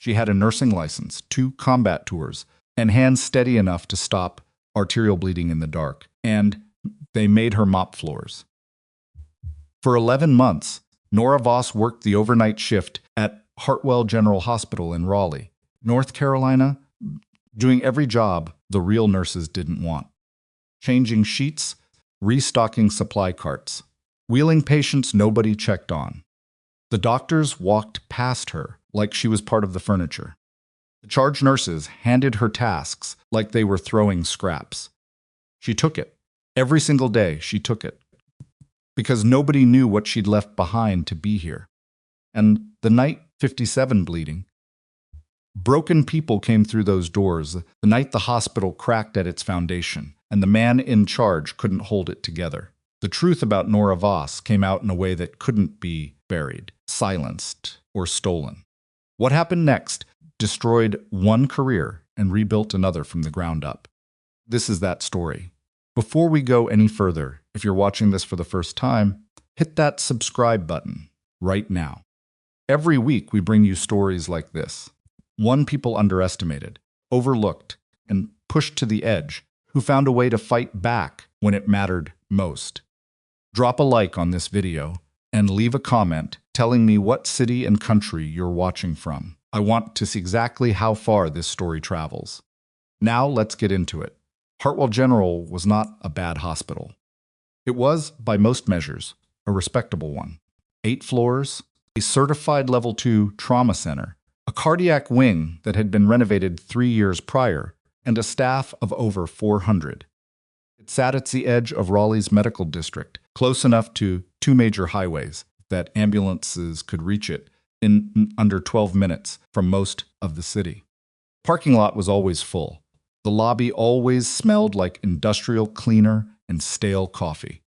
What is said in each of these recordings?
She had a nursing license, 2 combat tours, and hands steady enough to stop arterial bleeding in the dark. And they made her mop floors. For 11 months, Nora Voss worked the overnight shift at Hartwell General Hospital in Raleigh, North Carolina, doing every job the real nurses didn't want. Changing sheets, restocking supply carts, wheeling patients nobody checked on. The doctors walked past her like she was part of the furniture. The charge nurses handed her tasks like they were throwing scraps. She took it. Every single day she took it. Because nobody knew what she'd left behind to be here. And the night 57 bleeding, broken people came through those doors, the night the hospital cracked at its foundation, and the man in charge couldn't hold it together. The truth about Nora Voss came out in a way that couldn't be buried, silenced, or stolen. What happened next destroyed one career and rebuilt another from the ground up. This is that story. Before we go any further, if you're watching this for the first time, hit that subscribe button right now. Every week we bring you stories like this. One people underestimated, overlooked, and pushed to the edge, who found a way to fight back when it mattered most. Drop a like on this video and leave a comment telling me what city and country you're watching from. I want to see exactly how far this story travels. Now let's get into it. Hartwell General was not a bad hospital. It was, by most measures, a respectable one. 8 floors, a certified level 2 trauma center, a cardiac wing that had been renovated 3 years prior, and a staff of over 400. It sat at the edge of Raleigh's medical district, close enough to 2 major highways that ambulances could reach it in under 12 minutes from most of the city. Parking lot was always full. The lobby always smelled like industrial cleaner and stale coffee.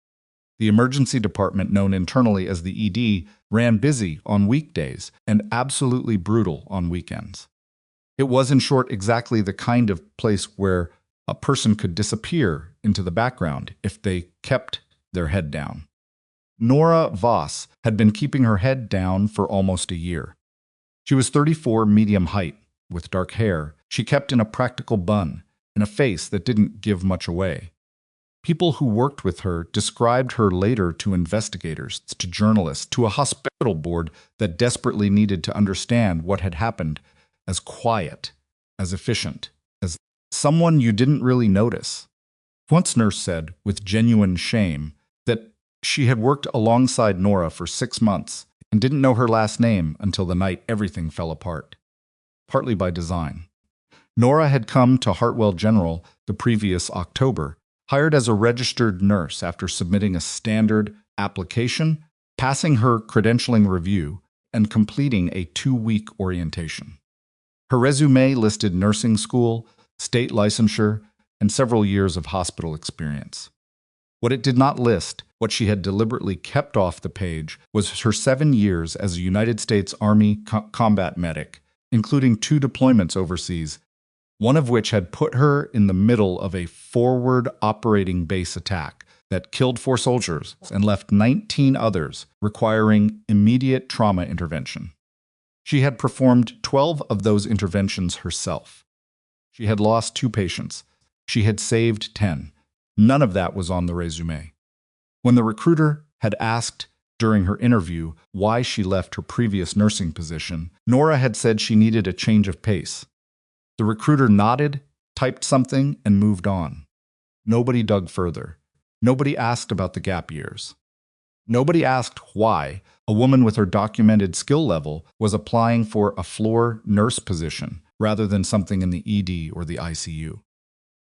The emergency department, known internally as the ED, ran busy on weekdays and absolutely brutal on weekends. It was, in short, exactly the kind of place where a person could disappear into the background if they kept their head down. Nora Voss had been keeping her head down for almost a year. She was 34, medium height, with dark hair. She kept in a practical bun and a face that didn't give much away. People who worked with her described her later to investigators, to journalists, to a hospital board that desperately needed to understand what had happened as quiet, as efficient, as someone you didn't really notice. Once nurse said, with genuine shame, that she had worked alongside Nora for 6 months and didn't know her last name until the night everything fell apart. Partly by design. Nora had come to Hartwell General the previous October, hired as a registered nurse after submitting a standard application, passing her credentialing review, and completing a 2-week orientation. Her resume listed nursing school, state licensure, and several years of hospital experience. What it did not list, what she had deliberately kept off the page, was her 7 years as a United States Army combat medic, including 2 deployments overseas, one of which had put her in the middle of a forward operating base attack that killed 4 soldiers and left 19 others requiring immediate trauma intervention. She had performed 12 of those interventions herself. She had lost 2 patients. She had saved 10. None of that was on the resume. When the recruiter had asked during her interview why she left her previous nursing position, Nora had said she needed a change of pace. The recruiter nodded, typed something, and moved on. Nobody dug further. Nobody asked about the gap years. Nobody asked why a woman with her documented skill level was applying for a floor nurse position rather than something in the ED or the ICU.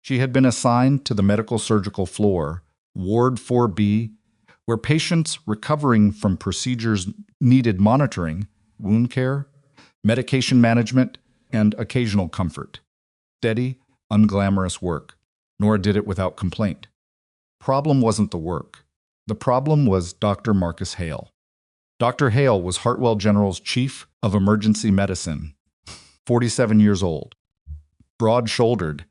She had been assigned to the medical surgical floor, Ward 4B, where patients recovering from procedures needed monitoring, wound care, medication management, and occasional comfort. Steady, unglamorous work. Nora did it without complaint. Problem wasn't the work. The problem was Dr. Marcus Hale. Dr. Hale was Hartwell General's chief of emergency medicine, 47 years old, broad-shouldered,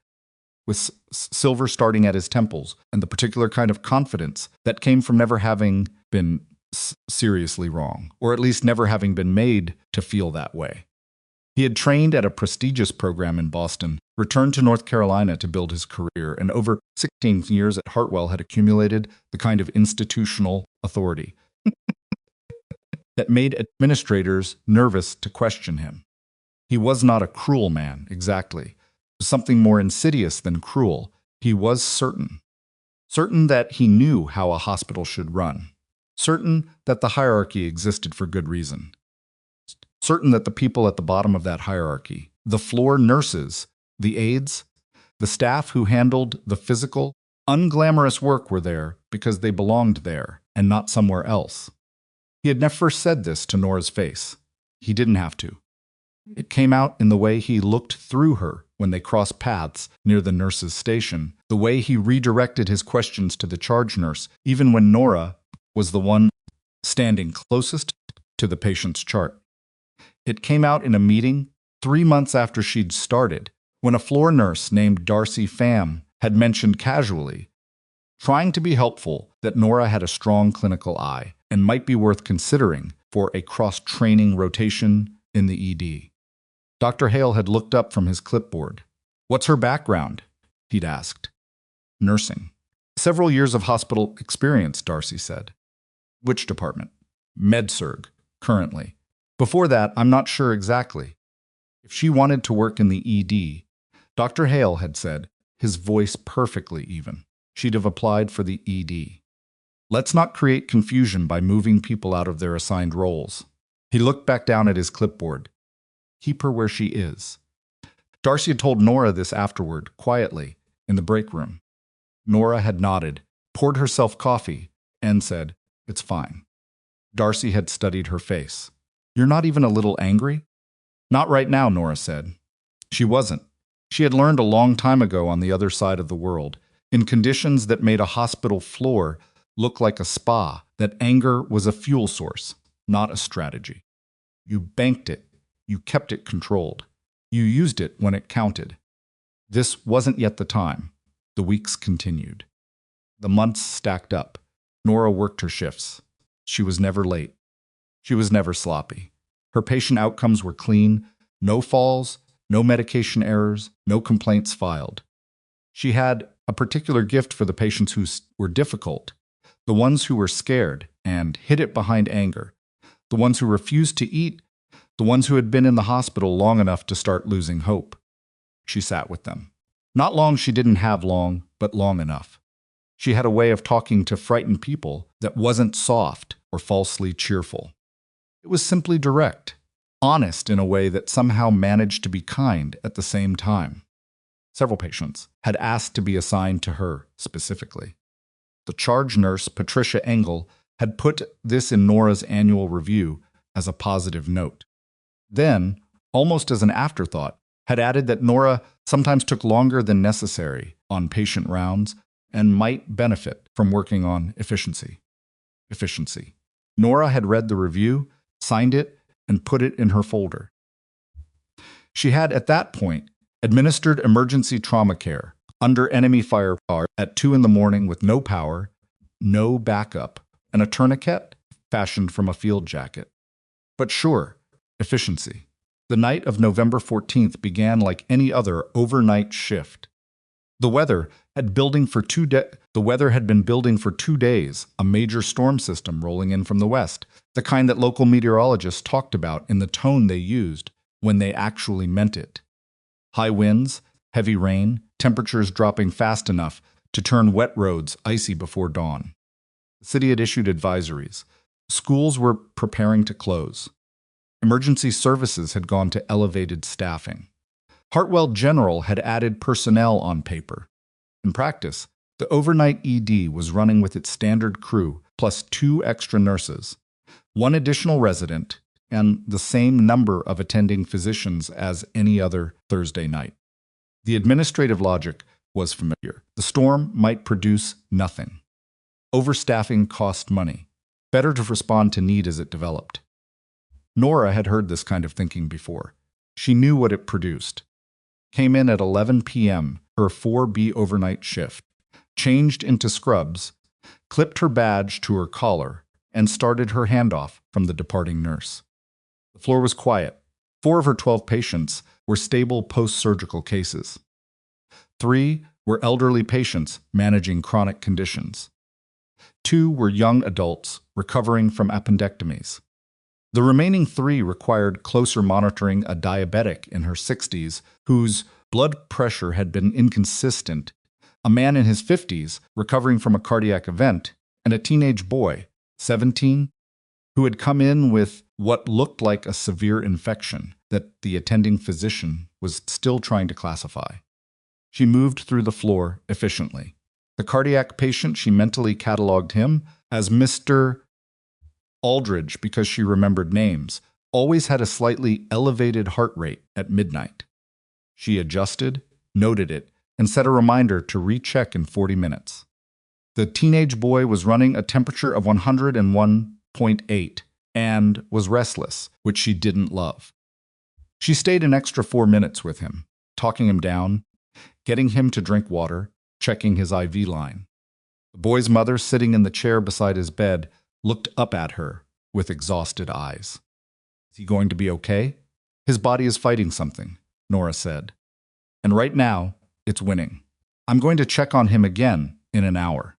with silver starting at his temples, and the particular kind of confidence that came from never having been seriously wrong, or at least never having been made to feel that way. He had trained at a prestigious program in Boston, returned to North Carolina to build his career, and over 16 years at Hartwell had accumulated the kind of institutional authority that made administrators nervous to question him. He was not a cruel man, exactly. Something more insidious than cruel. He was certain. Certain that he knew how a hospital should run. Certain that the hierarchy existed for good reason. Certain that the people at the bottom of that hierarchy, the floor nurses, the aides, the staff who handled the physical, unglamorous work were there because they belonged there and not somewhere else. He had never said this to Nora's face. He didn't have to. It came out in the way he looked through her when they crossed paths near the nurse's station, the way he redirected his questions to the charge nurse, even when Nora was the one standing closest to the patient's chart. It came out in a meeting 3 months after she'd started, when a floor nurse named Darcy Pham had mentioned casually, trying to be helpful, that Nora had a strong clinical eye and might be worth considering for a cross-training rotation in the ED. Dr. Hale had looked up from his clipboard. "What's her background?" he'd asked. "Nursing." "Several years of hospital experience," Darcy said. "Which department?" "Med-Surg, currently. Before that, I'm not sure exactly." If she wanted to work in the ED, Dr. Hale had said, his voice perfectly even, she'd have applied for the ED. Let's not create confusion by moving people out of their assigned roles. He looked back down at his clipboard. Keep her where she is. Darcy had told Nora this afterward, quietly, in the break room. Nora had nodded, poured herself coffee, and said, "It's fine." Darcy had studied her face. "You're not even a little angry?" "Not right now," Nora said. She wasn't. She had learned a long time ago on the other side of the world, in conditions that made a hospital floor look like a spa, that anger was a fuel source, not a strategy. You banked it. You kept it controlled. You used it when it counted. This wasn't yet the time. The weeks continued. The months stacked up. Nora worked her shifts. She was never late. She was never sloppy. Her patient outcomes were clean. No falls, no medication errors, no complaints filed. She had a particular gift for the patients who were difficult, the ones who were scared and hid it behind anger, the ones who refused to eat, the ones who had been in the hospital long enough to start losing hope. She sat with them. Not long she didn't have long, but long enough. She had a way of talking to frightened people that wasn't soft or falsely cheerful. It was simply direct, honest in a way that somehow managed to be kind at the same time. Several patients had asked to be assigned to her specifically. The charge nurse, Patricia Engel, had put this in Nora's annual review as a positive note. Then, almost as an afterthought, had added that Nora sometimes took longer than necessary on patient rounds and might benefit from working on efficiency. Efficiency. Nora had read the review, signed it, and put it in her folder. She had, at that point, administered emergency trauma care under enemy firepower at 2 a.m. with no power, no backup, and a tourniquet fashioned from a field jacket. But sure, efficiency. The night of November 14th began like any other overnight shift. The weather had been building for 2 days, a major storm system rolling in from the west, the kind that local meteorologists talked about in the tone they used when they actually meant it. High winds, heavy rain, temperatures dropping fast enough to turn wet roads icy before dawn. The city had issued advisories. Schools were preparing to close. Emergency services had gone to elevated staffing. Hartwell General had added personnel on paper. In practice, the overnight ED was running with its standard crew, plus 2 extra nurses, 1 additional resident, and the same number of attending physicians as any other Thursday night. The administrative logic was familiar. The storm might produce nothing. Overstaffing cost money. Better to respond to need as it developed. Nora had heard this kind of thinking before. She knew what it produced. Came in at 11 p.m., her 4B overnight shift, changed into scrubs, clipped her badge to her collar, and started her handoff from the departing nurse. The floor was quiet. 4 of her 12 patients were stable post-surgical cases. 3 were elderly patients managing chronic conditions. 2 were young adults recovering from appendectomies. The remaining 3 required closer monitoring: a diabetic in her 60s whose blood pressure had been inconsistent, a man in his 50s recovering from a cardiac event, and a teenage boy, 17, who had come in with what looked like a severe infection that the attending physician was still trying to classify. She moved through the floor efficiently. The cardiac patient, she mentally cataloged him as Mr. Aldridge because she remembered names, always had a slightly elevated heart rate at midnight. She adjusted, noted it, and set a reminder to recheck in 40 minutes. The teenage boy was running a temperature of 101.8 and was restless, which she didn't love. She stayed an extra 4 minutes with him, talking him down, getting him to drink water, checking his IV line. The boy's mother, sitting in the chair beside his bed, looked up at her with exhausted eyes. Is he going to be okay? His body is fighting something, Nora said. And right now, it's winning. I'm going to check on him again in an hour.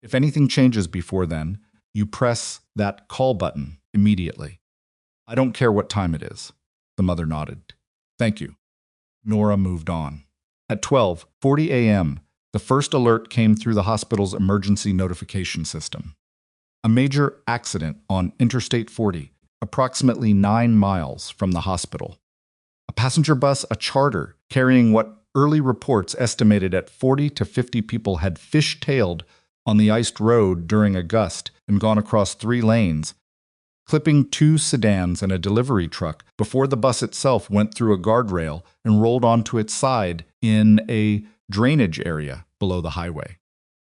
If anything changes before then, you press that call button immediately. I don't care what time it is. The mother nodded. Thank you. Nora moved on. At 12:40 a.m., the first alert came through the hospital's emergency notification system. A major accident on Interstate 40, approximately 9 miles from the hospital. A passenger bus, a charter, carrying what early reports estimated at 40 to 50 people, had fish-tailed on the iced road during a gust and gone across 3 lanes, clipping 2 sedans and a delivery truck before the bus itself went through a guardrail and rolled onto its side in a drainage area below the highway.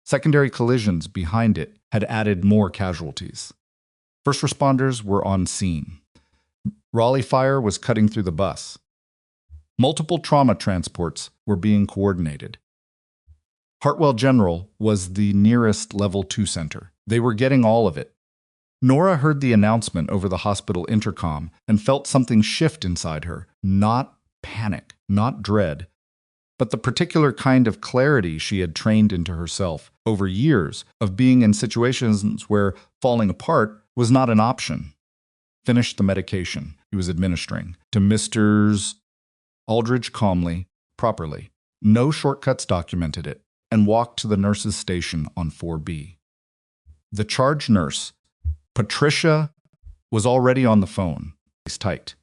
Secondary collisions behind it had added more casualties. First responders were on scene. Raleigh fire was cutting through the bus. Multiple trauma transports were being coordinated. Hartwell General was the nearest Level 2 center. They were getting all of it. Nora heard the announcement over the hospital intercom and felt something shift inside her. Not panic, not dread, but the particular kind of clarity she had trained into herself over years of being in situations where falling apart was not an option. Finished the medication he was administering to Mr. Aldridge calmly, properly. No shortcuts documented it, and walked to the nurse's station on 4B. The charge nurse, Patricia, was already on the phone. He's tight.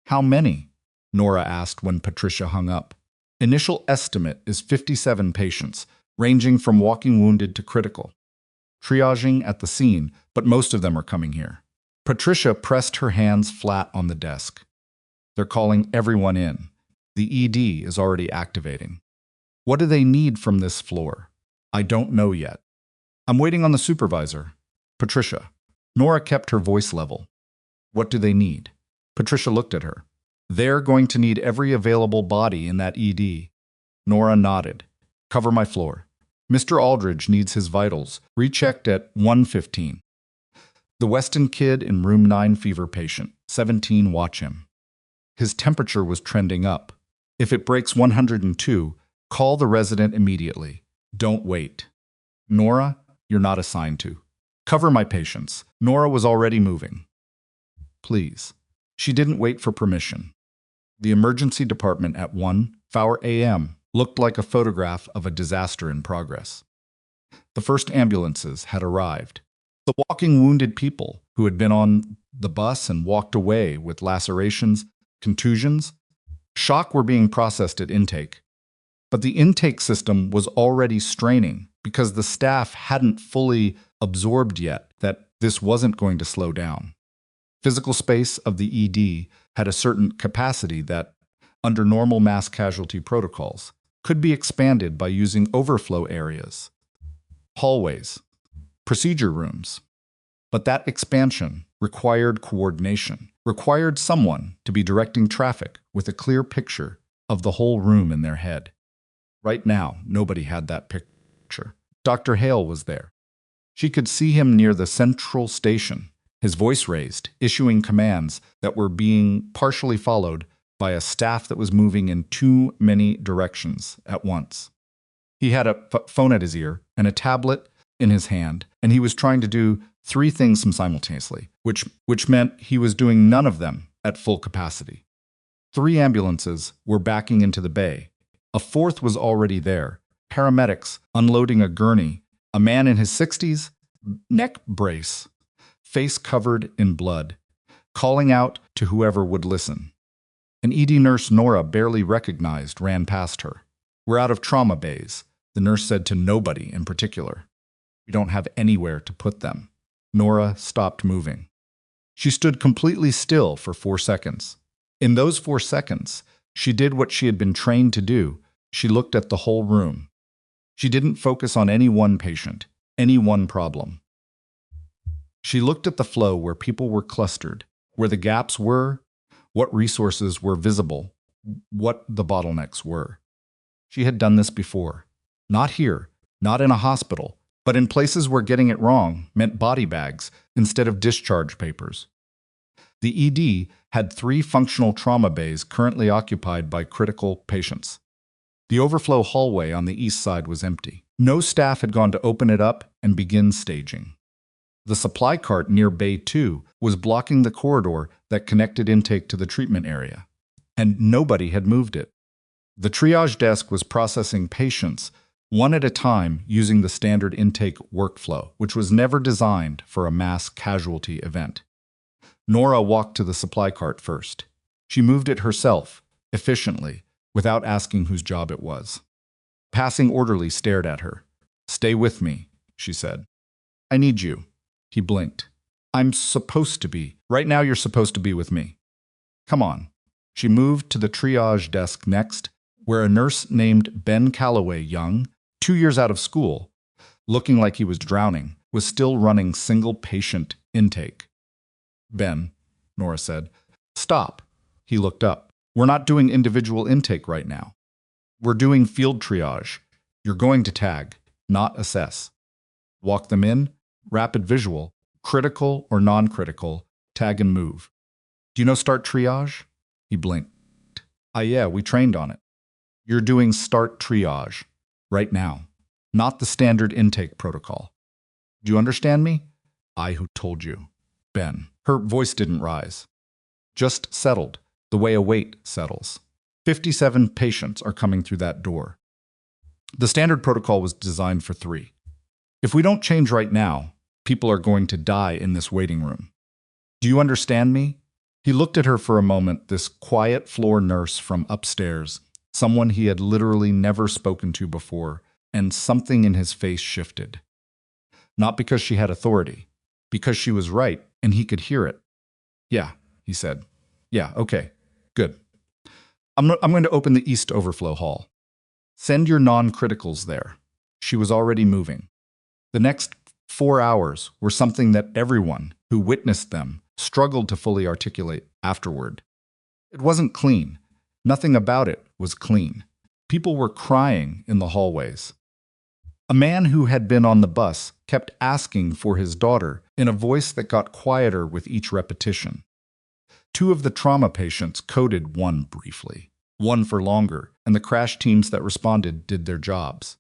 How many? Nora asked when Patricia hung up. Initial estimate is 57 patients, ranging from walking wounded to critical. Triaging at the scene, but most of them are coming here. Patricia pressed her hands flat on the desk. They're calling everyone in. The ED is already activating. What do they need from this floor? I don't know yet. I'm waiting on the supervisor. Patricia. Nora kept her voice level. What do they need? Patricia looked at her. They're going to need every available body in that ED. Nora nodded. Cover my floor. Mr. Aldridge needs his vitals, rechecked at 1:15. The Weston kid in room 9 fever patient, 17, watch him. His temperature was trending up. If it breaks 102, call the resident immediately. Don't wait. Nora, you're not assigned to. Cover my patients. Nora was already moving. Please. She didn't wait for permission. The emergency department at 1:04 a.m. looked like a photograph of a disaster in progress. The first ambulances had arrived. The walking wounded people who had been on the bus and walked away with lacerations, contusions, shock were being processed at intake. But the intake system was already straining because the staff hadn't fully absorbed yet that this wasn't going to slow down. Physical space of the ED had a certain capacity that, under normal mass casualty protocols, could be expanded by using overflow areas, hallways, procedure rooms. But that expansion required coordination, required someone to be directing traffic with a clear picture of the whole room in their head. Right now, nobody had that picture. Dr. Hale was there. She could see him near the central station, his voice raised, issuing commands that were being partially followed by a staff that was moving in too many directions at once. He had a phone at his ear and a tablet in his hand, and he was trying to do 3 things simultaneously, which meant he was doing none of them at full capacity. 3 ambulances were backing into the bay. A 4th was already there. Paramedics unloading a gurney, a man in his 60s, neck brace, face covered in blood, calling out to whoever would listen. An ED nurse Nora barely recognized ran past her. "We're out of trauma bays," the nurse said to nobody in particular. "We don't have anywhere to put them." Nora stopped moving. She stood completely still for 4 seconds. In those 4 seconds, she did what she had been trained to do. She looked at the whole room. She didn't focus on any one patient, any one problem. She looked at the flow where people were clustered, where the gaps were, what resources were visible, what the bottlenecks were. She had done this before. Not here, not in a hospital, but in places where getting it wrong meant body bags instead of discharge papers. The ED had 3 functional trauma bays currently occupied by critical patients. The overflow hallway on the east side was empty. No staff had gone to open it up and begin staging. The supply cart near Bay 2 was blocking the corridor that connected intake to the treatment area, and nobody had moved it. The triage desk was processing patients one at a time using the standard intake workflow, which was never designed for a mass casualty event. Nora walked to the supply cart first. She moved it herself, efficiently, without asking whose job it was. Passing orderly stared at her. "Stay with me," she said. "I need you." He blinked. "I'm supposed to be. Right now you're supposed to be with me. Come on." She moved to the triage desk next, where a nurse named Ben Calloway Young, 2 years out of school, looking like he was drowning, was still running single patient intake. "Ben," Nora said. "Stop." He looked up. "We're not doing individual intake right now. We're doing field triage. You're going to tag, not assess. Walk them in, rapid visual, critical or non-critical, tag and move. Do you know start triage?" He blinked. Yeah, we trained on it." "You're doing start triage, right now, not the standard intake protocol. Do you understand me?" "I who told you." "Ben." Her voice didn't rise. "Just settled, the way a weight settles. 57 patients are coming through that door. The standard protocol was designed for 3. If we don't change right now, people are going to die in this waiting room. Do you understand me?" He looked at her for a moment, this quiet floor nurse from upstairs, someone he had literally never spoken to before, and something in his face shifted. Not because she had authority, because she was right and he could hear it. "Yeah," he said. "Yeah, okay, good. I'm going to open the East Overflow Hall. Send your non-criticals there." She was already moving. The next 4 hours were something that everyone who witnessed them struggled to fully articulate afterward. It wasn't clean. Nothing about it was clean. People were crying in the hallways. A man who had been on the bus kept asking for his daughter in a voice that got quieter with each repetition. 2 of the trauma patients coded one briefly, one for longer, and the crash teams that responded did their jobs.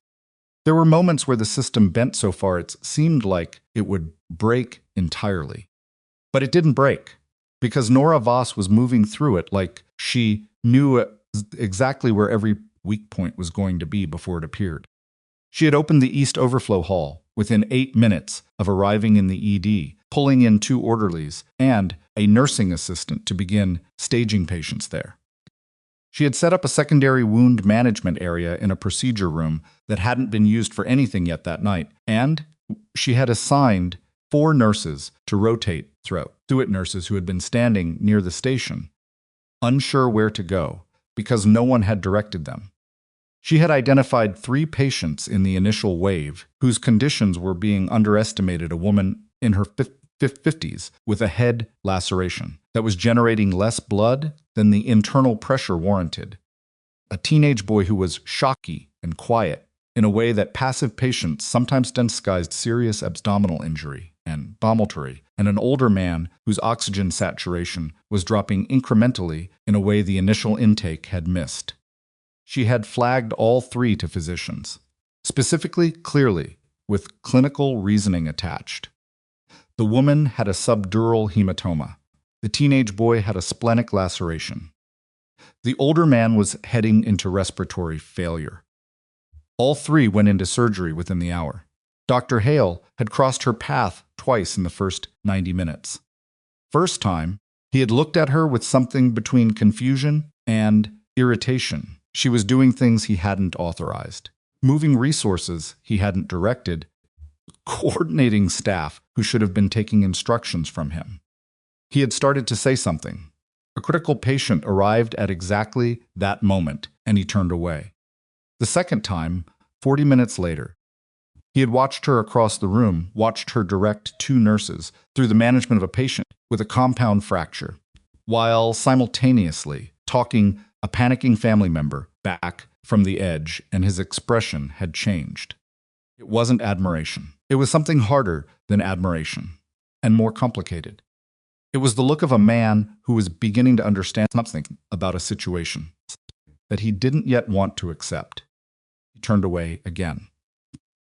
There were moments where the system bent so far it seemed like it would break entirely. But it didn't break, because Nora Voss was moving through it like she knew exactly where every weak point was going to be before it appeared. She had opened the East Overflow Hall within 8 minutes of arriving in the ED, pulling in 2 orderlies and a nursing assistant to begin staging patients there. She had set up a secondary wound management area in a procedure room that hadn't been used for anything yet that night, and she had assigned 4 nurses to rotate throughout, Stuart nurses who had been standing near the station, unsure where to go, because no one had directed them. She had identified 3 patients in the initial wave whose conditions were being underestimated: a woman in her 50s with a head laceration that was generating less blood than the internal pressure warranted, a teenage boy who was shocky and quiet in a way that passive patients sometimes disguised serious abdominal injury, and vomitory, and an older man whose oxygen saturation was dropping incrementally in a way the initial intake had missed. She had flagged all three to physicians, specifically, clearly, with clinical reasoning attached. The woman had a subdural hematoma. The teenage boy had a splenic laceration. The older man was heading into respiratory failure. All three went into surgery within the hour. Dr. Hale had crossed her path twice in the first 90 minutes. First time, he had looked at her with something between confusion and irritation. She was doing things he hadn't authorized, moving resources he hadn't directed, coordinating staff who should have been taking instructions from him. He had started to say something. A critical patient arrived at exactly that moment, and he turned away. The second time, 40 minutes later, he had watched her across the room, watched her direct two nurses through the management of a patient with a compound fracture, while simultaneously talking a panicking family member back from the edge, and his expression had changed. It wasn't admiration. It was something harder than admiration, and more complicated. It was the look of a man who was beginning to understand something about a situation that he didn't yet want to accept. He turned away again.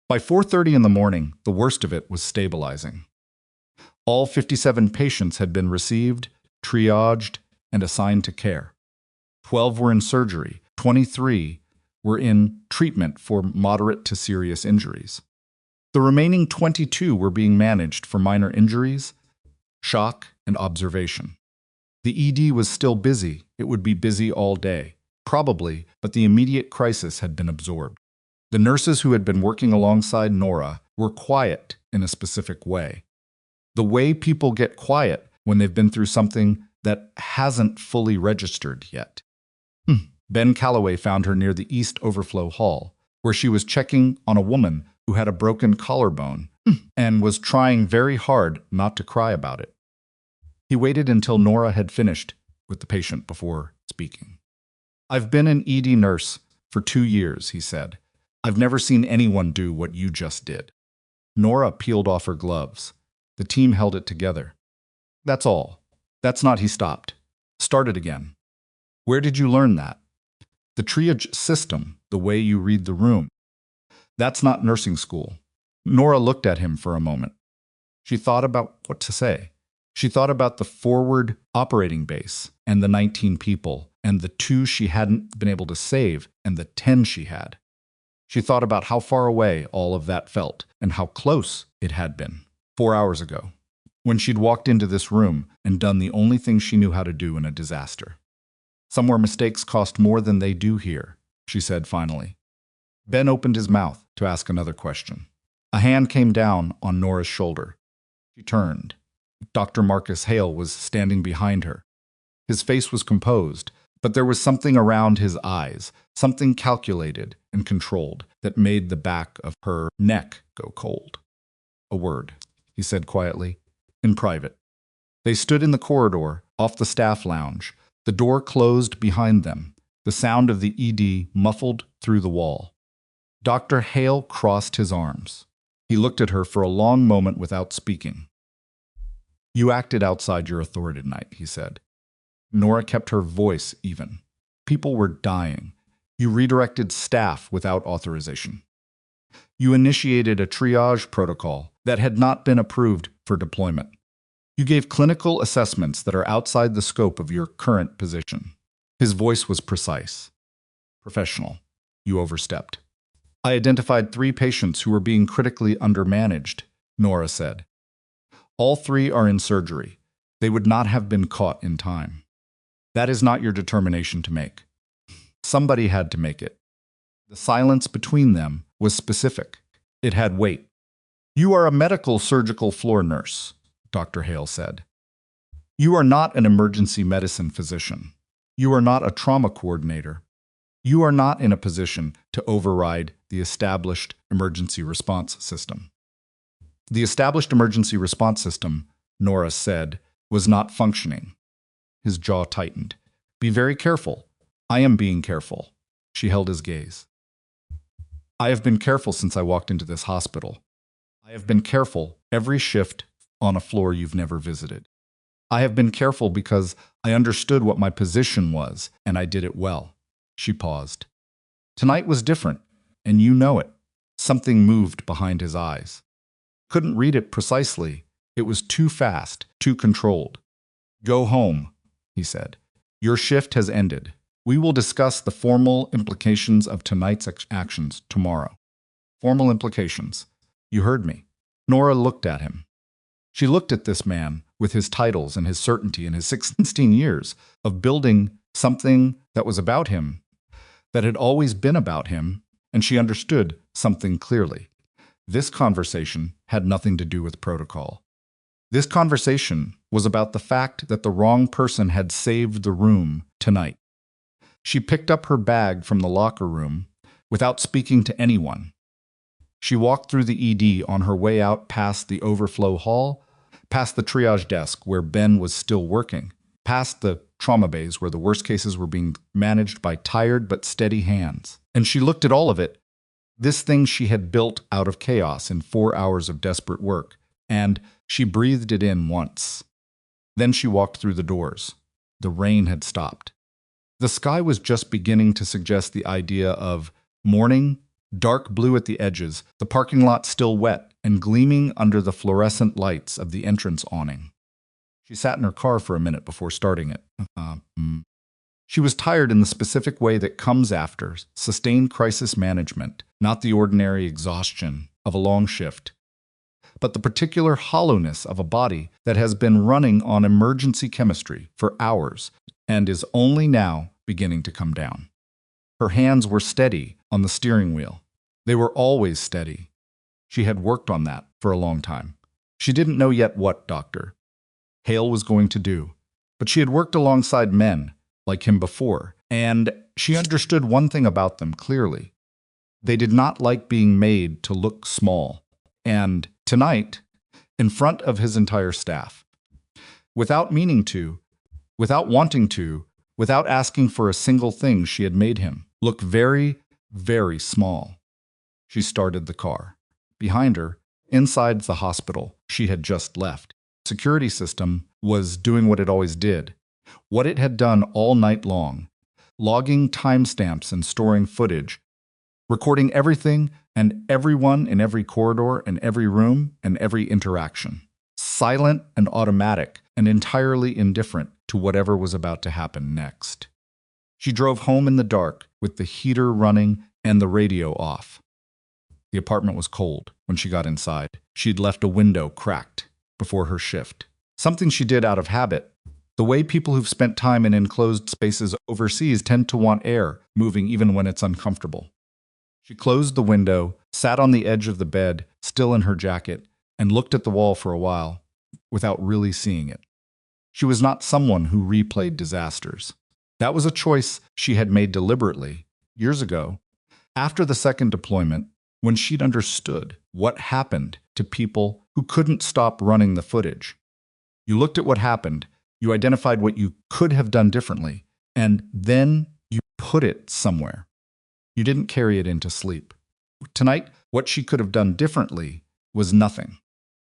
By 4:30 in the morning, the worst of it was stabilizing. All 57 patients had been received, triaged, and assigned to care. 12 were in surgery. 23 were in treatment for moderate to serious injuries. The remaining 22 were being managed for minor injuries, shock, and observation. The ED was still busy. It would be busy all day, probably, but the immediate crisis had been absorbed. The nurses who had been working alongside Nora were quiet in a specific way. The way people get quiet when they've been through something that hasn't fully registered yet. Ben Calloway found her near the East Overflow Hall, where she was checking on a woman who had a broken collarbone and was trying very hard not to cry about it. He waited until Nora had finished with the patient before speaking. "I've been an ED nurse for 2 years," he said. "I've never seen anyone do what you just did." Nora peeled off her gloves. The team held it together. "That's all. That's not," he stopped. "Start it again. Where did you learn that? The triage system, the way you read the room. That's not nursing school." Nora looked at him for a moment. She thought about what to say. She thought about the forward operating base and the 19 people and the 2 she hadn't been able to save and the 10 she had. She thought about how far away all of that felt and how close it had been 4 hours ago, when she'd walked into this room and done the only thing she knew how to do in a disaster. "Somewhere mistakes cost more than they do here," she said finally. Ben opened his mouth to ask another question. A hand came down on Nora's shoulder. She turned. Dr. Marcus Hale was standing behind her. His face was composed, but there was something around his eyes, something calculated and controlled, that made the back of her neck go cold. "A word," he said quietly, "in private." They stood in the corridor, off the staff lounge. The door closed behind them, the sound of the ED muffled through the wall. Dr. Hale crossed his arms. He looked at her for a long moment without speaking. "You acted outside your authority tonight," he said. Nora kept her voice even. "People were dying. You redirected staff without authorization. You initiated a triage protocol that had not been approved for deployment. You gave clinical assessments that are outside the scope of your current position." His voice was precise. "Professional. You overstepped." "I identified 3 patients who were being critically undermanaged," Nora said. "All 3 are in surgery. They would not have been caught in time. That is not your determination to make. Somebody had to make it." The silence between them was specific. It had weight. "You are a medical surgical floor nurse," Dr. Hale said. "You are not an emergency medicine physician. You are not a trauma coordinator. You are not in a position to override the established emergency response system." The established emergency response system, Nora said, was not functioning. His jaw tightened. "Be very careful. I am being careful." She held his gaze. "I have been careful since I walked into this hospital. I have been careful every shift on a floor you've never visited. I have been careful because I understood what my position was, and I did it well." She paused. "Tonight was different, and you know it." Something moved behind his eyes. Couldn't read it precisely. It was too fast, too controlled. "Go home," he said. "Your shift has ended. We will discuss the formal implications of tonight's actions tomorrow." Formal implications. You heard me. Nora looked at him. She looked at this man with his titles and his certainty and his 16 years of building something that was about him, that had always been about him, and she understood something clearly. This conversation had nothing to do with protocol. This conversation was about the fact that the wrong person had saved the room tonight. She picked up her bag from the locker room without speaking to anyone. She walked through the ED on her way out past the overflow hall, past the triage desk where Ben was still working, past the trauma bays where the worst cases were being managed by tired but steady hands. And she looked at all of it, this thing she had built out of chaos in 4 hours of desperate work, and she breathed it in once. Then she walked through the doors. The rain had stopped. The sky was just beginning to suggest the idea of morning, dark blue at the edges, the parking lot still wet and gleaming under the fluorescent lights of the entrance awning. She sat in her car for a minute before starting it. She was tired in the specific way that comes after sustained crisis management, not the ordinary exhaustion of a long shift, but the particular hollowness of a body that has been running on emergency chemistry for hours and is only now beginning to come down. Her hands were steady on the steering wheel. They were always steady. She had worked on that for a long time. She didn't know yet what Dr. Hale was going to do, but she had worked alongside men like him before, and she understood one thing about them clearly. They did not like being made to look small. And tonight, in front of his entire staff, without meaning to, without wanting to, without asking for a single thing, she had made him look very, very small. She started the car. Behind her, inside the hospital she had just left, the security system was doing what it always did, what it had done all night long, logging timestamps and storing footage, recording everything and everyone in every corridor and every room and every interaction. Silent and automatic and entirely indifferent to whatever was about to happen next. She drove home in the dark with the heater running and the radio off. The apartment was cold when she got inside. She'd left a window cracked before her shift. Something she did out of habit. The way people who've spent time in enclosed spaces overseas tend to want air moving even when it's uncomfortable. She closed the window, sat on the edge of the bed, still in her jacket, and looked at the wall for a while without really seeing it. She was not someone who replayed disasters. That was a choice she had made deliberately, years ago, after the second deployment, when she'd understood what happened to people who couldn't stop running the footage. You looked at what happened, you identified what you could have done differently, and then you put it somewhere. You didn't carry it into sleep. Tonight, what she could have done differently was nothing.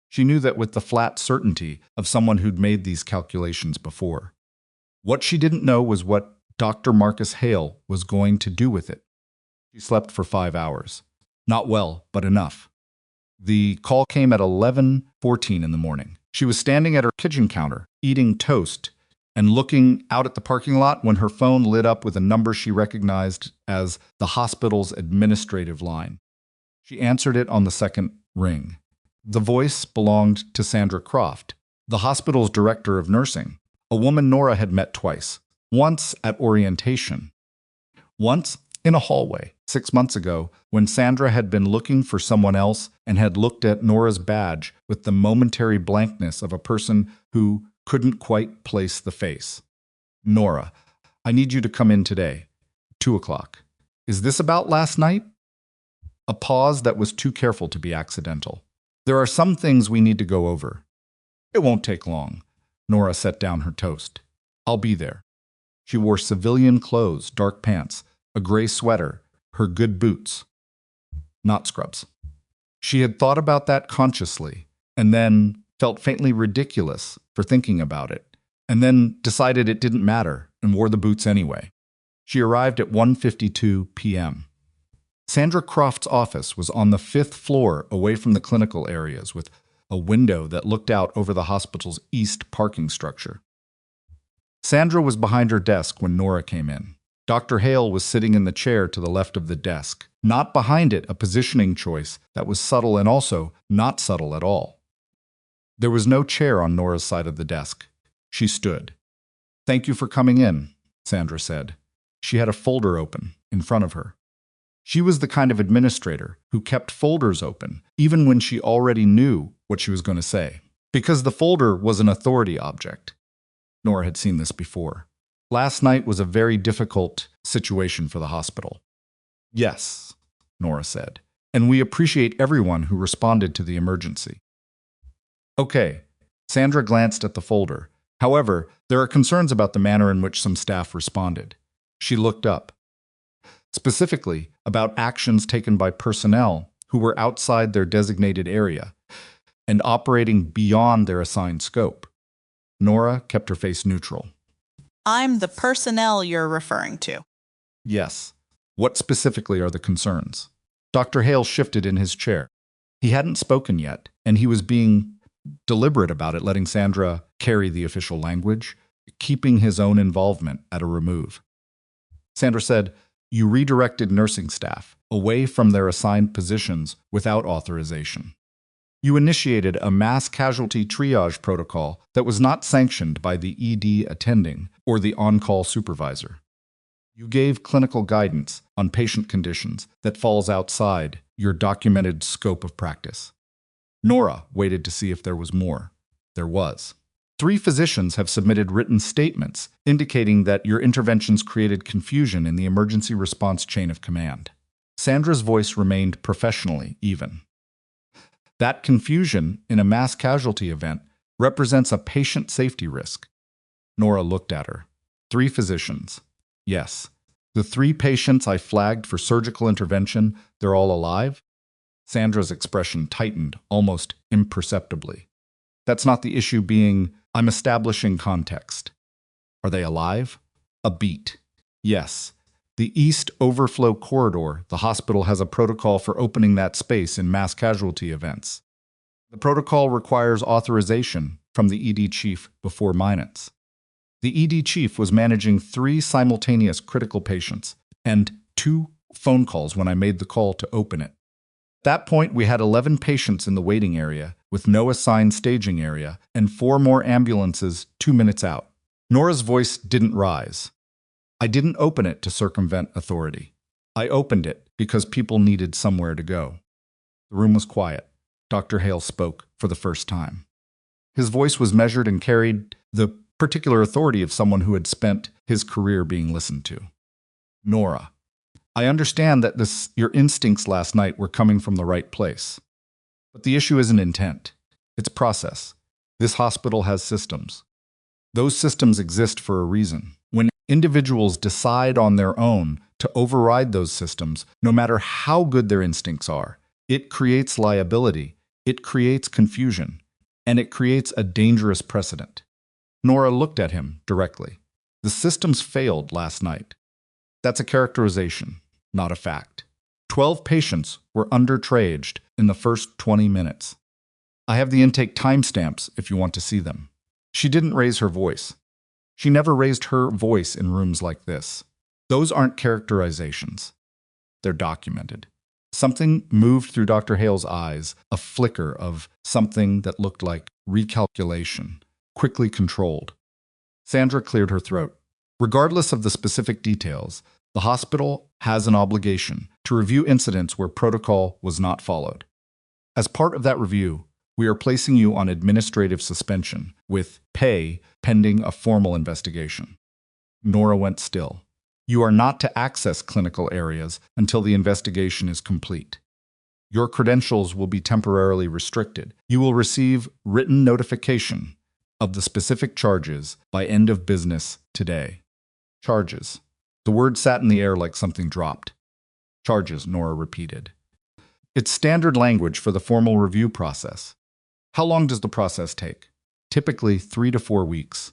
She knew that with the flat certainty of someone who'd made these calculations before. What she didn't know was what Dr. Marcus Hale was going to do with it. She slept for 5 hours. Not well, but enough. The call came at 11:14 in the morning. She was standing at her kitchen counter, eating toast, and looking out at the parking lot when her phone lit up with a number she recognized as the hospital's administrative line. She answered it on the second ring. The voice belonged to Sandra Croft, the hospital's director of nursing, a woman Nora had met twice, once at orientation, once in a hallway 6 months ago when Sandra had been looking for someone else and had looked at Nora's badge with the momentary blankness of a person who couldn't quite place the face. "Nora, I need you to come in today. 2 o'clock. Is this about last night?" A pause that was too careful to be accidental. "There are some things we need to go over." "It won't take long." Nora set down her toast. "I'll be there." She wore civilian clothes, dark pants, a gray sweater, her good boots. Not scrubs. She had thought about that consciously, and then felt faintly ridiculous for thinking about it, and then decided it didn't matter and wore the boots anyway. She arrived at 1:52 p.m. Sandra Croft's office was on the 5th floor away from the clinical areas with a window that looked out over the hospital's east parking structure. Sandra was behind her desk when Nora came in. Dr. Hale was sitting in the chair to the left of the desk, not behind it, a positioning choice that was subtle and also not subtle at all. There was no chair on Nora's side of the desk. She stood. "Thank you for coming in," Sandra said. She had a folder open in front of her. She was the kind of administrator who kept folders open, even when she already knew what she was going to say, because the folder was an authority object. Nora had seen this before. Last night was a very difficult situation for the hospital. "Yes," Nora said, "and we appreciate everyone who responded to the emergency." "Okay." Sandra glanced at the folder. However, there are concerns about the manner in which some staff responded. She looked up. Specifically, about actions taken by personnel who were outside their designated area and operating beyond their assigned scope. Nora kept her face neutral. "I'm the personnel you're referring to." "Yes. What specifically are the concerns?" Dr. Hale shifted in his chair. He hadn't spoken yet, and he was being deliberate about it, letting Sandra carry the official language, keeping his own involvement at a remove. Sandra said, "You redirected nursing staff away from their assigned positions without authorization. You initiated a mass casualty triage protocol that was not sanctioned by the ED attending or the on-call supervisor. You gave clinical guidance on patient conditions that falls outside your documented scope of practice." Nora waited to see if there was more. There was. 3 physicians have submitted written statements indicating that your interventions created confusion in the emergency response chain of command. Sandra's voice remained professionally even. "That confusion in a mass casualty event represents a patient safety risk." Nora looked at her. 3 physicians. "Yes. The 3 patients I flagged for surgical intervention, they're all alive?" Sandra's expression tightened almost imperceptibly. "That's not the issue being, I'm establishing context." "Are they alive?" A beat. "Yes. The East Overflow Corridor, the hospital has a protocol for opening that space in mass casualty events. The protocol requires authorization from the ED chief before minutes. The ED chief was managing 3 simultaneous critical patients and 2 phone calls when I made the call to open it. At that point, we had 11 patients in the waiting area with no assigned staging area and 4 more ambulances 2 minutes out." Nora's voice didn't rise. "I didn't open it to circumvent authority. I opened it because people needed somewhere to go." The room was quiet. Dr. Hale spoke for the first time. His voice was measured and carried the particular authority of someone who had spent his career being listened to. "Nora, I understand that your instincts last night were coming from the right place. But the issue isn't intent. It's process. This hospital has systems. Those systems exist for a reason. When individuals decide on their own to override those systems, no matter how good their instincts are, it creates liability, it creates confusion, and it creates a dangerous precedent." Nora looked at him directly. "The systems failed last night. That's a characterization, not a fact. 12 patients were under-triaged in the first 20 minutes. I have the intake timestamps if you want to see them." She didn't raise her voice. She never raised her voice in rooms like this. Those aren't characterizations. They're documented. Something moved through Dr. Hale's eyes, a flicker of something that looked like recalculation, quickly controlled. Sandra cleared her throat. "Regardless of the specific details, the hospital has an obligation to review incidents where protocol was not followed. As part of that review, we are placing you on administrative suspension with pay pending a formal investigation." Nora went still. "You are not to access clinical areas until the investigation is complete. Your credentials will be temporarily restricted. You will receive written notification of the specific charges by end of business today." "Charges." The word sat in the air like something dropped. "Charges," Nora repeated. "It's standard language for the formal review process. How long does the process take? Typically 3 to 4 weeks.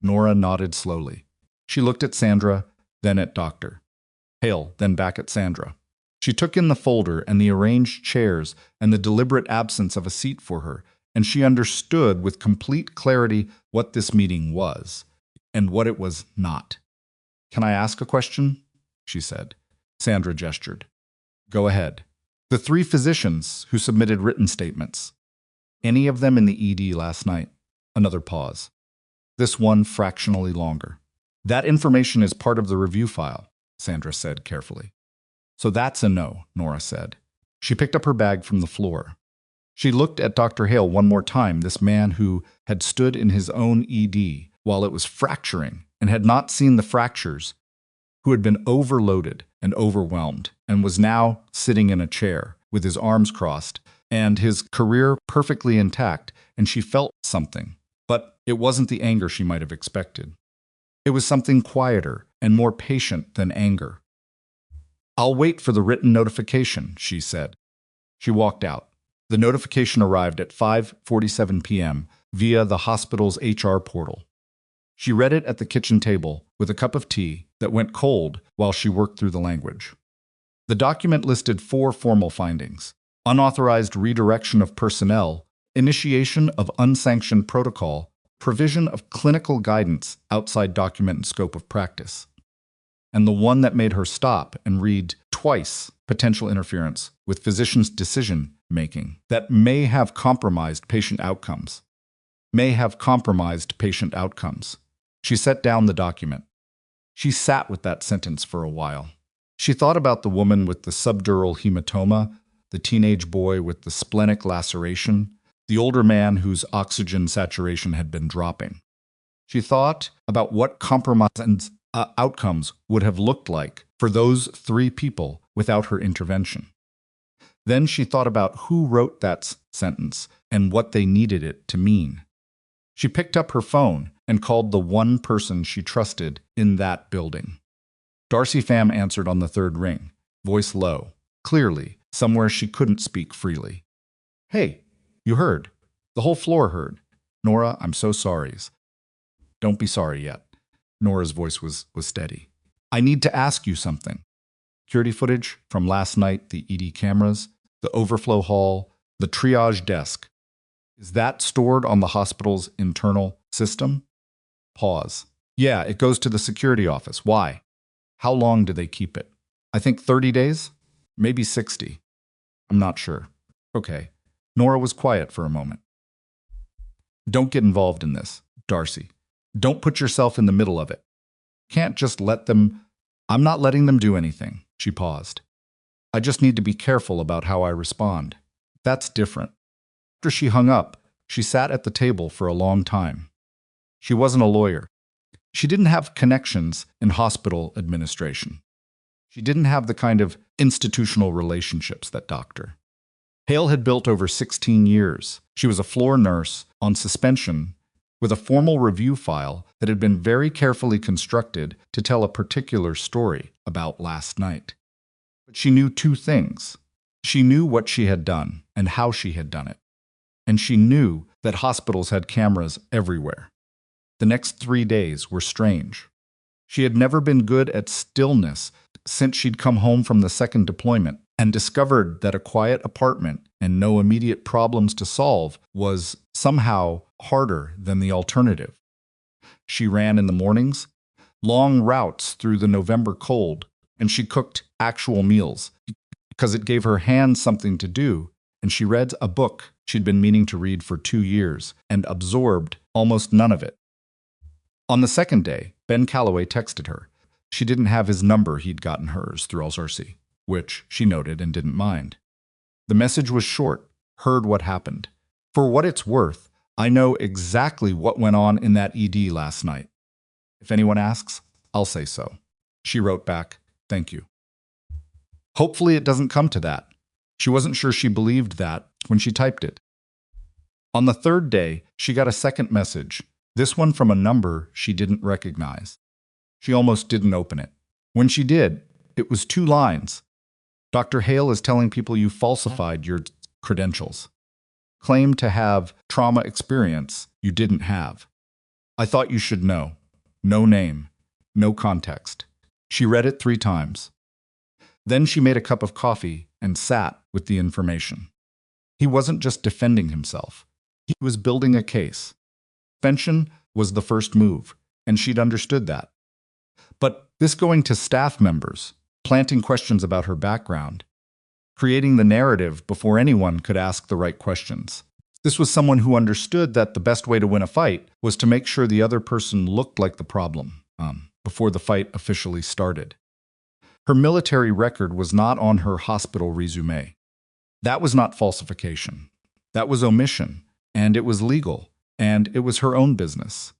Nora nodded slowly. She looked at Sandra, then at Dr. Hale, then back at Sandra. She took in the folder and the arranged chairs and the deliberate absence of a seat for her, and she understood with complete clarity what this meeting was and what it was not. "Can I ask a question?" she said. Sandra gestured. "Go ahead." "The 3 physicians who submitted written statements. Any of them in the ED last night?" Another pause. This one fractionally longer. "That information is part of the review file," Sandra said carefully. "So that's a no," Nora said. She picked up her bag from the floor. She looked at Dr. Hale one more time, this man who had stood in his own ED while it was fracturing and had not seen the fractures, who had been overloaded and overwhelmed and was now sitting in a chair with his arms crossed and his career perfectly intact, and she felt something. But it wasn't the anger she might have expected. It was something quieter and more patient than anger. "I'll wait for the written notification," she said. She walked out. The notification arrived at 5:47 p.m. via the hospital's HR portal. She read it at the kitchen table with a cup of tea that went cold while she worked through the language. The document listed 4 formal findings: unauthorized redirection of personnel, initiation of unsanctioned protocol, provision of clinical guidance outside document and scope of practice. And the one that made her stop and read twice: potential interference with physicians' decision-making that may have compromised patient outcomes. May have compromised patient outcomes. She set down the document. She sat with that sentence for a while. She thought about the woman with the subdural hematoma, the teenage boy with the splenic laceration, the older man whose oxygen saturation had been dropping. She thought about what compromised outcomes would have looked like for those 3 people without her intervention. Then she thought about who wrote that sentence and what they needed it to mean. She picked up her phone and called the one person she trusted in that building. Darcy Pham answered on the 3rd ring, voice low, clearly, somewhere she couldn't speak freely. "Hey, you heard. The whole floor heard. Nora, I'm so sorry." "Don't be sorry yet." Nora's voice was steady. "I need to ask you something. Security footage from last night, the ED cameras, the overflow hall, the triage desk. Is that stored on the hospital's internal system?" Pause. "Yeah, it goes to the security office. Why?" "How long do they keep it?" "I think 30 days? Maybe 60. I'm not sure." "Okay." Nora was quiet for a moment. "Don't get involved in this, Darcy. Don't put yourself in the middle of it. Can't just let them—" "I'm not letting them do anything." She paused. "I just need to be careful about how I respond. That's different." After she hung up, she sat at the table for a long time. She wasn't a lawyer. She didn't have connections in hospital administration. She didn't have the kind of institutional relationships that Dr. Hale had built over 16 years. She was a floor nurse on suspension with a formal review file that had been very carefully constructed to tell a particular story about last night. But she knew 2 things. She knew what she had done and how she had done it. And she knew that hospitals had cameras everywhere. The next 3 days were strange. She had never been good at stillness since she'd come home from the 2nd deployment and discovered that a quiet apartment and no immediate problems to solve was somehow harder than the alternative. She ran in the mornings, long routes through the November cold, and she cooked actual meals because it gave her hands something to do, and she read a book she'd been meaning to read for 2 years and absorbed almost none of it. On the 2nd day, Ben Calloway texted her. She didn't have his number, he'd gotten hers through Alzarcy, which she noted and didn't mind. The message was short, heard what happened. "For what it's worth, I know exactly what went on in that ED last night. If anyone asks, I'll say so." She wrote back, "Thank you." Hopefully it doesn't come to that. She wasn't sure she believed that when she typed it. On the 3rd day, she got a second message, this one from a number she didn't recognize. She almost didn't open it. When she did, it was 2 lines. "Dr. Hale is telling people you falsified your credentials." claim to have trauma experience you didn't have. I thought you should know. No name, no context. She read it 3 times. Then she made a cup of coffee and sat with the information. He wasn't just defending himself. He was building a case. Suspension was the first move, and she'd understood that. But this going to staff members, planting questions about her background, creating the narrative before anyone could ask the right questions. This was someone who understood that the best way to win a fight was to make sure the other person looked like the problem before the fight officially started. Her military record was not on her hospital resume. That was not falsification. That was omission, and it was legal, and it was her own business.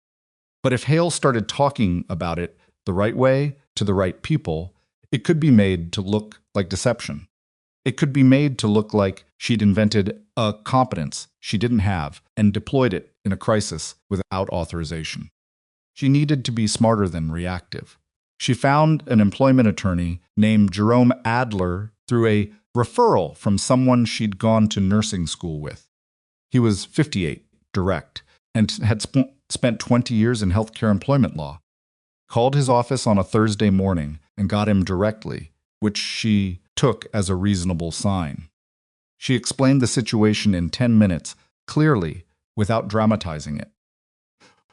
But if Hale started talking about it the right way to the right people, it could be made to look like deception. It could be made to look like she'd invented a competence she didn't have and deployed it in a crisis without authorization. She needed to be smarter than reactive. She found an employment attorney named Jerome Adler through a referral from someone she'd gone to nursing school with. He was 58, direct, and had spent 20 years in healthcare employment law. Called his office on a Thursday morning and got him directly, which she took as a reasonable sign. She explained the situation in 10 minutes, clearly, without dramatizing it.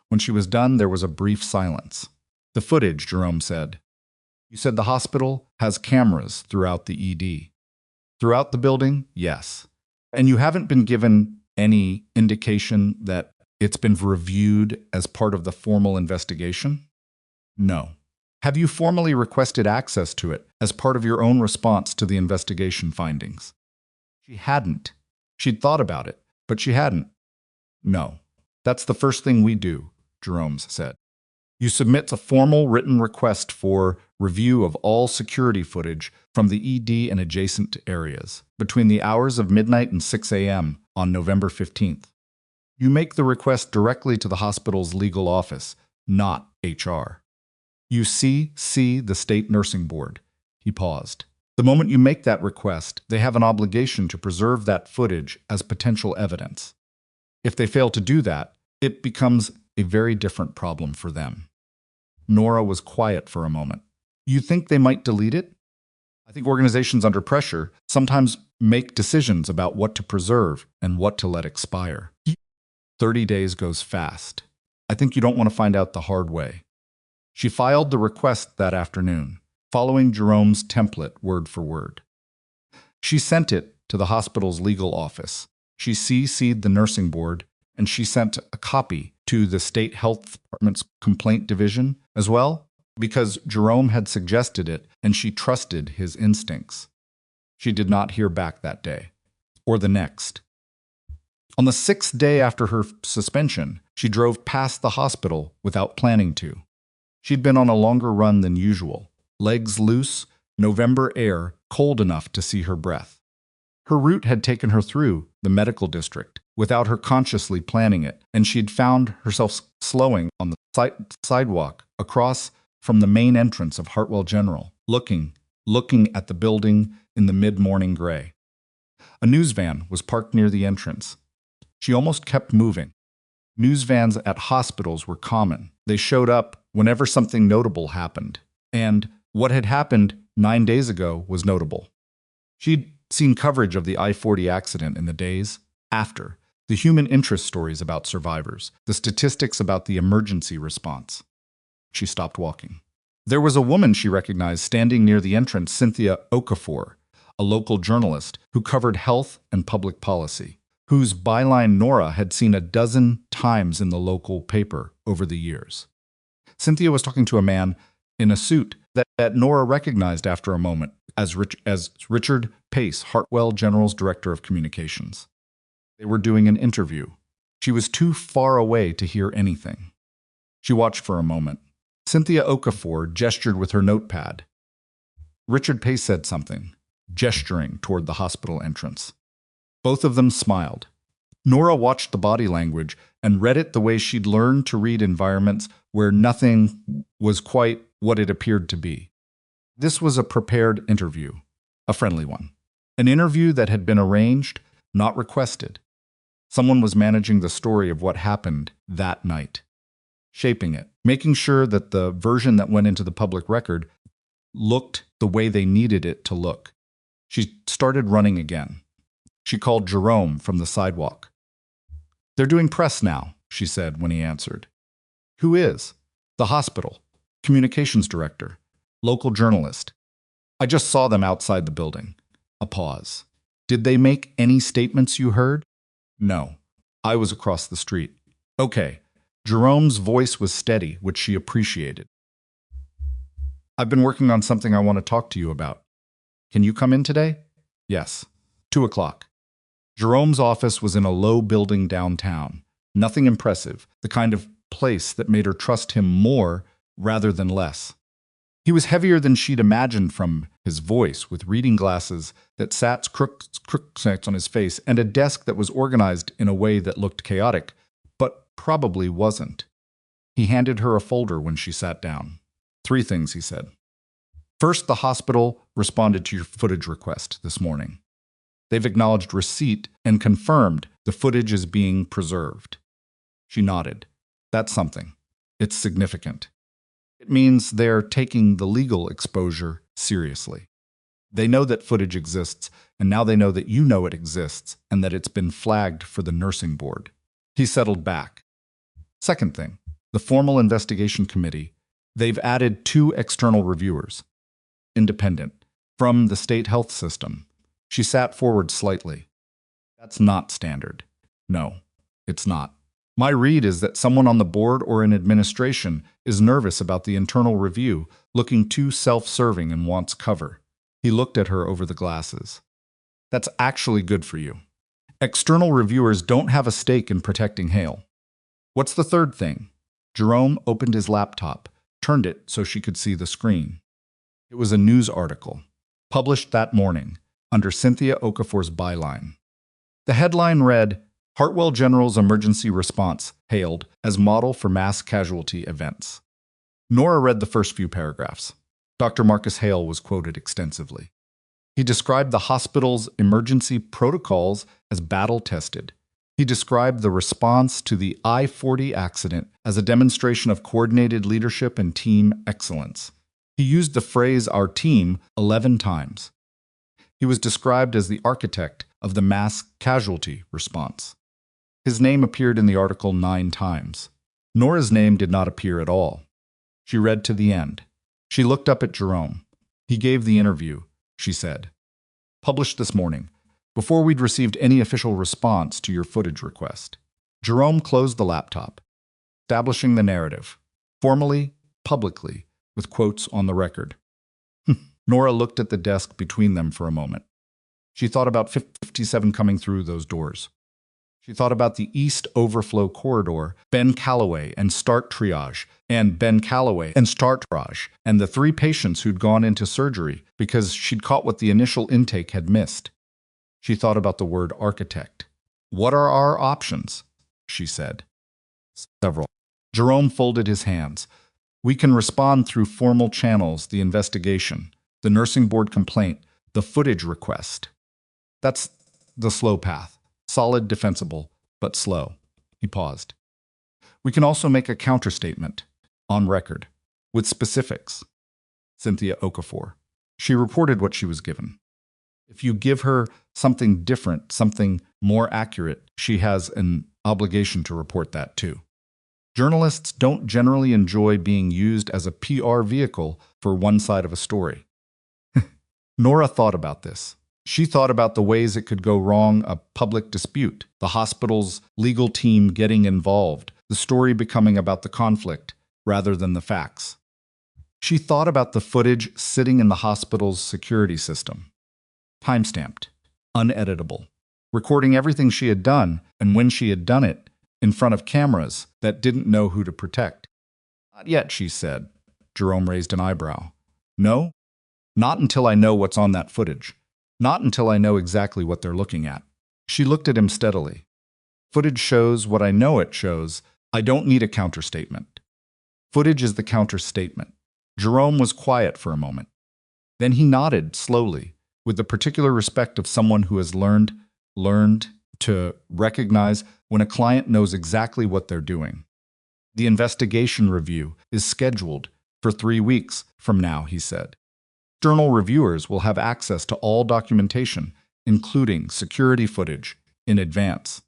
When she was done, there was a brief silence. The footage, Jerome said. You said the hospital has cameras throughout the ED. Throughout the building? Yes. And you haven't been given any indication that it's been reviewed as part of the formal investigation? No. Have you formally requested access to it as part of your own response to the investigation findings? She hadn't. She'd thought about it, but she hadn't. No. That's the first thing we do, Jerome said. You submit a formal written request for review of all security footage from the ED and adjacent areas between the hours of midnight and 6 a.m. on November 15th. You make the request directly to the hospital's legal office, not HR. You see the state nursing board. He paused. The moment you make that request, they have an obligation to preserve that footage as potential evidence. If they fail to do that, it becomes a very different problem for them. Nora was quiet for a moment. You think they might delete it? I think organizations under pressure sometimes make decisions about what to preserve and what to let expire. 30 days goes fast. I think you don't want to find out the hard way. She filed the request that afternoon, following Jerome's template word for word. She sent it to the hospital's legal office. She CC'd the nursing board, and she sent a copy to the State Health Department's complaint division as well, because Jerome had suggested it and she trusted his instincts. She did not hear back that day, or the next. On the 6th day after her suspension, she drove past the hospital without planning to. She'd been on a longer run than usual, legs loose, November air cold enough to see her breath. Her route had taken her through the medical district without her consciously planning it, and she'd found herself slowing on the sidewalk across from the main entrance of Hartwell General, looking at the building in the mid-morning gray. A news van was parked near the entrance. She almost kept moving. News vans at hospitals were common. They showed up whenever something notable happened, and what had happened 9 days ago was notable. She'd seen coverage of the I-40 accident in the days after, the human interest stories about survivors, the statistics about the emergency response. She stopped walking. There was a woman she recognized standing near the entrance, Cynthia Okafor, a local journalist who covered health and public policy, whose byline Nora had seen a dozen times in the local paper over the years. Cynthia was talking to a man in a suit that Nora recognized after a moment as Richard Pace, Hartwell General's Director of Communications. They were doing an interview. She was too far away to hear anything. She watched for a moment. Cynthia Okafor gestured with her notepad. Richard Pace said something, gesturing toward the hospital entrance. Both of them smiled. Nora watched the body language and read it the way she'd learned to read environments where nothing was quite what it appeared to be. This was a prepared interview, a friendly one. An interview that had been arranged, not requested. Someone was managing the story of what happened that night, shaping it, making sure that the version that went into the public record looked the way they needed it to look. She started running again. She called Jerome from the sidewalk. "They're doing press now," she said when he answered. "Who is?" "The hospital. Communications director. Local journalist. I just saw them outside the building." A pause. "Did they make any statements you heard?" "No. I was across the street." "Okay." Jerome's voice was steady, which she appreciated. "I've been working on something I want to talk to you about. Can you come in today?" "Yes." 2:00. Jerome's office was in a low building downtown. Nothing impressive, the kind of place that made her trust him more rather than less. He was heavier than she'd imagined from his voice, with reading glasses that sat crooks on his face, and a desk that was organized in a way that looked chaotic, but probably wasn't. He handed her a folder when she sat down. "3 things, he said. "First, the hospital responded to your footage request this morning. They've acknowledged receipt and confirmed the footage is being preserved." She nodded. "That's something. It's significant. It means they're taking the legal exposure seriously. They know that footage exists, and now they know that you know it exists and that it's been flagged for the nursing board." He settled back. "Second thing, the formal investigation committee. They've added 2 external reviewers, independent, from the state health system." She sat forward slightly. "That's not standard." "No, it's not. My read is that someone on the board or in administration is nervous about the internal review, looking too self-serving and wants cover." He looked at her over the glasses. "That's actually good for you. External reviewers don't have a stake in protecting Hale." "What's the third thing?" Jerome opened his laptop, turned it so she could see the screen. It was a news article, published that morning, under Cynthia Okafor's byline. The headline read, "Hartwell General's emergency response hailed as model for mass casualty events." Nora read the first few paragraphs. Dr. Marcus Hale was quoted extensively. He described the hospital's emergency protocols as battle-tested. He described the response to the I-40 accident as a demonstration of coordinated leadership and team excellence. He used the phrase "our team" 11 times. He was described as the architect of the mass casualty response. His name appeared in the article 9 times. Nora's name did not appear at all. She read to the end. She looked up at Jerome. "He gave the interview," she said. "Published this morning, before we'd received any official response to your footage request." Jerome closed the laptop, establishing the narrative, formally, publicly, with quotes on the record. Nora looked at the desk between them for a moment. She thought about 57 coming through those doors. She thought about the East Overflow Corridor, Ben Calloway and Start Triage, and Ben Calloway and Start Triage, and the 3 patients who'd gone into surgery because she'd caught what the initial intake had missed. She thought about the word architect. "What are our options?" she said. "Several." Jerome folded his hands. "We can respond through formal channels, the investigation, the nursing board complaint, the footage request. That's the slow path. Solid, defensible, but slow." He paused. "We can also make a counterstatement, on record, with specifics." Cynthia Okafor. She reported what she was given. If you give her something different, something more accurate, she has an obligation to report that too. Journalists don't generally enjoy being used as a PR vehicle for one side of a story. Nora thought about this. She thought about the ways it could go wrong: a public dispute, the hospital's legal team getting involved, the story becoming about the conflict rather than the facts. She thought about the footage sitting in the hospital's security system. Timestamped, uneditable, recording everything she had done and when she had done it, in front of cameras that didn't know who to protect. "Not yet," she said. Jerome raised an eyebrow. "No? Not until I know what's on that footage. Not until I know exactly what they're looking at." She looked at him steadily. "Footage shows what I know it shows. I don't need a counterstatement." Footage is the counterstatement. Jerome was quiet for a moment. Then he nodded slowly, with the particular respect of someone who has learned to recognize when a client knows exactly what they're doing. The investigation review is scheduled for 3 weeks from now, he said. External reviewers will have access to all documentation, including security footage, in advance.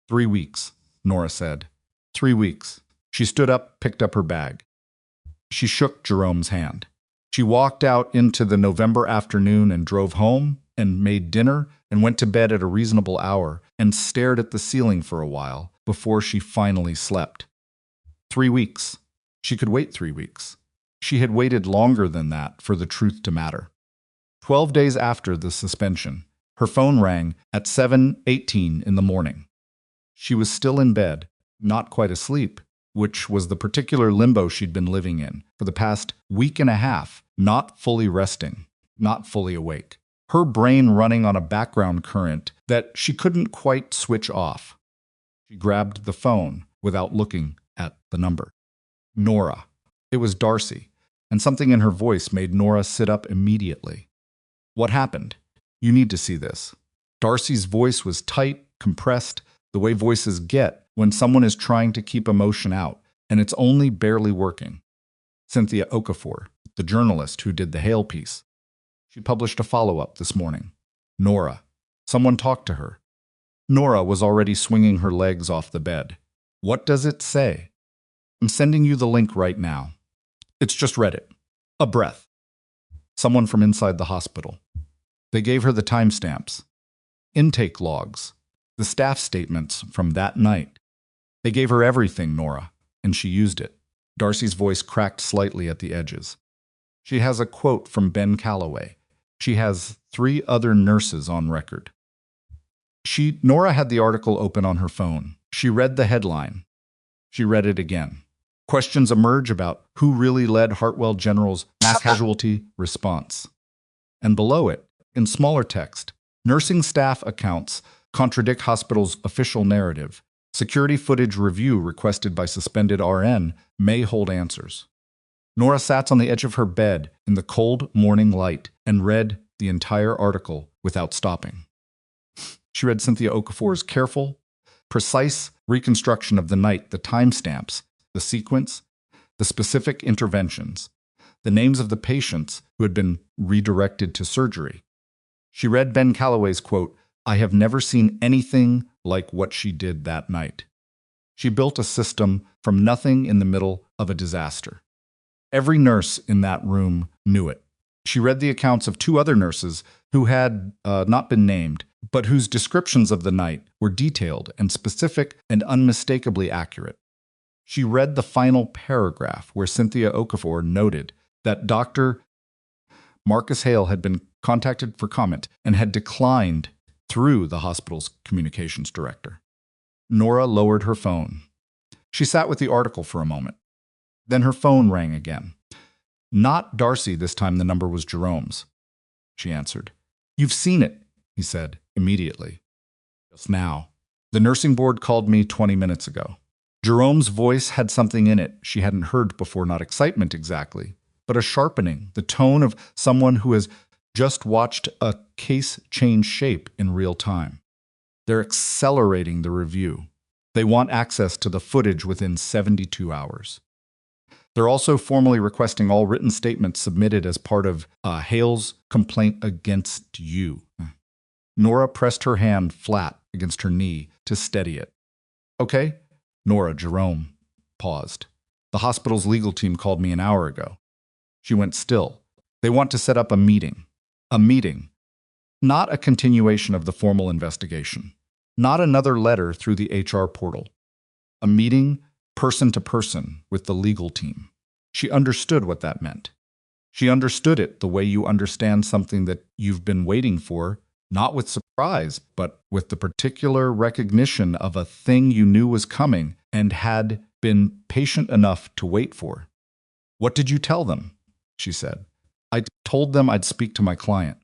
3 weeks, Nora said. 3 weeks. She stood up, picked up her bag. She shook Jerome's hand. She walked out into the November afternoon and drove home and made dinner and went to bed at a reasonable hour and stared at the ceiling for a while before she finally slept. 3 weeks. She could wait 3 weeks. She had waited longer than that for the truth to matter. 12 days after the suspension, her phone rang at 7:18 in the morning. She was still in bed, not quite asleep, which was the particular limbo she'd been living in for the past week and a half, not fully resting, not fully awake. Her brain running on a background current that she couldn't quite switch off. She grabbed the phone without looking at the number. Nora. It was Darcy, and something in her voice made Nora sit up immediately. What happened? You need to see this. Darcy's voice was tight, compressed, the way voices get when someone is trying to keep emotion out, and it's only barely working. Cynthia Okafor, the journalist who did the Hale piece. She published a follow-up this morning. Nora. Someone talked to her. Nora was already swinging her legs off the bed. What does it say? I'm sending you the link right now. It's just Reddit. A breath. Someone from inside the hospital. They gave her the timestamps. Intake logs. The staff statements from that night. They gave her everything, Nora, and she used it. Darcy's voice cracked slightly at the edges. She has a quote from Ben Calloway. She has 3 other nurses on record. Nora had the article open on her phone. She read the headline. She read it again. Questions emerge about who really led Hartwell General's mass casualty response. And below it, in smaller text, nursing staff accounts contradict hospital's official narrative. Security footage review requested by suspended RN may hold answers. Nora sat on the edge of her bed in the cold morning light and read the entire article without stopping. She read Cynthia Okafor's careful, precise reconstruction of the night, the timestamps, the sequence, the specific interventions, the names of the patients who had been redirected to surgery. She read Ben Calloway's quote, "I have never seen anything like what she did that night." She built a system from nothing in the middle of a disaster. Every nurse in that room knew it. She read the accounts of 2 other nurses who had not been named, but whose descriptions of the night were detailed and specific and unmistakably accurate. She read the final paragraph where Cynthia Okafor noted that Dr. Marcus Hale had been contacted for comment and had declined through the hospital's communications director. Nora lowered her phone. She sat with the article for a moment. Then her phone rang again. Not Darcy this time, the number was Jerome's. She answered. "You've seen it," he said immediately. "Just now. The nursing board called me 20 minutes ago." Jerome's voice had something in it she hadn't heard before, not excitement exactly, but a sharpening, the tone of someone who has just watched a case change shape in real time. They're accelerating the review. They want access to the footage within 72 hours. They're also formally requesting all written statements submitted as part of Hale's complaint against you. Nora pressed her hand flat against her knee to steady it. Okay? Nora, Jerome paused. The hospital's legal team called me an hour ago. She went still. They want to set up a meeting. A meeting. Not a continuation of the formal investigation. Not another letter through the HR portal. A meeting person to person with the legal team. She understood what that meant. She understood it the way you understand something that you've been waiting for, not with surprise, but with the particular recognition of a thing you knew was coming and had been patient enough to wait for. "What did you tell them?" she said. "I told them I'd speak to my client.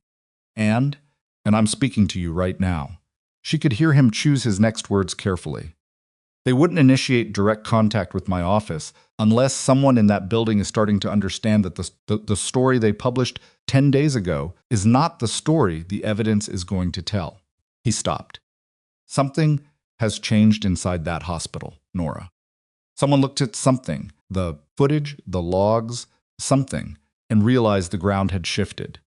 And I'm speaking to you right now." She could hear him choose his next words carefully. "They wouldn't initiate direct contact with my office unless someone in that building is starting to understand that the story they published 10 days ago is not the story the evidence is going to tell." He stopped. Something has changed inside that hospital, Nora. Someone looked at something, the footage, the logs, something, and realized the ground had shifted.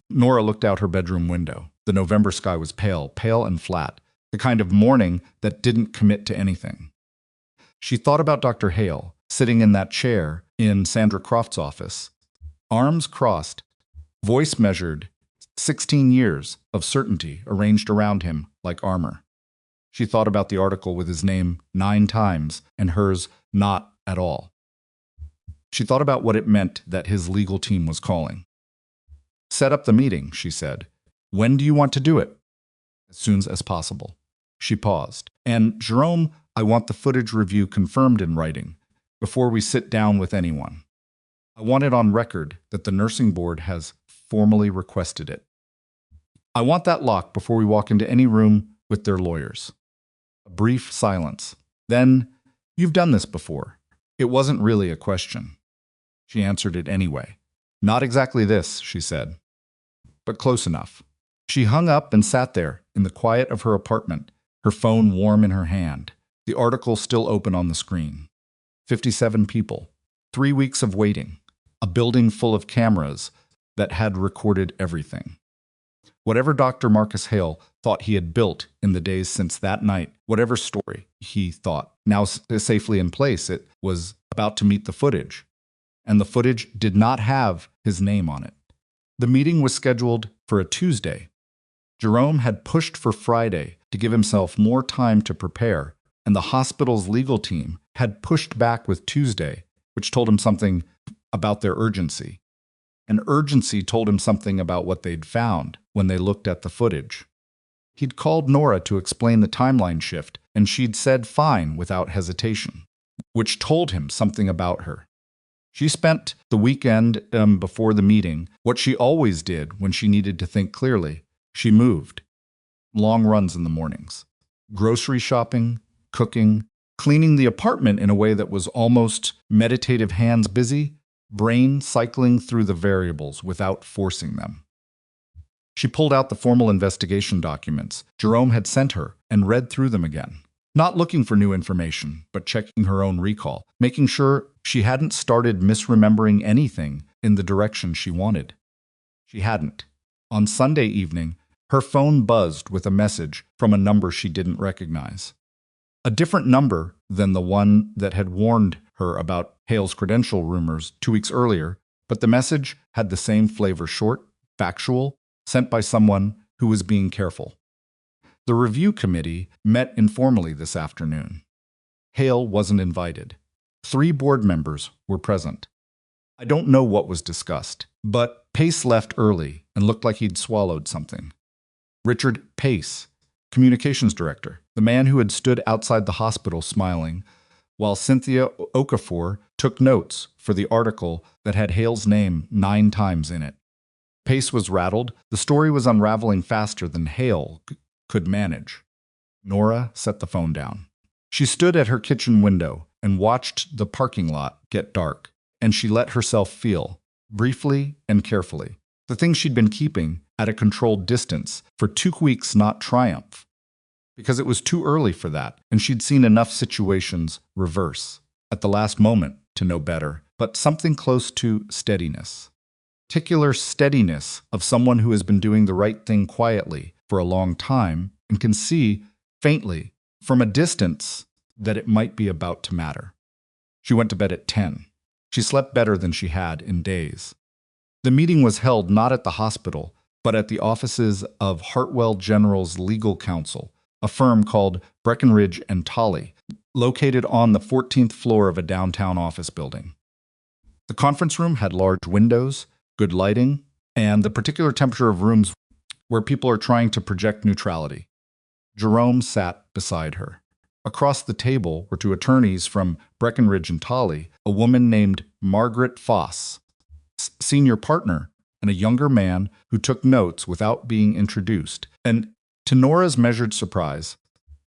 Nora looked out her bedroom window. The November sky was pale, pale and flat, the kind of morning that didn't commit to anything. She thought about Dr. Hale, sitting in that chair in Sandra Croft's office, arms crossed, voice measured, 16 years of certainty arranged around him like armor. She thought about the article with his name 9 times and hers not at all. She thought about what it meant that his legal team was calling. "Set up the meeting," she said. "When do you want to do it?" "As soon as possible." She paused. "And Jerome, I want the footage review confirmed in writing before we sit down with anyone. I want it on record that the nursing board has formally requested it. I want that locked before we walk into any room with their lawyers." A brief silence. Then, "You've done this before." It wasn't really a question. She answered it anyway. "Not exactly this," she said, "but close enough." She hung up and sat there in the quiet of her apartment, her phone warm in her hand, the article still open on the screen. 57 people, 3 weeks of waiting, a building full of cameras that had recorded everything. Whatever Dr. Marcus Hale thought he had built in the days since that night, whatever story he thought now safely in place, it was about to meet the footage. And the footage did not have his name on it. The meeting was scheduled for a Tuesday. Jerome had pushed for Friday to give himself more time to prepare, and the hospital's legal team had pushed back with Tuesday, which told him something about their urgency. And urgency told him something about what they'd found when they looked at the footage. He'd called Nora to explain the timeline shift, and she'd said fine without hesitation, which told him something about her. She spent the weekend before the meeting what she always did when she needed to think clearly. She moved. Long runs in the mornings. Grocery shopping, cooking, cleaning the apartment in a way that was almost meditative, hands busy, brain cycling through the variables without forcing them. She pulled out the formal investigation documents Jerome had sent her and read through them again. Not looking for new information, but checking her own recall, making sure she hadn't started misremembering anything in the direction she wanted. She hadn't. On Sunday evening, her phone buzzed with a message from a number she didn't recognize. A different number than the one that had warned her about Hale's credential rumors 2 weeks earlier, but the message had the same flavor, short, factual, sent by someone who was being careful. The review committee met informally this afternoon. Hale wasn't invited. 3 board members were present. I don't know what was discussed, but Pace left early and looked like he'd swallowed something. Richard Pace, communications director, the man who had stood outside the hospital smiling, while Cynthia Okafor took notes for the article that had Hale's name 9 times in it. Pace was rattled. The story was unraveling faster than Hale could manage. Nora set the phone down. She stood at her kitchen window and watched the parking lot get dark, and she let herself feel, briefly and carefully, the things she'd been keeping at a controlled distance for 2 weeks, not triumph. Because it was too early for that, and she'd seen enough situations reverse at the last moment to know better, but something close to steadiness. Particular steadiness of someone who has been doing the right thing quietly for a long time and can see, faintly, from a distance, that it might be about to matter. She went to bed at 10. She slept better than she had in days. The meeting was held not at the hospital, but at the offices of Hartwell General's legal counsel, a firm called Breckenridge and Tolley, located on the 14th floor of a downtown office building. The conference room had large windows, good lighting, and the particular temperature of rooms where people are trying to project neutrality. Jerome sat beside her. Across the table were 2 attorneys from Breckenridge and Tolley, a woman named Margaret Voss, senior partner, and a younger man who took notes without being introduced, and, to Nora's measured surprise,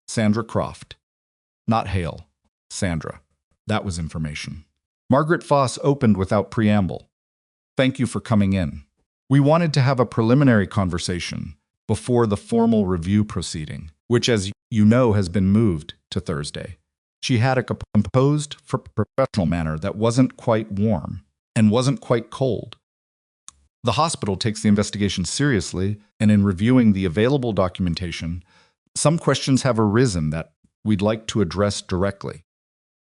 Sandra Croft. Not Hale. Sandra. That was information. Margaret Voss opened without preamble. "Thank you for coming in. We wanted to have a preliminary conversation before the formal review proceeding, which, as you know, has been moved to Thursday. She had a composed, professional manner that wasn't quite warm and wasn't quite cold. The hospital takes the investigation seriously, and in reviewing the available documentation, some questions have arisen that we'd like to address directly.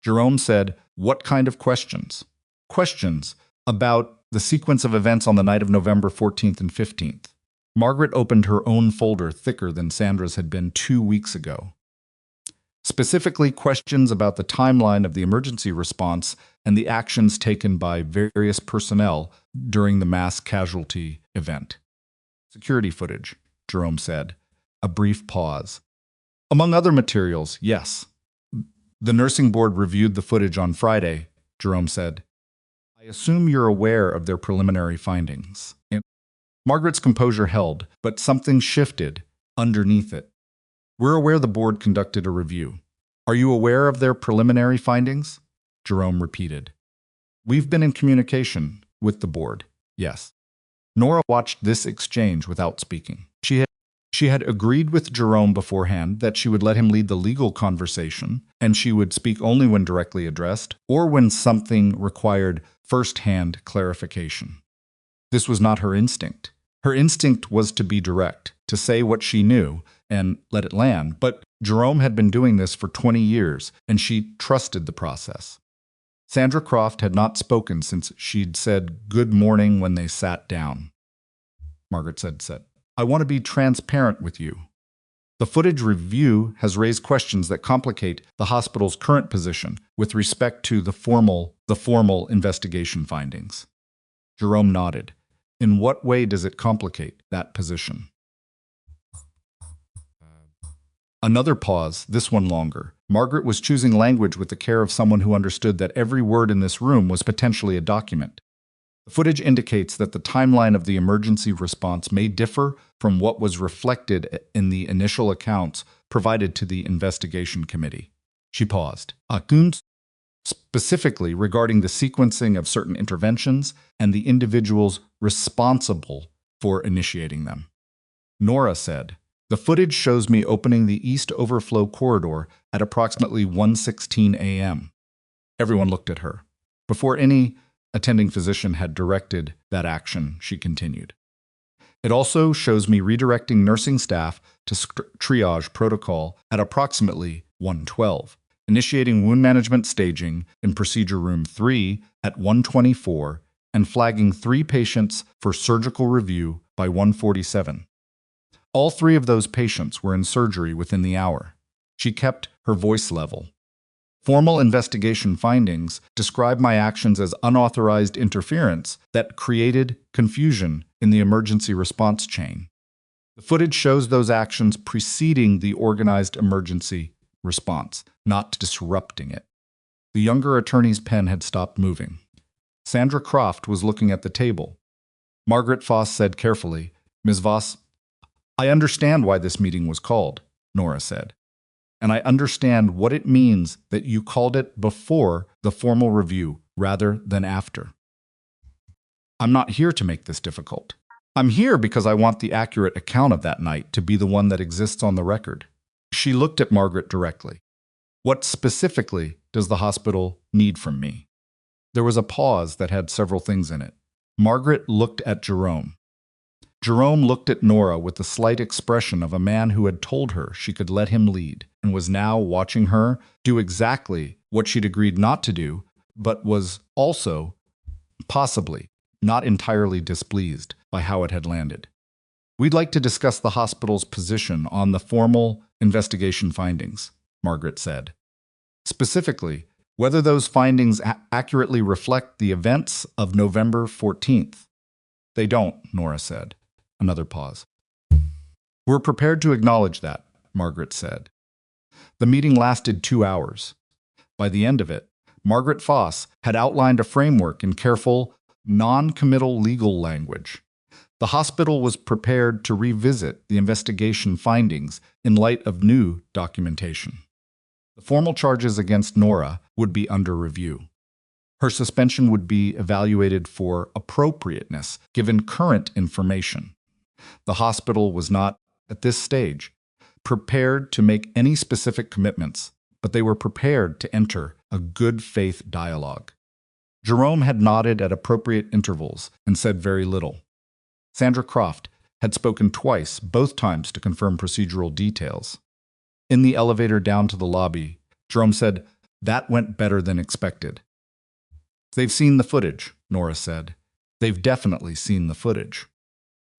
Jerome said, "What kind of questions?" Questions about the sequence of events on the night of November 14th and 15th. Margaret opened her own folder thicker than Sandra's had been 2 weeks ago. Specifically, questions about the timeline of the emergency response and the actions taken by various personnel during the mass casualty event. Security footage, Jerome said. A brief pause. Among other materials, yes. The nursing board reviewed the footage on Friday, Jerome said. I assume you're aware of their preliminary findings. Margaret's composure held, but something shifted underneath it. We're aware the board conducted a review. Are you aware of their preliminary findings? Jerome repeated. We've been in communication with the board, yes. Nora watched this exchange without speaking. She had agreed with Jerome beforehand that she would let him lead the legal conversation, and she would speak only when directly addressed or when something required first-hand clarification. This was not her instinct. Her instinct was to be direct, to say what she knew and let it land, but Jerome had been doing this for 20 years, and she trusted the process. Sandra Croft had not spoken since she'd said good morning when they sat down. Margaret said, I want to be transparent with you. The footage review has raised questions that complicate the hospital's current position with respect to the formal investigation findings. Jerome nodded. In what way does it complicate that position? Another pause, this one longer. Margaret was choosing language with the care of someone who understood that every word in this room was potentially a document. The footage indicates that the timeline of the emergency response may differ from what was reflected in the initial accounts provided to the investigation committee. She paused. Specifically regarding the sequencing of certain interventions and the individuals responsible for initiating them. Nora said, the footage shows me opening the east overflow corridor at approximately 1:16 a.m. Everyone looked at her. Before any attending physician had directed that action, she continued. It also shows me redirecting nursing staff to triage protocol at approximately 1:12, initiating wound management staging in procedure room 3 at 1:24, and flagging 3 patients for surgical review by 1:47. All 3 of those patients were in surgery within the hour. She kept her voice level. Formal investigation findings describe my actions as unauthorized interference that created confusion in the emergency response chain. The footage shows those actions preceding the organized emergency response, not disrupting it. The younger attorney's pen had stopped moving. Sandra Croft was looking at the table. Margaret Voss said carefully, Ms. Voss, I understand why this meeting was called, Nora said. And I understand what it means that you called it before the formal review rather than after. I'm not here to make this difficult. I'm here because I want the accurate account of that night to be the one that exists on the record. She looked at Margaret directly. What specifically does the hospital need from me? There was a pause that had several things in it. Margaret looked at Jerome. Jerome looked at Nora with the slight expression of a man who had told her she could let him lead and was now watching her do exactly what she'd agreed not to do, but was also, possibly, not entirely displeased by how it had landed. We'd like to discuss the hospital's position on the formal investigation findings, Margaret said. Specifically, whether those findings accurately reflect the events of November 14th. They don't, Nora said. Another pause. We're prepared to acknowledge that, Margaret said. The meeting lasted 2 hours. By the end of it, Margaret Voss had outlined a framework in careful, non-committal legal language. The hospital was prepared to revisit the investigation findings in light of new documentation. The formal charges against Nora would be under review. Her suspension would be evaluated for appropriateness given current information. The hospital was not at this stage, prepared to make any specific commitments, but they were prepared to enter a good faith dialogue. Jerome had nodded at appropriate intervals and said very little. Sandra Croft had spoken twice, both times to confirm procedural details. In the elevator down to the lobby, Jerome said, "That went better than expected." "They've seen the footage," Nora said. "They've definitely seen the footage.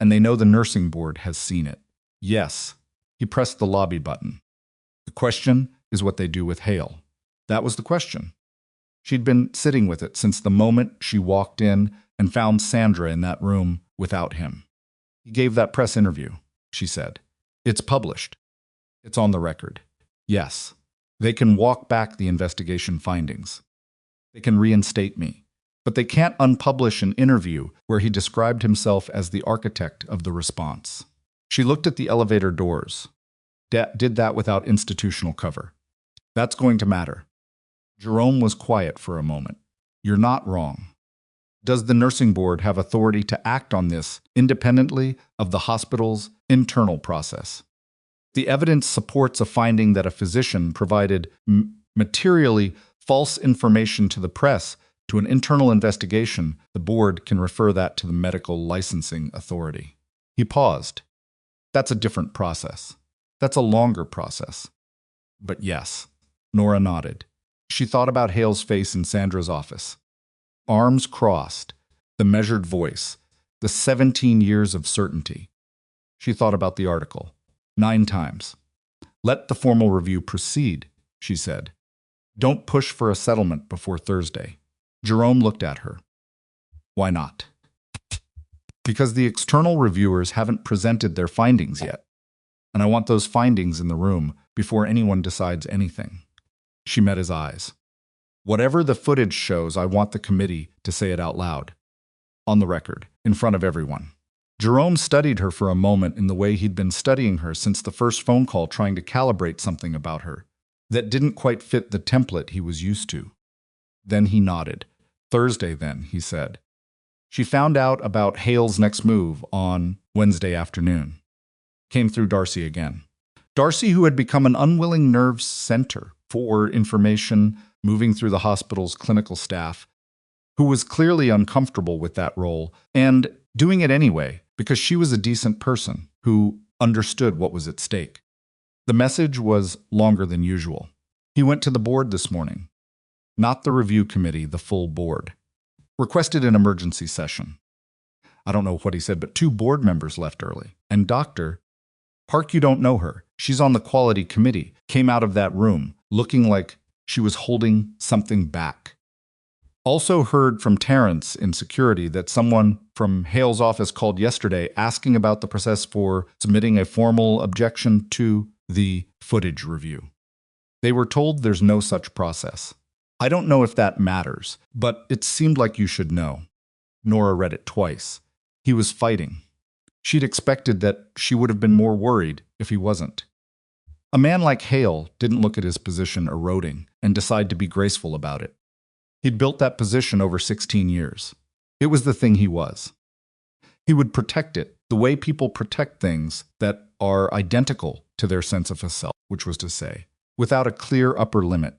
And they know the nursing board has seen it." "Yes." He pressed the lobby button. "The question is what they do with Hale." That was the question. She'd been sitting with it since the moment she walked in and found Sandra in that room without him. "He gave that press interview," she said. "It's published. It's on the record. Yes, they can walk back the investigation findings. They can reinstate me. But they can't unpublish an interview where he described himself as the architect of the response." She looked at the elevator doors. Did that without institutional cover. "That's going to matter." Jerome was quiet for a moment. "You're not wrong. Does the nursing board have authority to act on this independently of the hospital's internal process? The evidence supports a finding that a physician provided materially false information to the press to an internal investigation. The board can refer that to the medical licensing authority." He paused. "That's a different process. That's a longer process." "But yes." Nora nodded. She thought about Hale's face in Sandra's office. Arms crossed, the measured voice, the 17 years of certainty. She thought about the article. 9 times. "Let the formal review proceed," she said. "Don't push for a settlement before Thursday." Jerome looked at her. "Why not?" "Because the external reviewers haven't presented their findings yet, and I want those findings in the room before anyone decides anything." She met his eyes. "Whatever the footage shows, I want the committee to say it out loud. On the record, in front of everyone." Jerome studied her for a moment in the way he'd been studying her since the first phone call, trying to calibrate something about her that didn't quite fit the template he was used to. Then he nodded. "Thursday, then," he said. She found out about Hale's next move on Wednesday afternoon. Came through Darcy again. Darcy, who had become an unwilling nerve center for information moving through the hospital's clinical staff, who was clearly uncomfortable with that role and doing it anyway because she was a decent person who understood what was at stake. The message was longer than usual. He went to the board this morning. Not the review committee, the full board. Requested an emergency session. I don't know what he said, but 2 board members left early. And Dr. Park, you don't know her. She's on the quality committee. Came out of that room looking like she was holding something back. Also heard from Terrence in security that someone from Hale's office called yesterday asking about the process for submitting a formal objection to the footage review. They were told there's no such process. I don't know if that matters, but it seemed like you should know. Nora read it twice. He was fighting. She'd expected that she would have been more worried if he wasn't. A man like Hale didn't look at his position eroding and decide to be graceful about it. He'd built that position over 16 years. It was the thing he was. He would protect it the way people protect things that are identical to their sense of self, which was to say, without a clear upper limit.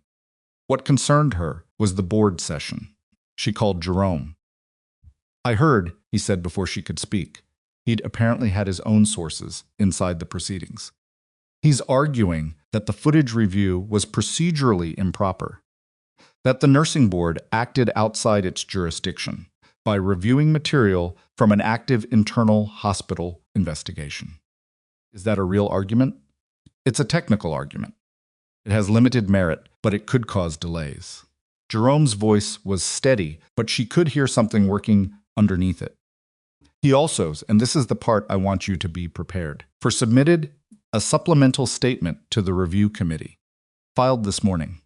What concerned her was the board session. She called Jerome. "I heard," he said before she could speak. He'd apparently had his own sources inside the proceedings. "He's arguing that the footage review was procedurally improper, that the nursing board acted outside its jurisdiction by reviewing material from an active internal hospital investigation." Is that a real argument? It's a technical argument. It has limited merit, but it could cause delays. Jerome's voice was steady, but she could hear something working underneath it. He also, and this is the part I want you to be prepared for, submitted a supplemental statement to the review committee, filed this morning.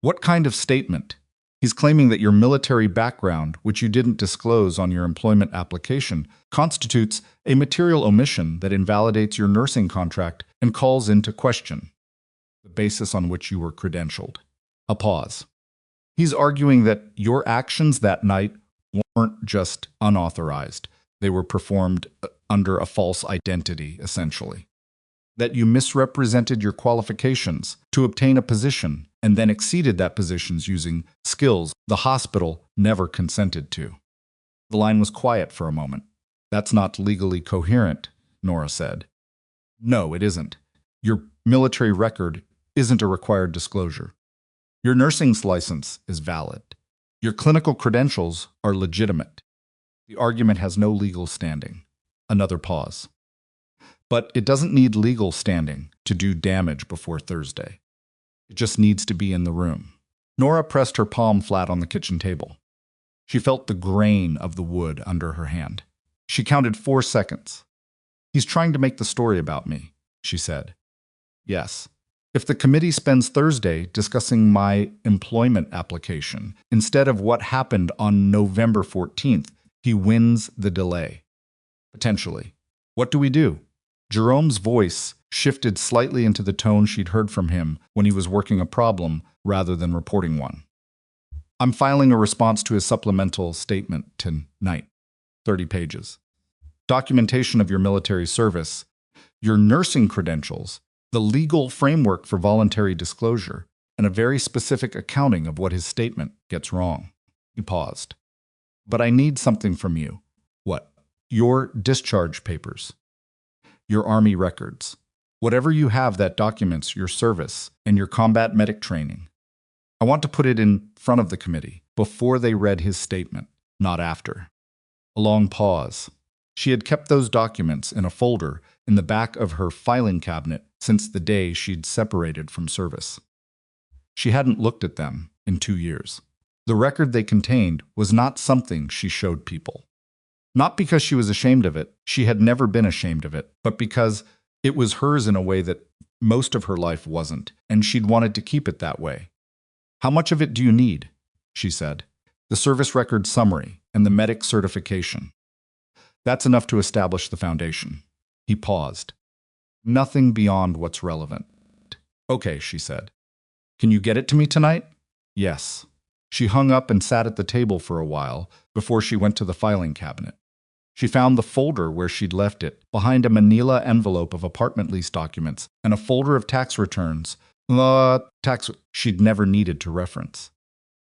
What kind of statement? He's claiming that your military background, which you didn't disclose on your employment application, constitutes a material omission that invalidates your nursing contract and calls into question the basis on which you were credentialed. A pause. He's arguing that your actions that night weren't just unauthorized. They were performed under a false identity, essentially. that you misrepresented your qualifications to obtain a position and then exceeded that position's using skills the hospital never consented to. The line was quiet for a moment. That's not legally coherent, Nora said. No, it isn't. Your military record isn't a required disclosure. Your nursing's license is valid. Your clinical credentials are legitimate. The argument has no legal standing. Another pause. But it doesn't need legal standing to do damage before Thursday. It just needs to be in the room. Nora pressed her palm flat on the kitchen table. She felt the grain of the wood under her hand. She counted 4 seconds. He's trying to make the story about me, she said. Yes. If the committee spends Thursday discussing my employment application instead of what happened on November 14th, he wins the delay. Potentially. What do we do? Jerome's voice shifted slightly into the tone she'd heard from him when he was working a problem rather than reporting one. I'm filing a response to his supplemental statement tonight. 30 pages. Documentation of your military service, your nursing credentials, the legal framework for voluntary disclosure, and a very specific accounting of what his statement gets wrong. He paused. But I need something from you. What? Your discharge papers. Your Army records. Whatever you have that documents your service and your combat medic training. I want to put it in front of the committee before they read his statement, not after. A long pause. She had kept those documents in a folder in the back of her filing cabinet since the day she'd separated from service. She hadn't looked at them in 2 years. The record they contained was not something she showed people. Not because she was ashamed of it, she had never been ashamed of it, but because it was hers in a way that most of her life wasn't, and she'd wanted to keep it that way. How much of it do you need? She said. The service record summary and the medic certification. That's enough to establish the foundation. He paused. Nothing beyond what's relevant. Okay, she said. Can you get it to me tonight? Yes. She hung up and sat at the table for a while before she went to the filing cabinet. She found the folder where she'd left it, behind a manila envelope of apartment lease documents and a folder of tax returns, tax she'd never needed to reference.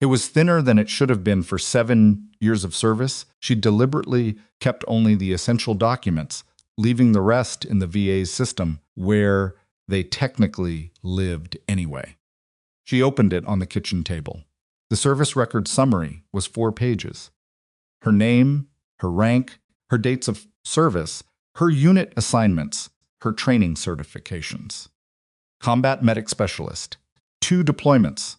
It was thinner than it should have been for 7 years of service. She'd deliberately kept only the essential documents, leaving the rest in the VA's system where they technically lived anyway. She opened it on the kitchen table. The service record summary was 4 pages. Her name, her rank, her dates of service, her unit assignments, her training certifications. Combat Medic Specialist. 2 deployments.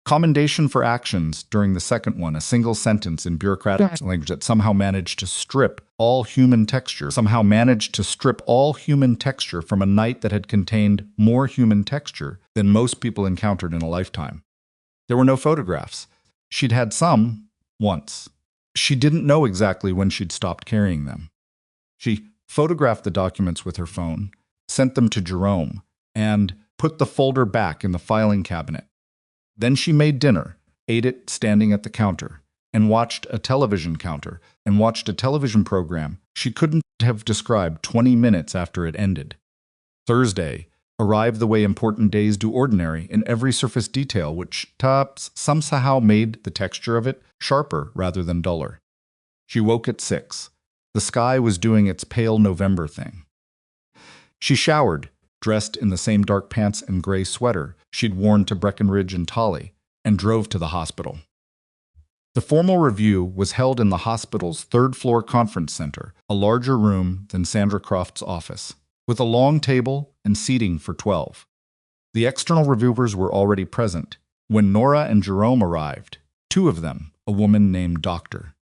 Commendation for actions during the second one, a single sentence in bureaucratic language that somehow managed to strip all human texture from a night that had contained more human texture than most people encountered in a lifetime. There were no photographs. She'd had some once. She didn't know exactly when she'd stopped carrying them. She photographed the documents with her phone, sent them to Jerome, and put the folder back in the filing cabinet. Then she made dinner, ate it standing at the counter, and watched a television program she couldn't have described 20 minutes after it ended. Thursday arrived the way important days do ordinary in every surface detail, which somehow made the texture of it sharper rather than duller. She woke at 6. The sky was doing its pale November thing. She showered, dressed in the same dark pants and gray sweater she'd worn to Breckenridge and Tolly, and drove to the hospital. The formal review was held in the hospital's 3rd-floor conference center, a larger room than Sandra Croft's office, with a long table and seating for 12. The external reviewers were already present when Nora and Jerome arrived, 2 of them, a woman named Dr.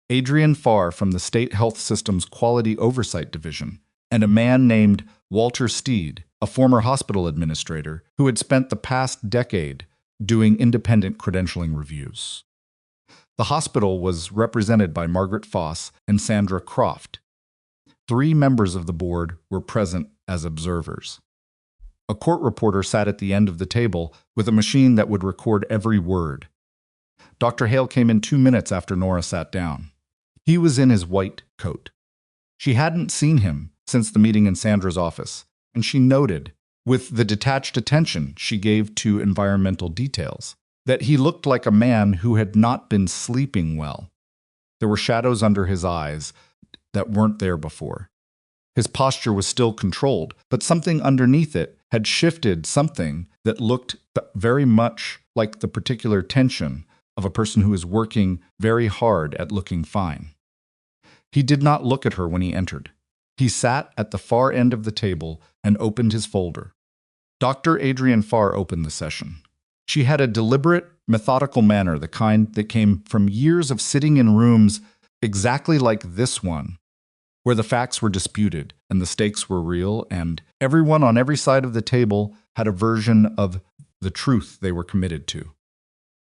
Adrian Farr from the State Health System's Quality Oversight Division, and a man named Walter Steed, a former hospital administrator who had spent the past decade doing independent credentialing reviews. The hospital was represented by Margaret Voss and Sandra Croft. 3 members of the board were present as observers. A court reporter sat at the end of the table with a machine that would record every word. Dr. Hale came in 2 minutes after Nora sat down. He was in his white coat. She hadn't seen him since the meeting in Sandra's office, and she noted, with the detached attention she gave to environmental details, that he looked like a man who had not been sleeping well. There were shadows under his eyes that weren't there before. His posture was still controlled, but something underneath it had shifted, something that looked very much like the particular tension of a person who is working very hard at looking fine. He did not look at her when he entered. He sat at the far end of the table and opened his folder. Dr. Adrienne Farr opened the session. She had a deliberate, methodical manner, the kind that came from years of sitting in rooms exactly like this one, where the facts were disputed and the stakes were real, and everyone on every side of the table had a version of the truth they were committed to.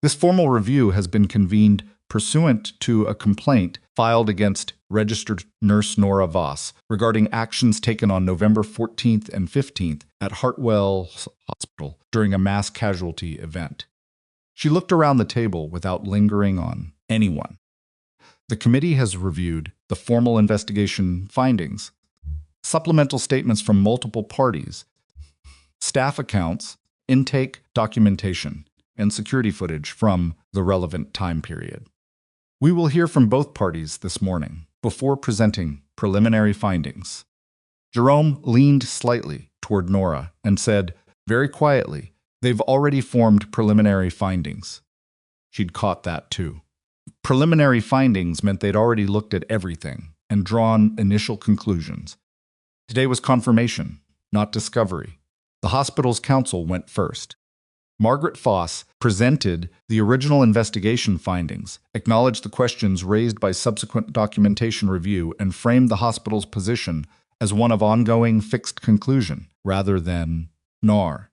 This formal review has been convened pursuant to a complaint filed against registered nurse Nora Voss regarding actions taken on November 14th and 15th at Hartwell Hospital during a mass casualty event. She looked around the table without lingering on anyone. The committee has reviewed the formal investigation findings, supplemental statements from multiple parties, staff accounts, intake documentation, and security footage from the relevant time period. We will hear from both parties this morning before presenting preliminary findings. Jerome leaned slightly toward Nora and said, very quietly, "They've already formed preliminary findings." She'd caught that too. Preliminary findings meant they'd already looked at everything and drawn initial conclusions. Today was confirmation, not discovery. The hospital's counsel went first. Margaret Voss presented the original investigation findings, acknowledged the questions raised by subsequent documentation review, and framed the hospital's position as one of ongoing fixed conclusion rather than NAR.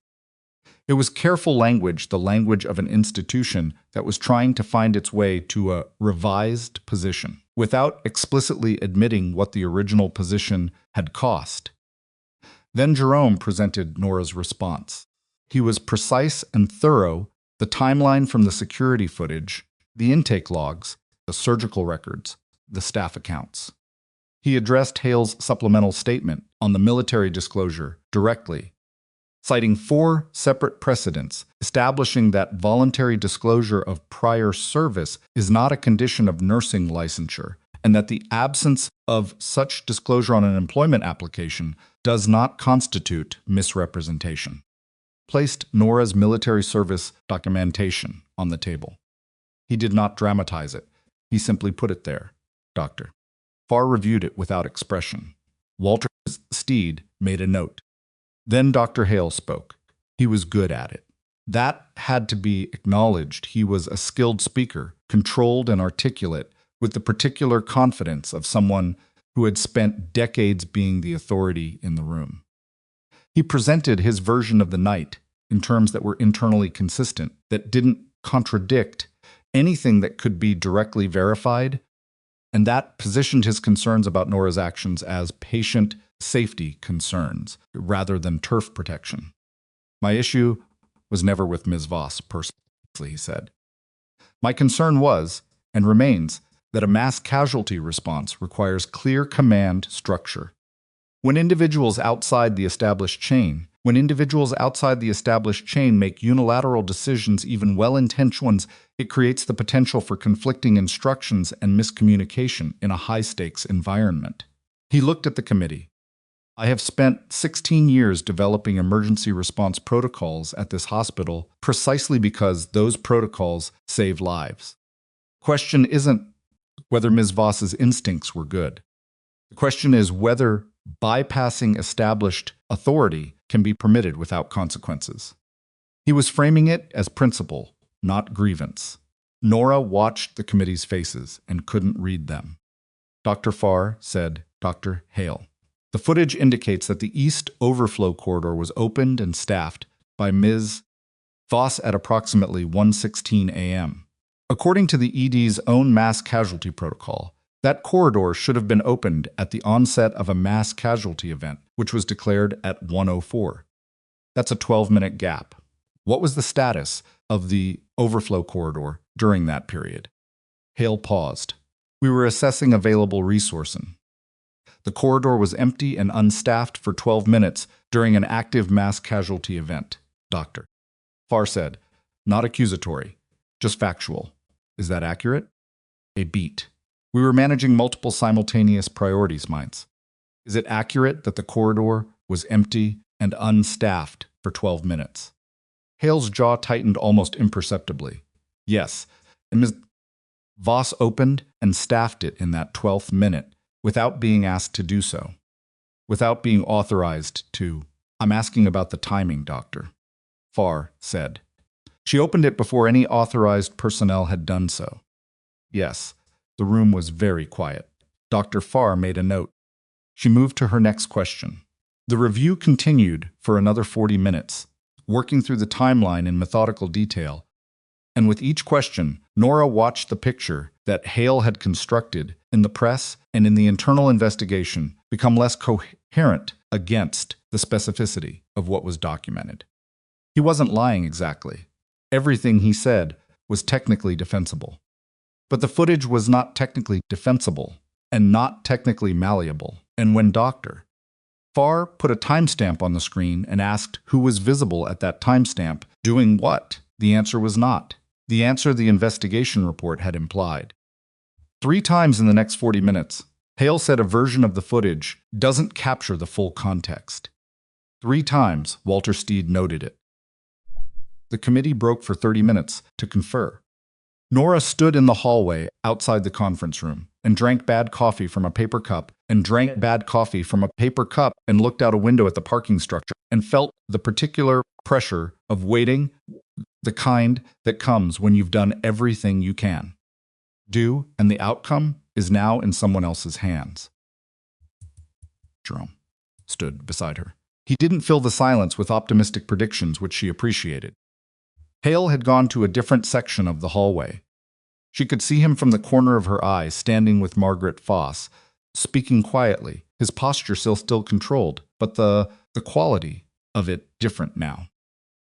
It was careful language, the language of an institution that was trying to find its way to a revised position, without explicitly admitting what the original position had cost. Then Jerome presented Nora's response. He was precise and thorough, the timeline from the security footage, the intake logs, the surgical records, the staff accounts. He addressed Hale's supplemental statement on the military disclosure directly, citing 4 separate precedents establishing that voluntary disclosure of prior service is not a condition of nursing licensure, and that the absence of such disclosure on an employment application does not constitute misrepresentation. Placed Nora's military service documentation on the table. He did not dramatize it. He simply put it there. Doctor. Farr reviewed it without expression. Walter Steed made a note. Then Dr. Hale spoke. He was good at it. That had to be acknowledged. He was a skilled speaker, controlled and articulate, with the particular confidence of someone who had spent decades being the authority in the room. He presented his version of the night in terms that were internally consistent, that didn't contradict anything that could be directly verified, and that positioned his concerns about Nora's actions as patient safety concerns rather than turf protection. My issue was never with Ms. Voss personally, he said. My concern was, and remains, that a mass casualty response requires clear command structure. When individuals outside the established chain make unilateral decisions, even well-intentioned ones, it creates the potential for conflicting instructions and miscommunication in a high-stakes environment. He looked at the committee. I have spent 16 years developing emergency response protocols at this hospital precisely because those protocols save lives. The question isn't whether Ms. Voss's instincts were good. The question is whether bypassing established authority can be permitted without consequences. He was framing it as principle, not grievance. Nora watched the committee's faces and couldn't read them. Dr. Farr said, Dr. Hale. The footage indicates that the east overflow corridor was opened and staffed by Ms. Voss at approximately 1:16 a.m. According to the ED's own mass casualty protocol, that corridor should have been opened at the onset of a mass casualty event, which was declared at 1:04. That's a 12-minute gap. What was the status of the overflow corridor during that period? Hale paused. We were assessing available resourcing. The corridor was empty and unstaffed for 12 minutes during an active mass casualty event. Doctor. Farr said, not accusatory, just factual. Is that accurate? A beat. We were managing multiple simultaneous priorities, minds. Is it accurate that the corridor was empty and unstaffed for 12 minutes? Hale's jaw tightened almost imperceptibly. Yes, and Ms. Voss opened and staffed it in that 12th minute without being asked to do so, without being authorized to. I'm asking about the timing, Doctor. Farr said. She opened it before any authorized personnel had done so. Yes, the room was very quiet. Dr. Farr made a note. She moved to her next question. The review continued for another 40 minutes, working through the timeline in methodical detail. And with each question, Nora watched the picture that Hale had constructed in the press and in the internal investigation become less coherent against the specificity of what was documented. He wasn't lying exactly. Everything he said was technically defensible. But the footage was not technically defensible and not technically malleable. And when Dr. Farr put a timestamp on the screen and asked who was visible at that timestamp doing what, the answer was not. The answer the investigation report had implied. 3 times in the next 40 minutes, Hale said a version of the footage doesn't capture the full context. 3 times, Walter Steed noted it. The committee broke for 30 minutes to confer. Nora stood in the hallway outside the conference room and drank bad coffee from a paper cup and looked out a window at the parking structure and felt the particular pressure of waiting, the kind that comes when you've done everything you can do, and the outcome is now in someone else's hands. Jerome stood beside her. He didn't fill the silence with optimistic predictions, which she appreciated. Hale had gone to a different section of the hallway. She could see him from the corner of her eye, standing with Margaret Voss, speaking quietly, his posture still controlled, but the quality of it different now.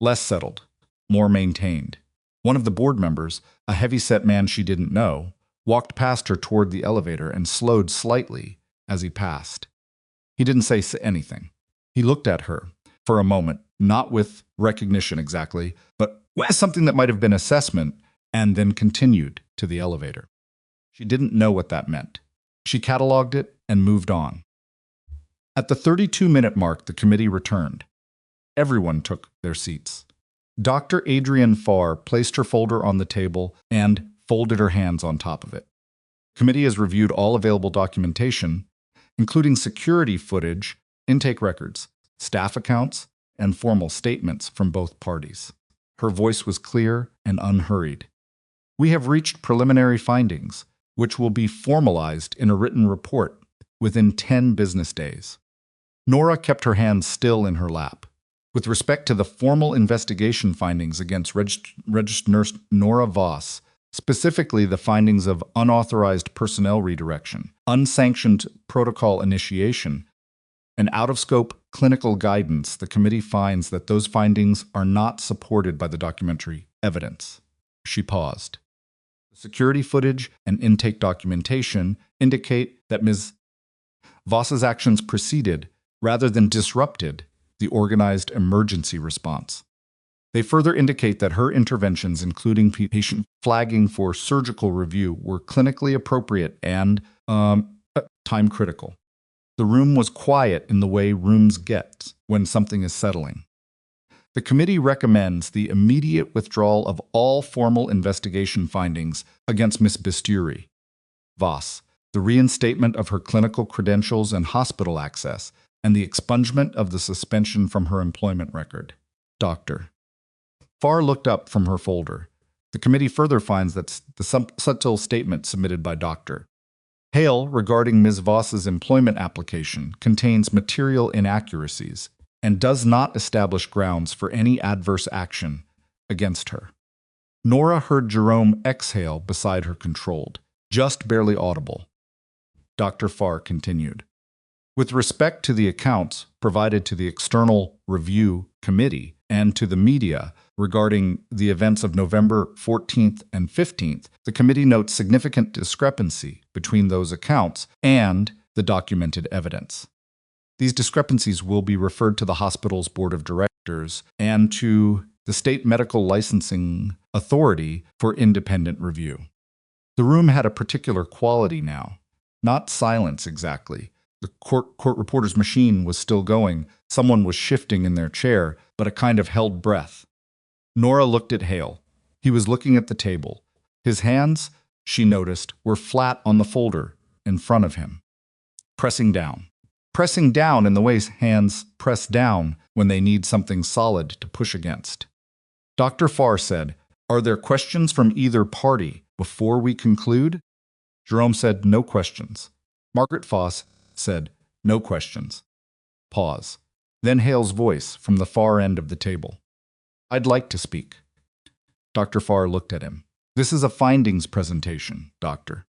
Less settled, more maintained. One of the board members, a heavy-set man she didn't know, walked past her toward the elevator and slowed slightly as he passed. He didn't say anything. He looked at her for a moment, not with recognition exactly, but with something that might have been assessment, and then continued to the elevator. She didn't know what that meant. She cataloged it and moved on. At the 32-minute mark, the committee returned. Everyone took their seats. Dr. Adrienne Farr placed her folder on the table and folded her hands on top of it. The committee has reviewed all available documentation, including security footage, intake records, staff accounts, and formal statements from both parties. Her voice was clear and unhurried. We have reached preliminary findings, which will be formalized in a written report within 10 business days. Nora kept her hands still in her lap. With respect to the formal investigation findings against registered nurse Nora Voss, specifically the findings of unauthorized personnel redirection, unsanctioned protocol initiation, and out-of-scope clinical guidance, the committee finds that those findings are not supported by the documentary evidence. She paused. The security footage and intake documentation indicate that Ms. Voss's actions preceded, rather than disrupted, the organized emergency response. They further indicate that her interventions, including patient flagging for surgical review, were clinically appropriate and time critical. The room was quiet in the way rooms get when something is settling. The committee recommends the immediate withdrawal of all formal investigation findings against Ms. Bisturi Voss, the reinstatement of her clinical credentials and hospital access, and the expungement of the suspension from her employment record. Dr. Farr looked up from her folder. The committee further finds that the subtle statement submitted by Dr. Hale regarding Ms. Voss's employment application contains material inaccuracies and does not establish grounds for any adverse action against her. Nora heard Jerome exhale beside her controlled, just barely audible. Dr. Farr continued. With respect to the accounts provided to the External Review Committee and to the media regarding the events of November 14th and 15th, the committee notes significant discrepancy between those accounts and the documented evidence. These discrepancies will be referred to the hospital's board of directors and to the state medical licensing authority for independent review. The room had a particular quality now, not silence exactly. The court reporter's machine was still going. Someone was shifting in their chair, but a kind of held breath. Nora looked at Hale. He was looking at the table. His hands, she noticed, were flat on the folder in front of him, pressing down in the way hands press down when they need something solid to push against. Dr. Farr said, "Are there questions from either party before we conclude?" Jerome said, "No questions." Margaret Voss said, "No questions." Pause. Then Hale's voice from the far end of the table. "I'd like to speak." Dr. Farr looked at him. "This is a findings presentation, Doctor."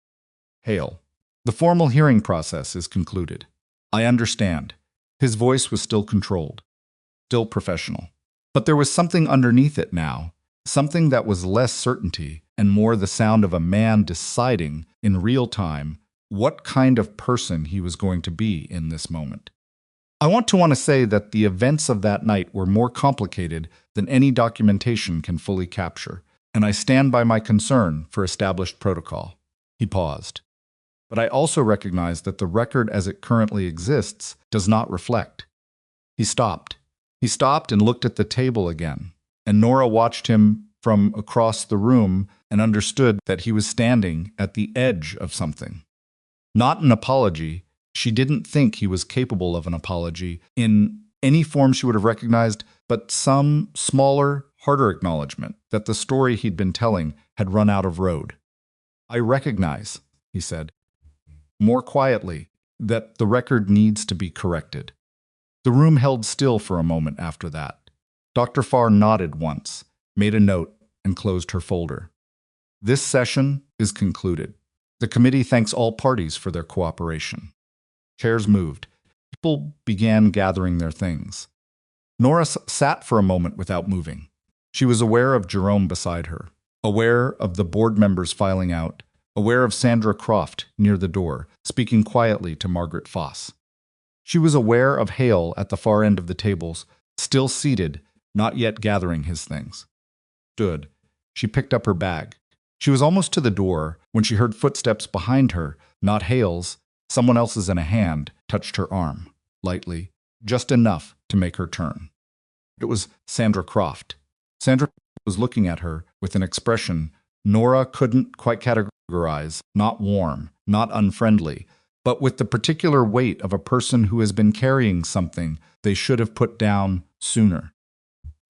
Hale. "The formal hearing process is concluded." "I understand." His voice was still controlled, still professional. But there was something underneath it now, something that was less certainty and more the sound of a man deciding in real time what kind of person he was going to be in this moment. I want to say that the events of that night were more complicated than any documentation can fully capture, and I stand by my concern for established protocol. He paused. But I also recognize that the record as it currently exists does not reflect. He stopped. He stopped and looked at the table again, and Nora watched him from across the room and understood that he was standing at the edge of something. Not an apology. She didn't think he was capable of an apology in any form she would have recognized, but some smaller, harder acknowledgement that the story he'd been telling had run out of road. "I recognize," he said, more quietly, "that the record needs to be corrected." The room held still for a moment after that. Dr. Farr nodded once, made a note, and closed her folder. "This session is concluded. The committee thanks all parties for their cooperation." Chairs moved. People began gathering their things. Nora sat for a moment without moving. She was aware of Jerome beside her, aware of the board members filing out, aware of Sandra Croft near the door, speaking quietly to Margaret Voss. She was aware of Hale at the far end of the tables, still seated, not yet gathering his things. Stood. She picked up her bag. She was almost to the door when she heard footsteps behind her, not Hale's, someone else's, and a hand touched her arm, lightly, just enough to make her turn. It was Sandra Croft. Sandra was looking at her with an expression Nora couldn't quite categorize, not warm, not unfriendly, but with the particular weight of a person who has been carrying something they should have put down sooner.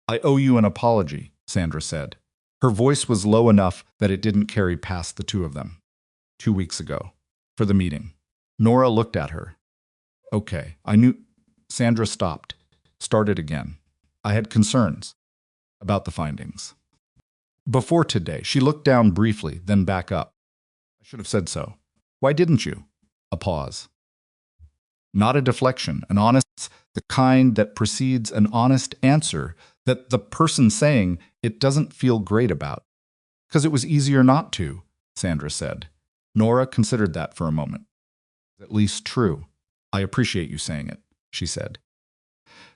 "I owe you an apology," Sandra said. Her voice was low enough that it didn't carry past the two of them. 2 weeks ago, for the meeting. Nora looked at her. "Okay, I knew—" Sandra stopped, started again. "I had concerns about the findings. Before today," she looked down briefly, then back up. "I should have said so. Why didn't you?" A pause. Not a deflection, an honest, the kind that precedes an honest answer that the person saying it doesn't feel great about. "Because it was easier not to," Sandra said. Nora considered that for a moment. "At least true. I appreciate you saying it," she said.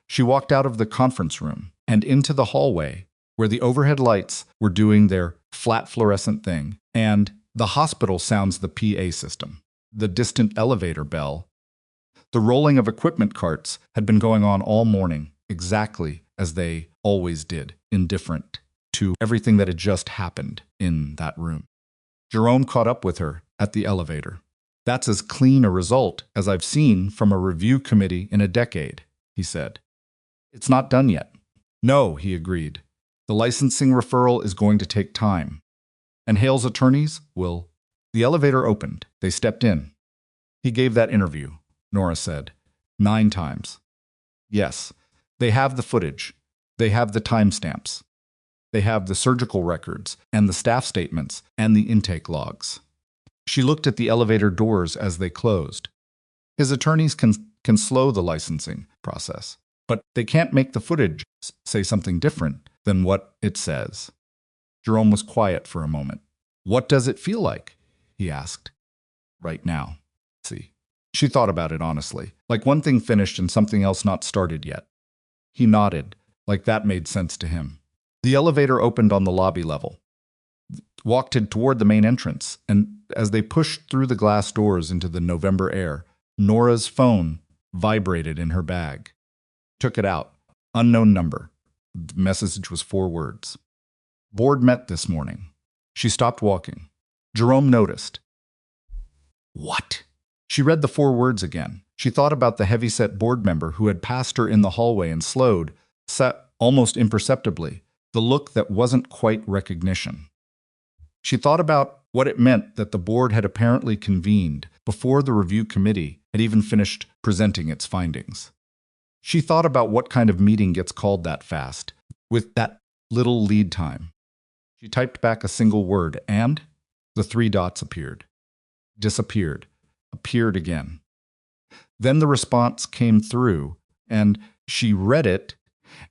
She walked out of the conference room and into the hallway where the overhead lights were doing their flat fluorescent thing, and the hospital sounds the PA system. The distant elevator bell. The rolling of equipment carts had been going on all morning, exactly as they always did, indifferent to everything that had just happened in that room. Jerome caught up with her at the elevator. "That's as clean a result as I've seen from a review committee in a decade," he said. "It's not done yet." "No," he agreed. "The licensing referral is going to take time. And Hale's attorneys will—" The elevator opened. They stepped in. "He gave that interview," Nora said, 9 times. "Yes, they have the footage. They have the timestamps. They have the surgical records and the staff statements and the intake logs." She looked at the elevator doors as they closed. "His attorneys can slow the licensing process, but they can't make the footage say something different than what it says." Jerome was quiet for a moment. "What does it feel like?" he asked. "Right now. See." She thought about it honestly, like one thing finished and something else not started yet. He nodded, like that made sense to him. The elevator opened on the lobby level, walked toward the main entrance, and as they pushed through the glass doors into the November air, Nora's phone vibrated in her bag. Took it out. Unknown number. The message was 4 words. Board met this morning. She stopped walking. Jerome noticed. What? She read the 4 words again. She thought about the heavyset board member who had passed her in the hallway and slowed, sat almost imperceptibly, the look that wasn't quite recognition. She thought about what it meant that the board had apparently convened before the review committee had even finished presenting its findings. She thought about what kind of meeting gets called that fast, with that little lead time. She typed back a single word, and the 3 dots appeared. Disappeared. Appeared again. Then the response came through, and she read it,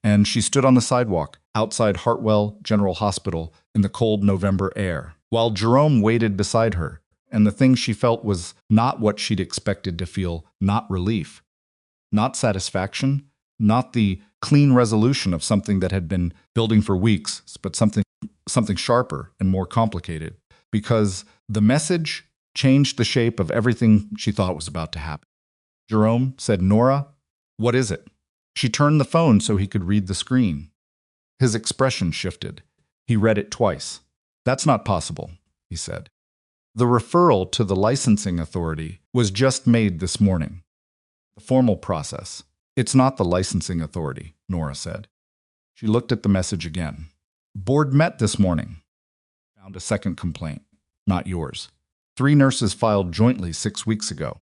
and she stood on the sidewalk outside Hartwell General Hospital in the cold November air, while Jerome waited beside her, and the thing she felt was not what she'd expected to feel, not relief, not satisfaction, not the clean resolution of something that had been building for weeks, but something sharper and more complicated, because the message changed the shape of everything she thought was about to happen. Jerome said, "Nora, what is it?" She turned the phone so he could read the screen. His expression shifted. He read it twice. "That's not possible," he said. "The referral to the licensing authority was just made this morning. The formal process. It's not the licensing authority," Nora said. She looked at the message again. "Board met this morning. Found a second complaint. Not yours. 3 nurses filed jointly 6 weeks ago.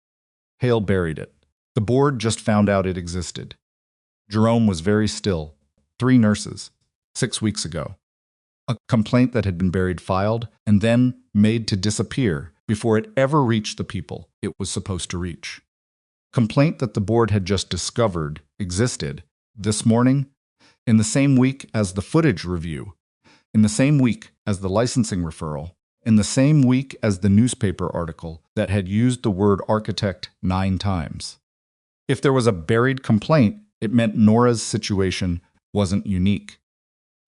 Hale buried it. The board just found out it existed." Jerome was very still. 3 nurses. 6 weeks ago. A complaint that had been buried filed and then made to disappear before it ever reached the people it was supposed to reach. Complaint that the board had just discovered existed this morning, in the same week as the footage review, in the same week as the licensing referral, in the same week as the newspaper article that had used the word architect 9 times. If there was a buried complaint, it meant Nora's situation wasn't unique.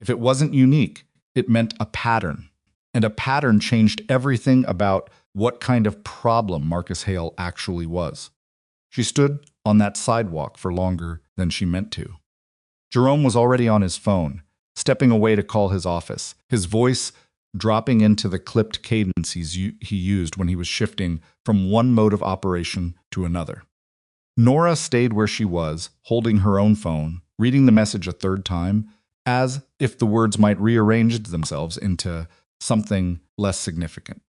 If it wasn't unique, it meant a pattern. And a pattern changed everything about what kind of problem Marcus Hale actually was. She stood on that sidewalk for longer than she meant to. Jerome was already on his phone, stepping away to call his office, his voice dropping into the clipped cadences he used when he was shifting from one mode of operation to another. Nora stayed where she was, holding her own phone, reading the message a 3rd time, as if the words might rearrange themselves into something less significant.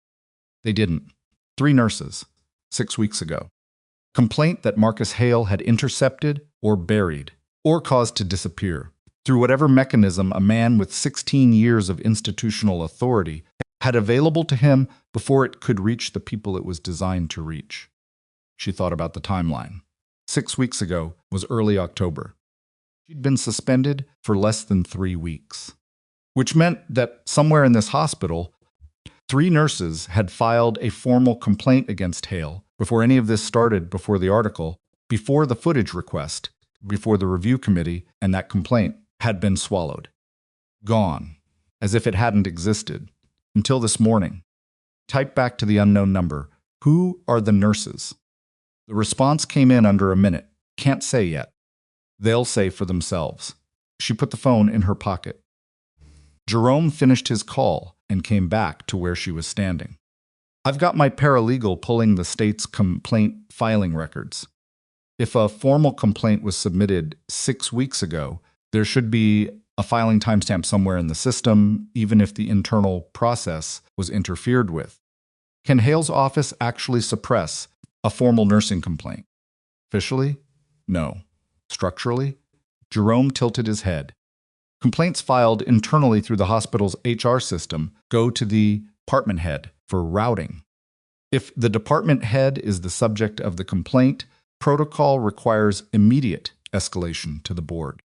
They didn't. 3 nurses, 6 weeks ago. Complaint that Marcus Hale had intercepted or buried, or caused to disappear, through whatever mechanism a man with 16 years of institutional authority had available to him before it could reach the people it was designed to reach. She thought about the timeline. 6 weeks ago was early October. She'd been suspended for less than 3 weeks, which meant that somewhere in this hospital, 3 nurses had filed a formal complaint against Hale before any of this started, before the article, before the footage request, before the review committee, and that complaint had been swallowed. Gone, as if it hadn't existed, until this morning. Type back to the unknown number. Who are the nurses? The response came in under a minute. Can't say yet. They'll say for themselves. She put the phone in her pocket. Jerome finished his call and came back to where she was standing. "I've got my paralegal pulling the state's complaint filing records. If a formal complaint was submitted 6 weeks ago, there should be a filing timestamp somewhere in the system, even if the internal process was interfered with. Can Hale's office actually suppress a formal nursing complaint? Officially? No. Structurally? Jerome tilted his head. Complaints filed internally through the hospital's HR system go to the department head for routing. If the department head is the subject of the complaint, protocol requires immediate escalation to the board.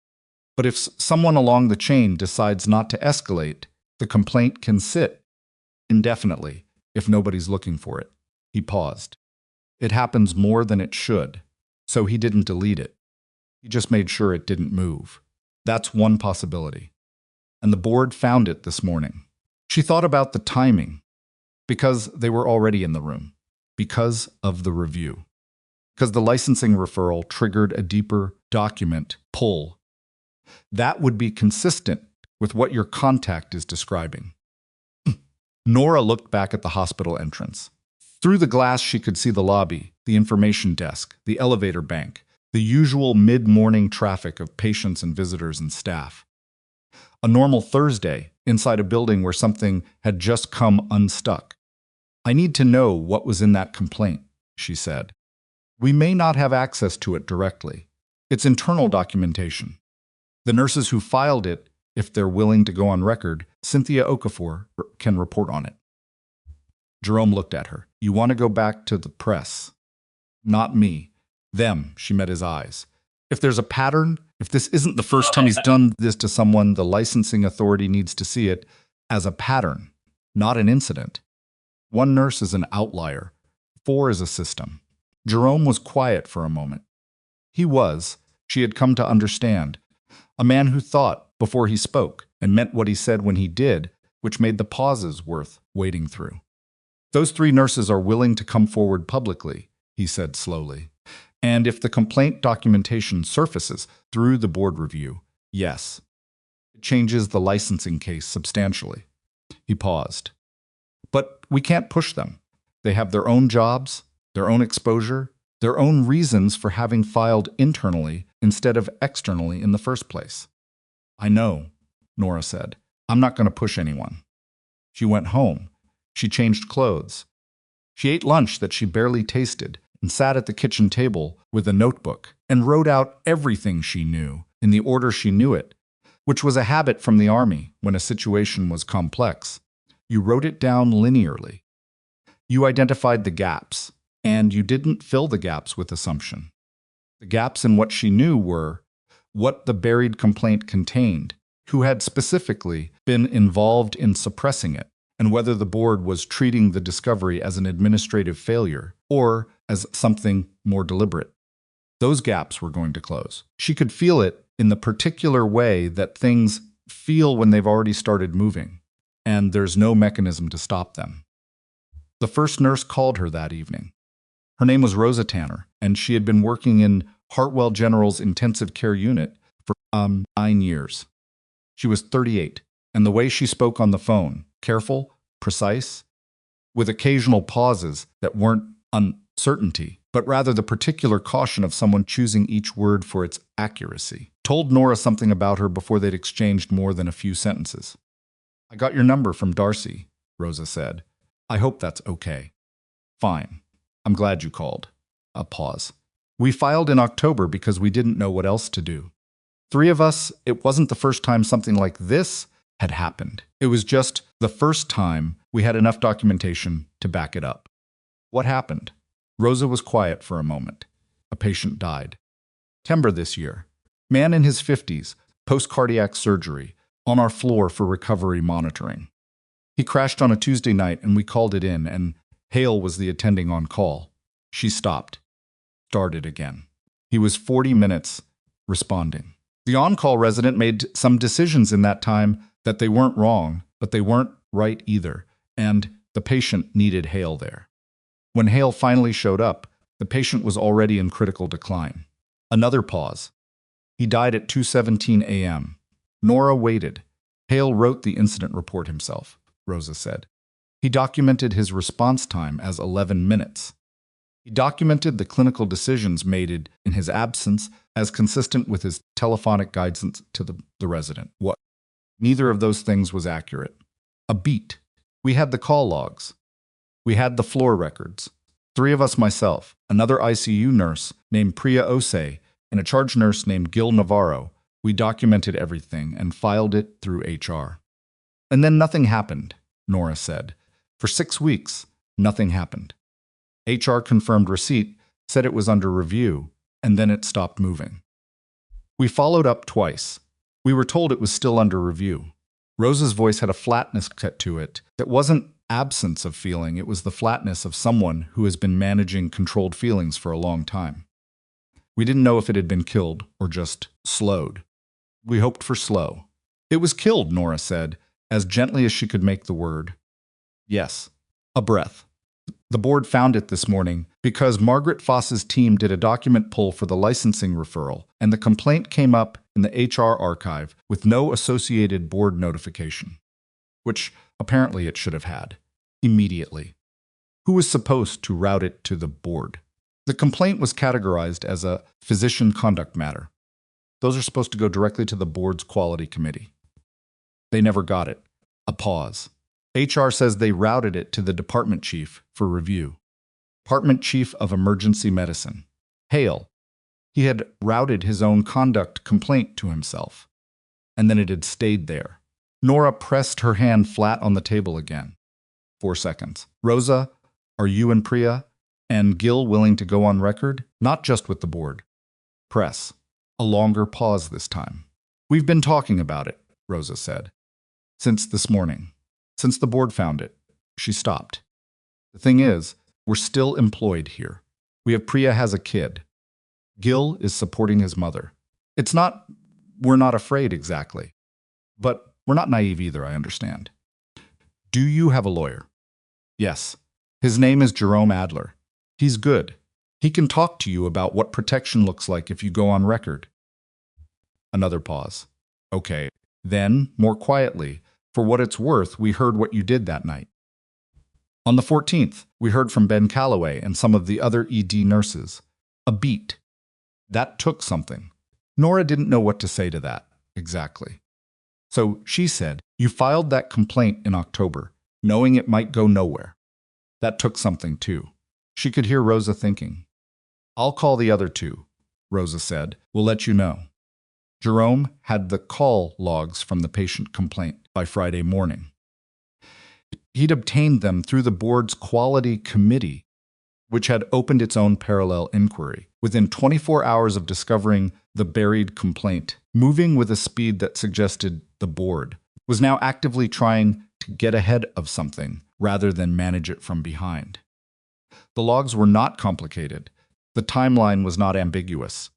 But if someone along the chain decides not to escalate, the complaint can sit indefinitely if nobody's looking for it." He paused. It happens more than it should, so he didn't delete it. He just made sure it didn't move. That's one possibility. And the board found it this morning. She thought about the timing, because they were already in the room, because of the review, because the licensing referral triggered a deeper document pull. That would be consistent with what your contact is describing. Nora looked back at the hospital entrance. Through the glass, she could see the lobby, the information desk, the elevator bank, the usual mid-morning traffic of patients and visitors and staff. A normal Thursday inside a building where something had just come unstuck. I need to know what was in that complaint, she said. We may not have access to it directly. It's internal documentation. The nurses who filed it, if they're willing to go on record, Cynthia Okafor, can report on it. Jerome looked at her. You want to go back to the press? Not me. Them, she met his eyes. If there's a pattern, if this isn't the first time he's done this to someone, the licensing authority needs to see it as a pattern, not an incident. One nurse is an outlier. 4 is a system. Jerome was quiet for a moment. He was, she had come to understand, a man who thought before he spoke and meant what he said when he did, which made the pauses worth waiting through. Those 3 nurses are willing to come forward publicly, he said slowly. And if the complaint documentation surfaces through the board review, yes. It changes the licensing case substantially. He paused. But we can't push them. They have their own jobs, their own exposure, their own reasons for having filed internally instead of externally in the first place. I know, Nora said. I'm not going to push anyone. She went home. She changed clothes. She ate lunch that she barely tasted and sat at the kitchen table with a notebook and wrote out everything she knew in the order she knew it, which was a habit from the Army when a situation was complex. You wrote it down linearly. You identified the gaps, and you didn't fill the gaps with assumption. The gaps in what she knew were what the buried complaint contained, who had specifically been involved in suppressing it, and whether the board was treating the discovery as an administrative failure or as something more deliberate. Those gaps were going to close. She could feel it in the particular way that things feel when they've already started moving, and there's no mechanism to stop them. The first nurse called her that evening. Her name was Rosa Tanner, and she had been working in Hartwell General's intensive care unit for 9 years. She was 38, and the way she spoke on the phone, careful, precise, with occasional pauses that weren't uncertainty, but rather the particular caution of someone choosing each word for its accuracy, told Nora something about her before they'd exchanged more than a few sentences. I got your number from Darcy, Rosa said. I hope that's okay. Fine. I'm glad you called. A pause. We filed in October because we didn't know what else to do. 3 of us, it wasn't the first time something like this had happened. It was just the first time we had enough documentation to back it up. What happened? Rosa was quiet for a moment. A patient died. September this year. Man in his 50s, post-cardiac surgery, on our floor for recovery monitoring. He crashed on a Tuesday night and we called it in, and Hale was the attending on call. She stopped. Started again. He was 40 minutes responding. The on-call resident made some decisions in that time that they weren't wrong, but they weren't right either, and the patient needed Hale there. When Hale finally showed up, the patient was already in critical decline. Another pause. He died at 2:17 a.m. Nora waited. Hale wrote the incident report himself, Rosa said. He documented his response time as 11 minutes. He documented the clinical decisions made in his absence as consistent with his telephonic guidance to the resident. What? Neither of those things was accurate. A beat. We had the call logs. We had the floor records. 3 of us, myself, another ICU nurse named Priya Osei, and a charge nurse named Gil Navarro. We documented everything and filed it through HR. And then nothing happened, Nora said. For 6 weeks, nothing happened. HR confirmed receipt, said it was under review, and then it stopped moving. We followed up twice. We were told it was still under review. Rosa's voice had a flatness to it that wasn't absence of feeling, it was the flatness of someone who has been managing controlled feelings for a long time. We didn't know if it had been killed or just slowed. We hoped for slow. It was killed, Nora said, as gently as she could make the word. Yes, a breath. The board found it this morning because Margaret Voss's team did a document pull for the licensing referral, and the complaint came up in the HR archive with no associated board notification, which apparently it should have had, immediately. Who was supposed to route it to the board? The complaint was categorized as a physician conduct matter. Those are supposed to go directly to the board's quality committee. They never got it. A pause. HR says they routed it to the department chief for review. Department Chief of Emergency Medicine. Hale. He had routed his own conduct complaint to himself. And then it had stayed there. Nora pressed her hand flat on the table again. 4 seconds. Rosa, are you and Priya and Gil willing to go on record? Not just with the board. Press. A longer pause this time. We've been talking about it, Rosa said. Since this morning. Since the board found it. She stopped. The thing is, we're still employed here. We have Priya has a kid. Gil is supporting his mother. It's not, we're not afraid exactly. But we're not naive either, I understand. Do you have a lawyer? Yes. His name is Jerome Adler. He's good. He can talk to you about what protection looks like if you go on record. Another pause. Okay. Then, more quietly, for what it's worth, we heard what you did that night. On the 14th, we heard from Ben Calloway and some of the other ED nurses. A beat. That took something. Nora didn't know what to say to that, exactly. So she said, you filed that complaint in October, knowing it might go nowhere. That took something, too. She could hear Rosa thinking. I'll call the other two, Rosa said. We'll let you know. Jerome had the call logs from the patient complaint by Friday morning. He'd obtained them through the board's quality committee, which had opened its own parallel inquiry. Within 24 hours of discovering the buried complaint, moving with a speed that suggested the board was now actively trying to get ahead of something rather than manage it from behind. The logs were not complicated. The timeline was not ambiguous.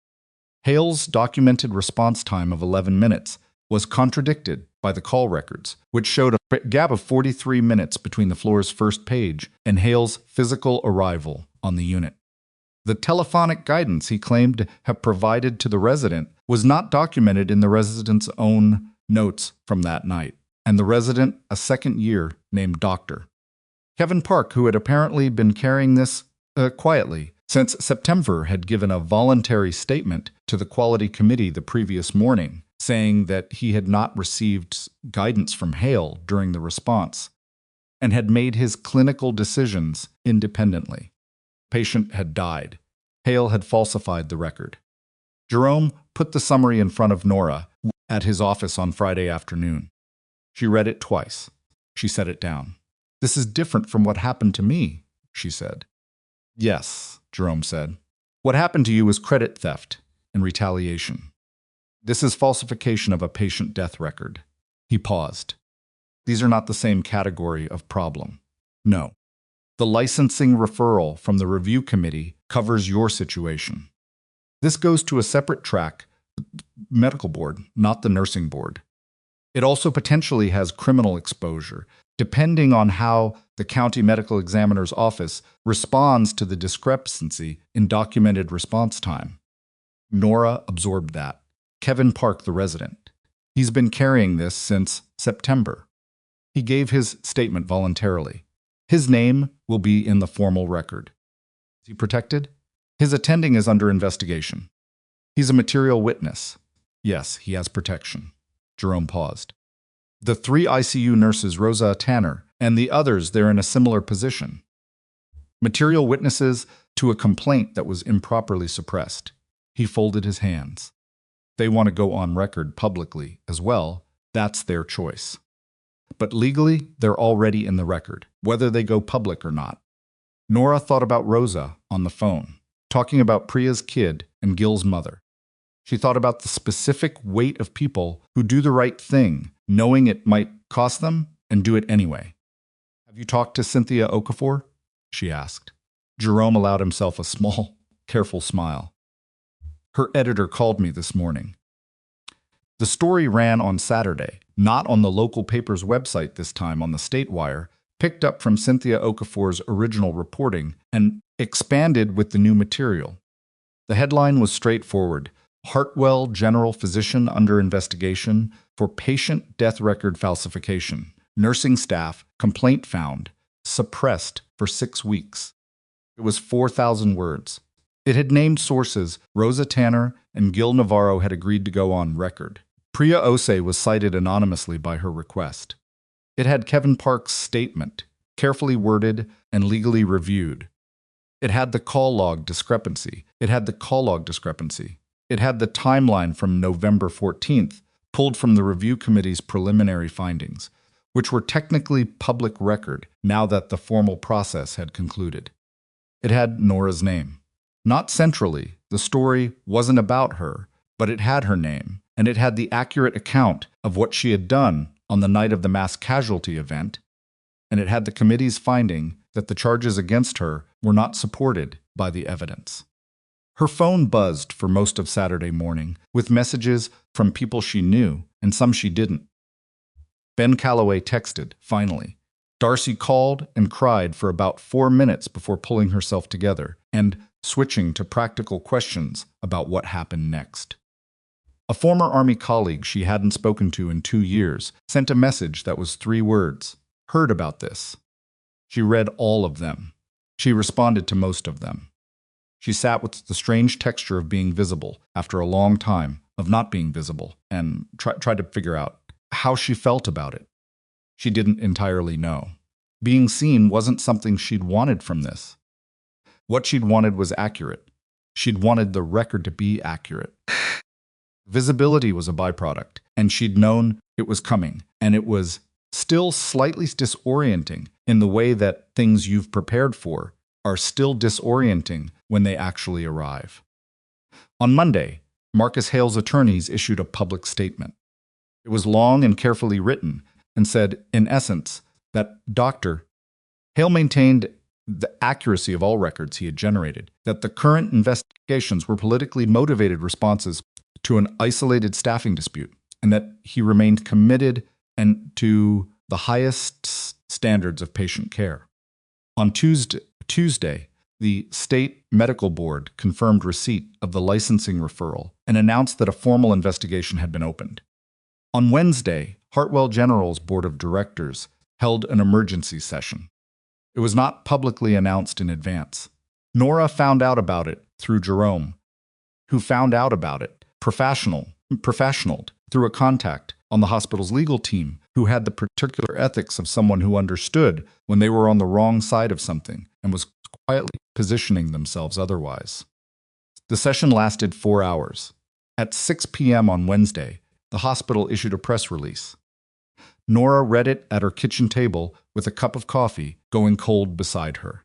Hale's documented response time of 11 minutes was contradicted by the call records, which showed a gap of 43 minutes between the floor's first page and Hale's physical arrival on the unit. The telephonic guidance he claimed to have provided to the resident was not documented in the resident's own notes from that night, and the resident, a second year, named Dr. Kevin Park, who had apparently been carrying this quietly since September, had given a voluntary statement to the quality committee the previous morning, saying that he had not received guidance from Hale during the response and had made his clinical decisions independently. Patient had died. Hale had falsified the record. Jerome put the summary in front of Nora at his office on Friday afternoon. She read it twice. She set it down. This is different from what happened to me, she said. Yes, Jerome said. What happened to you was credit theft and retaliation. This is falsification of a patient death record. He paused. These are not the same category of problem. No. The licensing referral from the review committee covers your situation. This goes to a separate track, medical board, not the nursing board. It also potentially has criminal exposure, depending on how the county medical examiner's office responds to the discrepancy in documented response time. Nora absorbed that. Kevin Park, the resident. He's been carrying this since September. He gave his statement voluntarily. His name will be in the formal record. Is he protected? His attending is under investigation. He's a material witness. Yes, he has protection. Jerome paused. The 3 ICU nurses, Rosa Tanner, and the others, they're in a similar position. Material witnesses to a complaint that was improperly suppressed. He folded his hands. They want to go on record publicly as well. That's their choice. But legally, they're already in the record, whether they go public or not. Nora thought about Rosa on the phone, talking about Priya's kid and Gil's mother. She thought about the specific weight of people who do the right thing, knowing it might cost them, and do it anyway. Have you talked to Cynthia Okafor? She asked. Jerome allowed himself a small, careful smile. Her editor called me this morning. The story ran on Saturday, not on the local paper's website this time, on the State Wire, picked up from Cynthia Okafor's original reporting and expanded with the new material. The headline was straightforward: Hartwell General Physician under investigation for patient death record falsification. Nursing staff, complaint found, suppressed for 6 weeks. It was 4,000 words. It had named sources. Rosa Tanner and Gil Navarro had agreed to go on record. Priya Ose was cited anonymously by her request. It had Kevin Park's statement, carefully worded and legally reviewed. It had the call log discrepancy. It had the timeline from November 14th, pulled from the review committee's preliminary findings, which were technically public record now that the formal process had concluded. It had Nora's name. Not centrally, the story wasn't about her, but it had her name, and it had the accurate account of what she had done on the night of the mass casualty event, and it had the committee's finding that the charges against her were not supported by the evidence. Her phone buzzed for most of Saturday morning, with messages from people she knew and some she didn't. Ben Calloway texted, finally. Darcy called and cried for about 4 minutes before pulling herself together and switching to practical questions about what happened next. A former Army colleague she hadn't spoken to in 2 years sent a message that was 3 words: heard about this. She read all of them. She responded to most of them. She sat with the strange texture of being visible after a long time of not being visible and tried to figure out how she felt about it. She didn't entirely know. Being seen wasn't something she'd wanted from this. What she'd wanted was accurate. She'd wanted the record to be accurate. Visibility was a byproduct, and she'd known it was coming, and it was still slightly disorienting in the way that things you've prepared for are still disorienting when they actually arrive. On Monday, Marcus Hale's attorneys issued a public statement. It was long and carefully written and said, in essence, that Dr. Hale maintained the accuracy of all records he had generated, that the current investigations were politically motivated responses to an isolated staffing dispute, and that he remained committed to the highest standards of patient care. On Tuesday, the State Medical Board confirmed receipt of the licensing referral and announced that a formal investigation had been opened. On Wednesday, Hartwell General's Board of Directors held an emergency session. It was not publicly announced in advance. Nora found out about it through Jerome, who found out about it professional through a contact on the hospital's legal team who had the particular ethics of someone who understood when they were on the wrong side of something and was quietly positioning themselves otherwise. The session lasted 4 hours. At 6 p.m. on Wednesday, the hospital issued a press release. Nora read it at her kitchen table with a cup of coffee going cold beside her.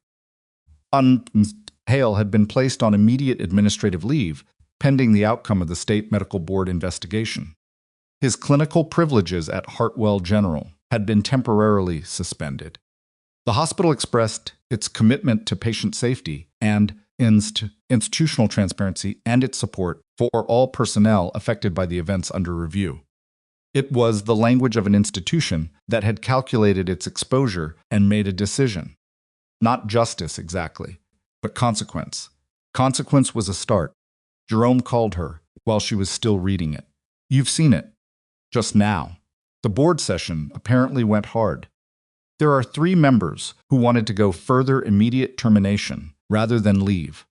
Hale had been placed on immediate administrative leave pending the outcome of the State Medical Board investigation. His clinical privileges at Hartwell General had been temporarily suspended. The hospital expressed its commitment to patient safety and institutional transparency and its support for all personnel affected by the events under review. It was the language of an institution that had calculated its exposure and made a decision. Not justice exactly, but consequence. Consequence was a start. Jerome called her while she was still reading it. You've seen it. Just now. The board session apparently went hard. There are 3 members who wanted to go further immediate termination rather than leave.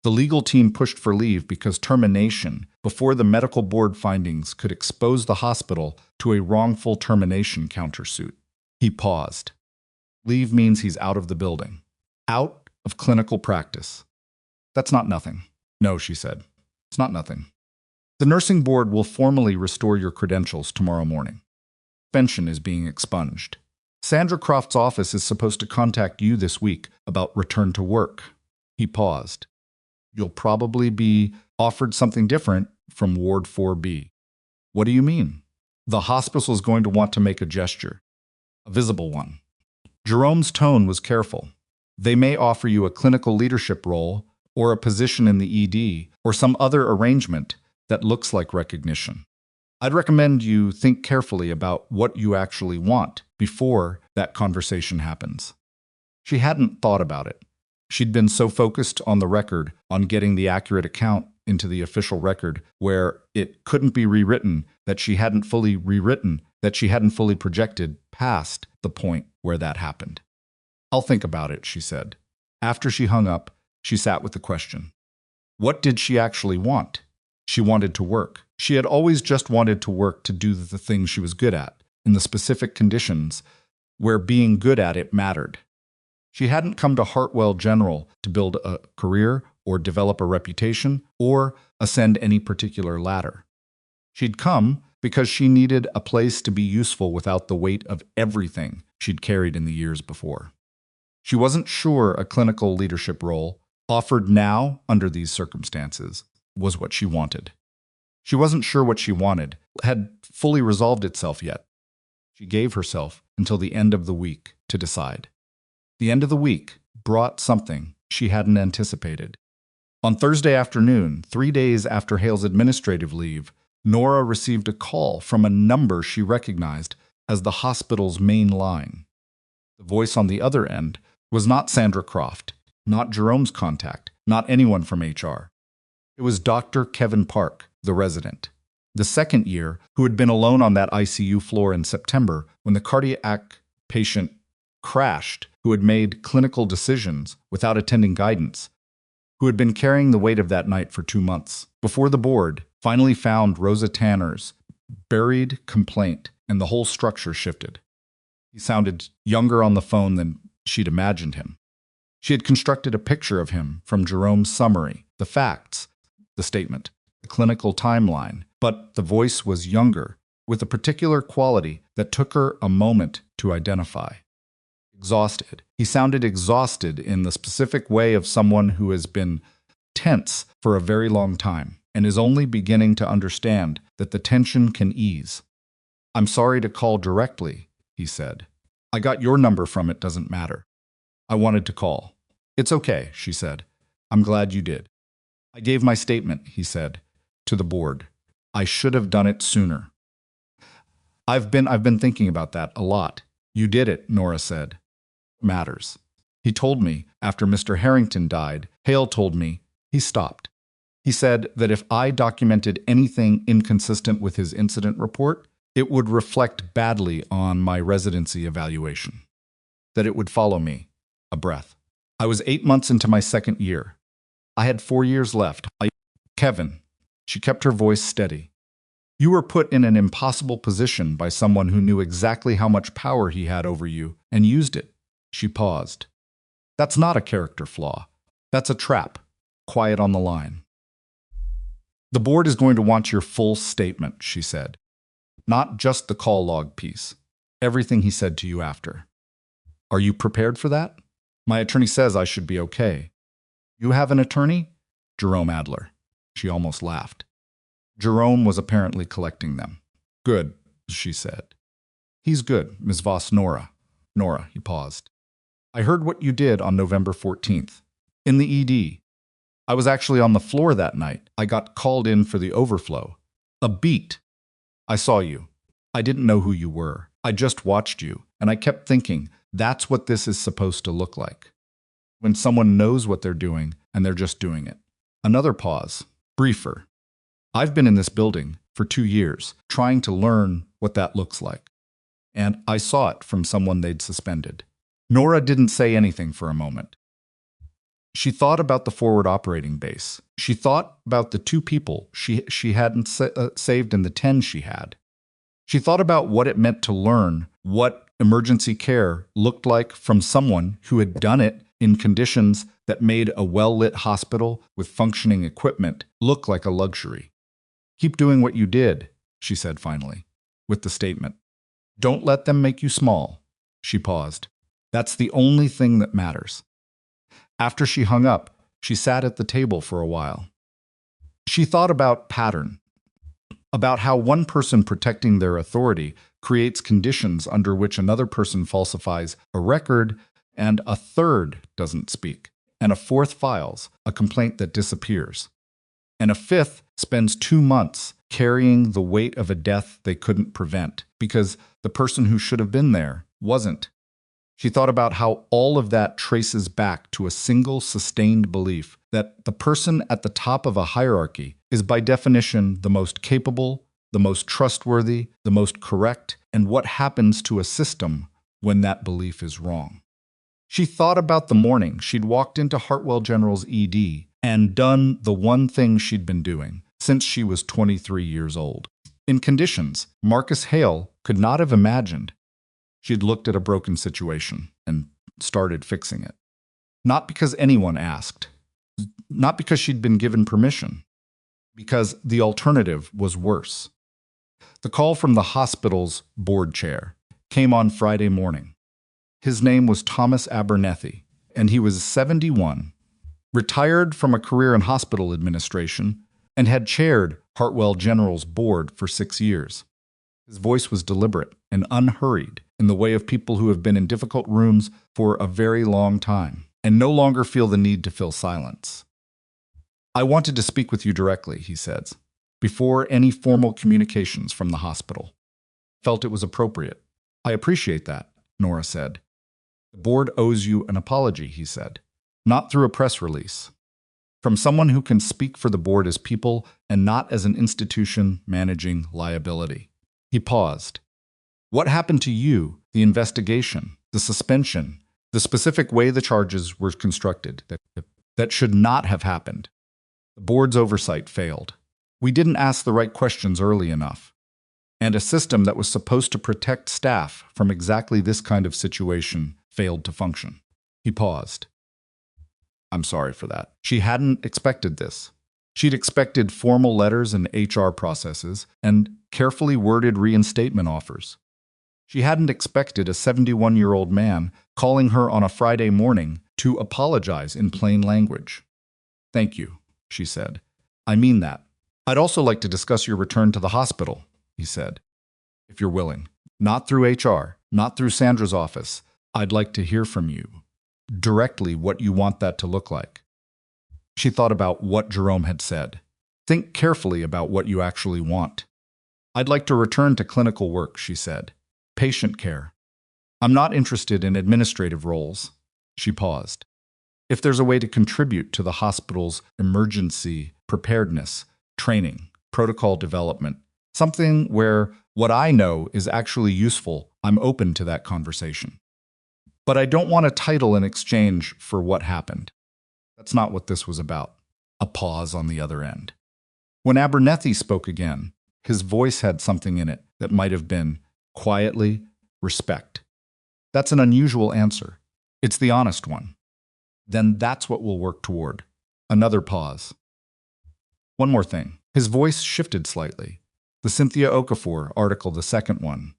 The legal team pushed for leave because termination before the medical board findings could expose the hospital to a wrongful termination countersuit. He paused. Leave means he's out of the building. Out of clinical practice. That's not nothing. No, she said. It's not nothing. The nursing board will formally restore your credentials tomorrow morning. Suspension is being expunged. Sandra Croft's office is supposed to contact you this week about return to work. He paused. You'll probably be offered something different from Ward 4B. What do you mean? The hospital is going to want to make a gesture. A visible one. Jerome's tone was careful. They may offer you a clinical leadership role or a position in the ED or some other arrangement that looks like recognition. I'd recommend you think carefully about what you actually want before that conversation happens. She hadn't thought about it. She'd been so focused on the record, on getting the accurate account into the official record where it couldn't be rewritten, that she hadn't fully projected past the point where that happened. I'll think about it, she said. After she hung up, she sat with the question. What did she actually want? She wanted to work. She had always just wanted to work to do the things she was good at, in the specific conditions where being good at it mattered. She hadn't come to Hartwell General to build a career or develop a reputation or ascend any particular ladder. She'd come because she needed a place to be useful without the weight of everything she'd carried in the years before. She wasn't sure a clinical leadership role, offered now under these circumstances, was what she wanted. She wasn't sure what she wanted had fully resolved itself yet. She gave herself until the end of the week to decide. The end of the week brought something she hadn't anticipated. On Thursday afternoon, 3 days after Hale's administrative leave, Nora received a call from a number she recognized as the hospital's main line. The voice on the other end was not Sandra Croft, not Jerome's contact, not anyone from HR. It was Dr. Kevin Park, the resident, the second year who had been alone on that ICU floor in September when the cardiac patient crashed, who had made clinical decisions without attending guidance, who had been carrying the weight of that night for 2 months, before the board finally found Rosa Tanner's buried complaint and the whole structure shifted. He sounded younger on the phone than she'd imagined him. She had constructed a picture of him from Jerome's summary, the facts, the statement, the clinical timeline, but the voice was younger, with a particular quality that took her a moment to identify. Exhausted. He sounded exhausted in the specific way of someone who has been tense for a very long time and is only beginning to understand that the tension can ease. "I'm sorry to call directly," he said. "I got your number from it, doesn't matter. I wanted to call." "It's okay," she said. "I'm glad you did." "I gave my statement," he said, "to the board. I should have done it sooner." I've been thinking about that a lot." "You did it," Nora said. "Matters. He told me after Mr. Harrington died, Hale told me," he stopped. "He said that if I documented anything inconsistent with his incident report, it would reflect badly on my residency evaluation. That it would follow me." A breath. "I was 8 months into my second year. I had 4 years left. Kevin," she kept her voice steady, "you were put in an impossible position by someone who knew exactly how much power he had over you and used it." She paused. "That's not a character flaw. That's a trap. Quiet on the line." "The board is going to want your full statement," she said. "Not just the call log piece. Everything he said to you after." "Are you prepared for that?" "My attorney says I should be okay." "You have an attorney?" "Jerome Adler." She almost laughed. Jerome was apparently collecting them. "Good," she said. "He's good, Ms. Voss. Nora." "Nora," he paused. "I heard what you did on November 14th. In the ED. I was actually on the floor that night. I got called in for the overflow. A beat. I saw you. I didn't know who you were. I just watched you, and I kept thinking, that's what this is supposed to look like. When someone knows what they're doing, and they're just doing it." Another pause. Briefer. "I've been in this building for 2 years, trying to learn what that looks like. And I saw it from someone they'd suspended." Nora didn't say anything for a moment. She thought about the forward operating base. She thought about the 2 people she hadn't saved in the 10 she had. She thought about what it meant to learn what emergency care looked like from someone who had done it in conditions that made a well-lit hospital with functioning equipment look like a luxury. "Keep doing what you did," she said finally, with the statement. "Don't let them make you small." She paused. "That's the only thing that matters." After she hung up, she sat at the table for a while. She thought about pattern, about how one person protecting their authority creates conditions under which another person falsifies a record, and a third doesn't speak, and a fourth files a complaint that disappears, and a fifth spends 2 months carrying the weight of a death they couldn't prevent because the person who should have been there wasn't. She thought about how all of that traces back to a single sustained belief that the person at the top of a hierarchy is by definition the most capable, the most trustworthy, the most correct, and what happens to a system when that belief is wrong. She thought about the morning she'd walked into Hartwell General's ED and done the one thing she'd been doing since she was 23 years old. In conditions Marcus Hale could not have imagined, she'd looked at a broken situation and started fixing it. Not because anyone asked, not because she'd been given permission, because the alternative was worse. The call from the hospital's board chair came on Friday morning. His name was Thomas Abernethy, and he was 71, retired from a career in hospital administration, and had chaired Hartwell General's board for 6 years. His voice was deliberate and unhurried in the way of people who have been in difficult rooms for a very long time and no longer feel the need to fill silence. "I wanted to speak with you directly," he said, "before any formal communications from the hospital. Felt it was appropriate." "I appreciate that," Nora said. "The board owes you an apology," he said, "not through a press release. From someone who can speak for the board as people and not as an institution managing liability." He paused. "What happened to you, the investigation, the suspension, the specific way the charges were constructed, that should not have happened? The board's oversight failed. We didn't ask the right questions early enough. And a system that was supposed to protect staff from exactly this kind of situation failed to function." He paused. "I'm sorry for that." She hadn't expected this. She'd expected formal letters and HR processes and carefully worded reinstatement offers. She hadn't expected a 71-year-old man calling her on a Friday morning to apologize in plain language. "Thank you," she said. "I mean that. I'd also like to discuss your return to the hospital," he said, "if you're willing. Not through HR, not through Sandra's office. I'd like to hear from you directly what you want that to look like." She thought about what Jerome had said. "Think carefully about what you actually want." "I'd like to return to clinical work," she said. "Patient care. I'm not interested in administrative roles." She paused. "If there's a way to contribute to the hospital's emergency preparedness, training, protocol development, something where what I know is actually useful, I'm open to that conversation. But I don't want a title in exchange for what happened. That's not what this was about." A pause on the other end. When Abernethy spoke again, his voice had something in it that might have been, quietly, respect. "That's an unusual answer. It's the honest one." "Then that's what we'll work toward." Another pause. "One more thing." His voice shifted slightly. "The Cynthia Okafor article, the second one.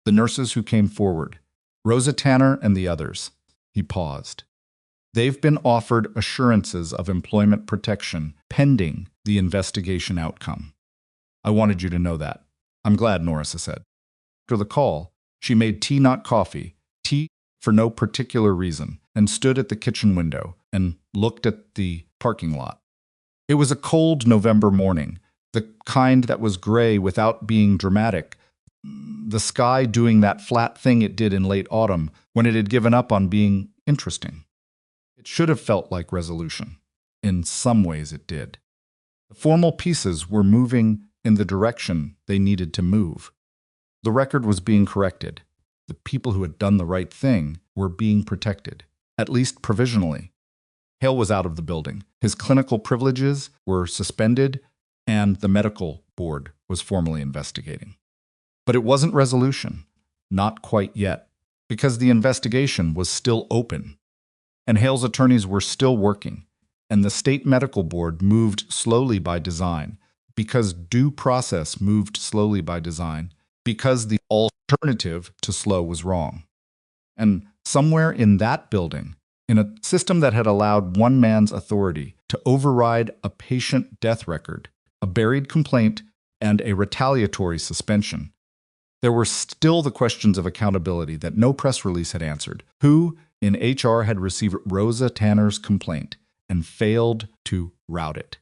The nurses who came forward. Rosa Tanner and the others." He paused. "They've been offered assurances of employment protection pending the investigation outcome. I wanted you to know that." "I'm glad," Nora said. After the call, she made tea, not coffee, tea for no particular reason, and stood at the kitchen window and looked at the parking lot. It was a cold November morning, the kind that was gray without being dramatic, the sky doing that flat thing it did in late autumn when it had given up on being interesting. It should have felt like resolution. In some ways it did. The formal pieces were moving in the direction they needed to move. The record was being corrected. The people who had done the right thing were being protected, at least provisionally. Hale was out of the building. His clinical privileges were suspended, and the medical board was formally investigating. But it wasn't resolution, not quite yet, because the investigation was still open, and Hale's attorneys were still working, and the state medical board moved slowly by design, because due process moved slowly by design, because the alternative to slow was wrong. And somewhere in that building, in a system that had allowed one man's authority to override a patient death record, a buried complaint, and a retaliatory suspension, There were still the questions of accountability that no press release had answered. Who in HR had received Rosa Tanner's complaint and failed to route it?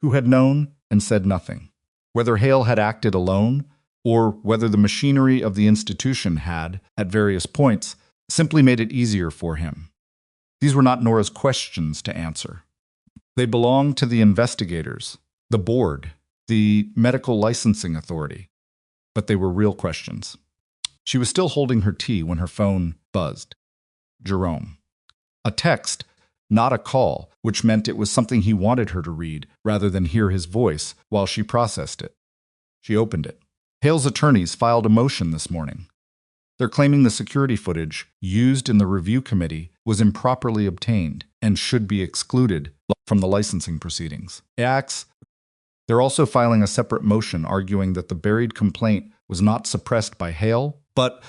Who had known and said nothing? Whether Hale had acted alone, or whether the machinery of the institution had, at various points, simply made it easier for him. These were not Nora's questions to answer. They belonged to the investigators, the board, the medical licensing authority. But they were real questions. She was still holding her tea when her phone buzzed. Jerome. A text, not a call, which meant it was something he wanted her to read rather than hear his voice while she processed it. She opened it. Hale's attorneys filed a motion this morning. They're claiming the security footage used in the review committee was improperly obtained and should be excluded from the licensing proceedings. They're also filing a separate motion arguing that the buried complaint was not suppressed by Hale, but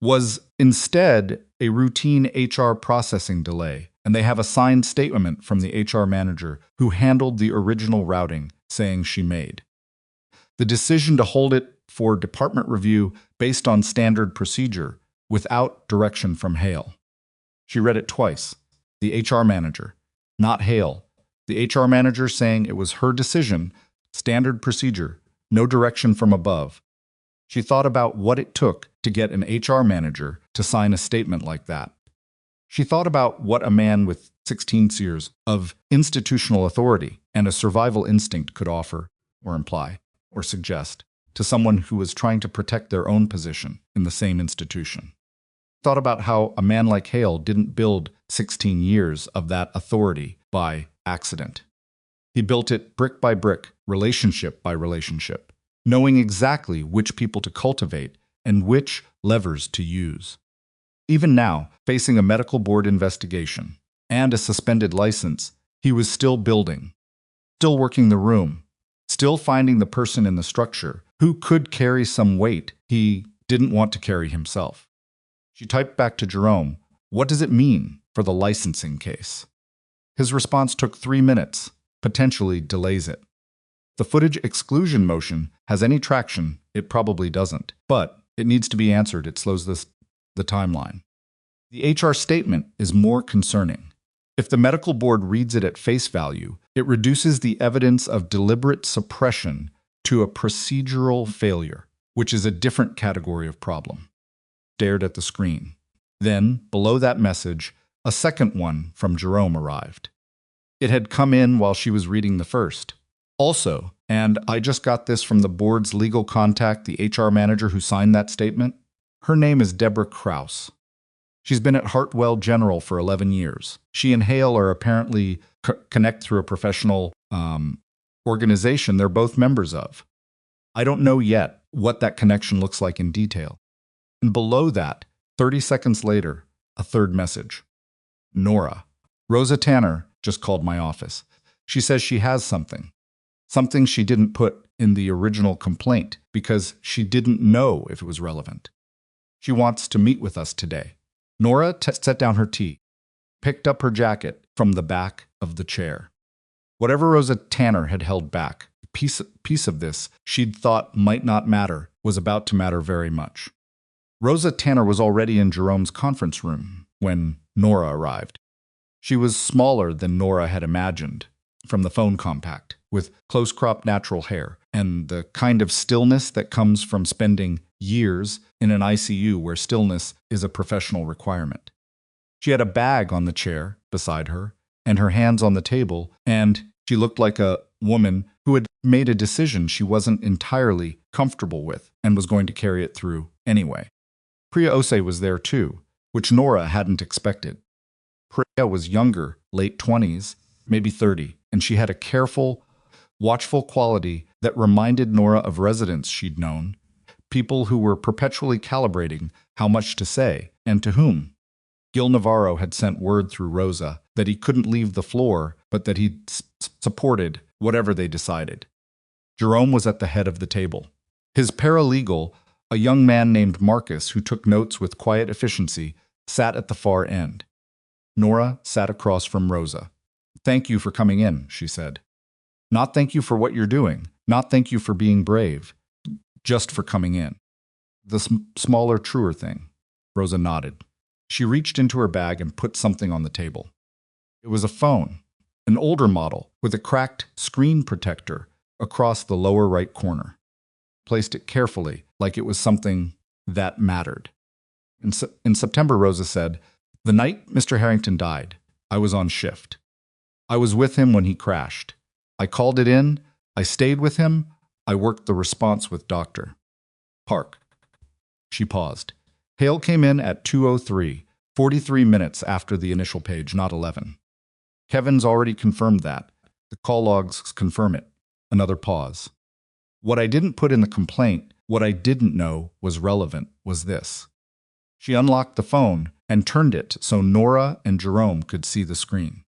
was instead a routine HR processing delay, and they have a signed statement from the HR manager who handled the original routing, saying she made the decision to hold it for department review based on standard procedure without direction from Hale. She read it twice. The HR manager, not Hale. The HR manager saying it was her decision, standard procedure, no direction from above. She thought about what it took to get an HR manager to sign a statement like that. She thought about what a man with 16 years of institutional authority and a survival instinct could offer, or imply, or suggest to someone who was trying to protect their own position in the same institution. Thought about how a man like Hale didn't build 16 years of that authority by accident. He built it brick by brick, relationship by relationship, knowing exactly which people to cultivate and which levers to use. Even now, facing a medical board investigation and a suspended license, he was still building, still working the room, still finding the person in the structure who could carry some weight he didn't want to carry himself. She typed back to Jerome, "What does it mean for the licensing case?" His response took 3 minutes, potentially delays it. The footage exclusion motion has any traction, it probably doesn't, but it needs to be answered. It slows the timeline. The HR statement is more concerning. If the medical board reads it at face value, it reduces the evidence of deliberate suppression to a procedural failure, which is a different category of problem. Stared at the screen. Then, below that message, a second one from Jerome arrived. It had come in while she was reading the first. Also, and I just got this from the board's legal contact, the HR manager who signed that statement, her name is Deborah Krause. She's been at Hartwell General for 11 years. She and Hale are apparently connect through a professional organization they're both members of. I don't know yet what that connection looks like in detail. And below that, 30 seconds later, a third message. Nora. Rosa Tanner just called my office. She says she has something she didn't put in the original complaint because she didn't know if it was relevant. She wants to meet with us today. Nora set down her tea, picked up her jacket from the back of the chair. Whatever Rosa Tanner had held back, a piece of this she'd thought might not matter was about to matter very much. Rosa Tanner was already in Jerome's conference room when Nora arrived. She was smaller than Nora had imagined from the phone compact, with close-cropped natural hair and the kind of stillness that comes from spending years in an ICU where stillness is a professional requirement. She had a bag on the chair beside her and her hands on the table, and she looked like a woman who had made a decision she wasn't entirely comfortable with and was going to carry it through anyway. Priya Ose was there too, which Nora hadn't expected. Priya was younger, late 20s, maybe 30, and she had a careful, watchful quality that reminded Nora of residents she'd known, people who were perpetually calibrating how much to say and to whom. Gil Navarro had sent word through Rosa that he couldn't leave the floor, but that he supported whatever they decided. Jerome was at the head of the table. His paralegal, a young man named Marcus who took notes with quiet efficiency, sat at the far end. Nora sat across from Rosa. "Thank you for coming in," she said. "Not thank you for what you're doing, not thank you for being brave, just for coming in." The smaller, truer thing. Rosa nodded. She reached into her bag and put something on the table. It was a phone, an older model with a cracked screen protector across the lower right corner. Placed it carefully, like it was something that mattered. In September, Rosa said, "The night Mr. Harrington died, I was on shift. I was with him when he crashed. I called it in, I stayed with him, I worked the response with Dr. Park." She paused. Hale came in at 2:03, 43 minutes after the initial page, not 11. Kevin's already confirmed that. The call logs confirm it. Another pause. What I didn't put in the complaint, what I didn't know was relevant, was this. She unlocked the phone and turned it so Nora and Jerome could see the screen.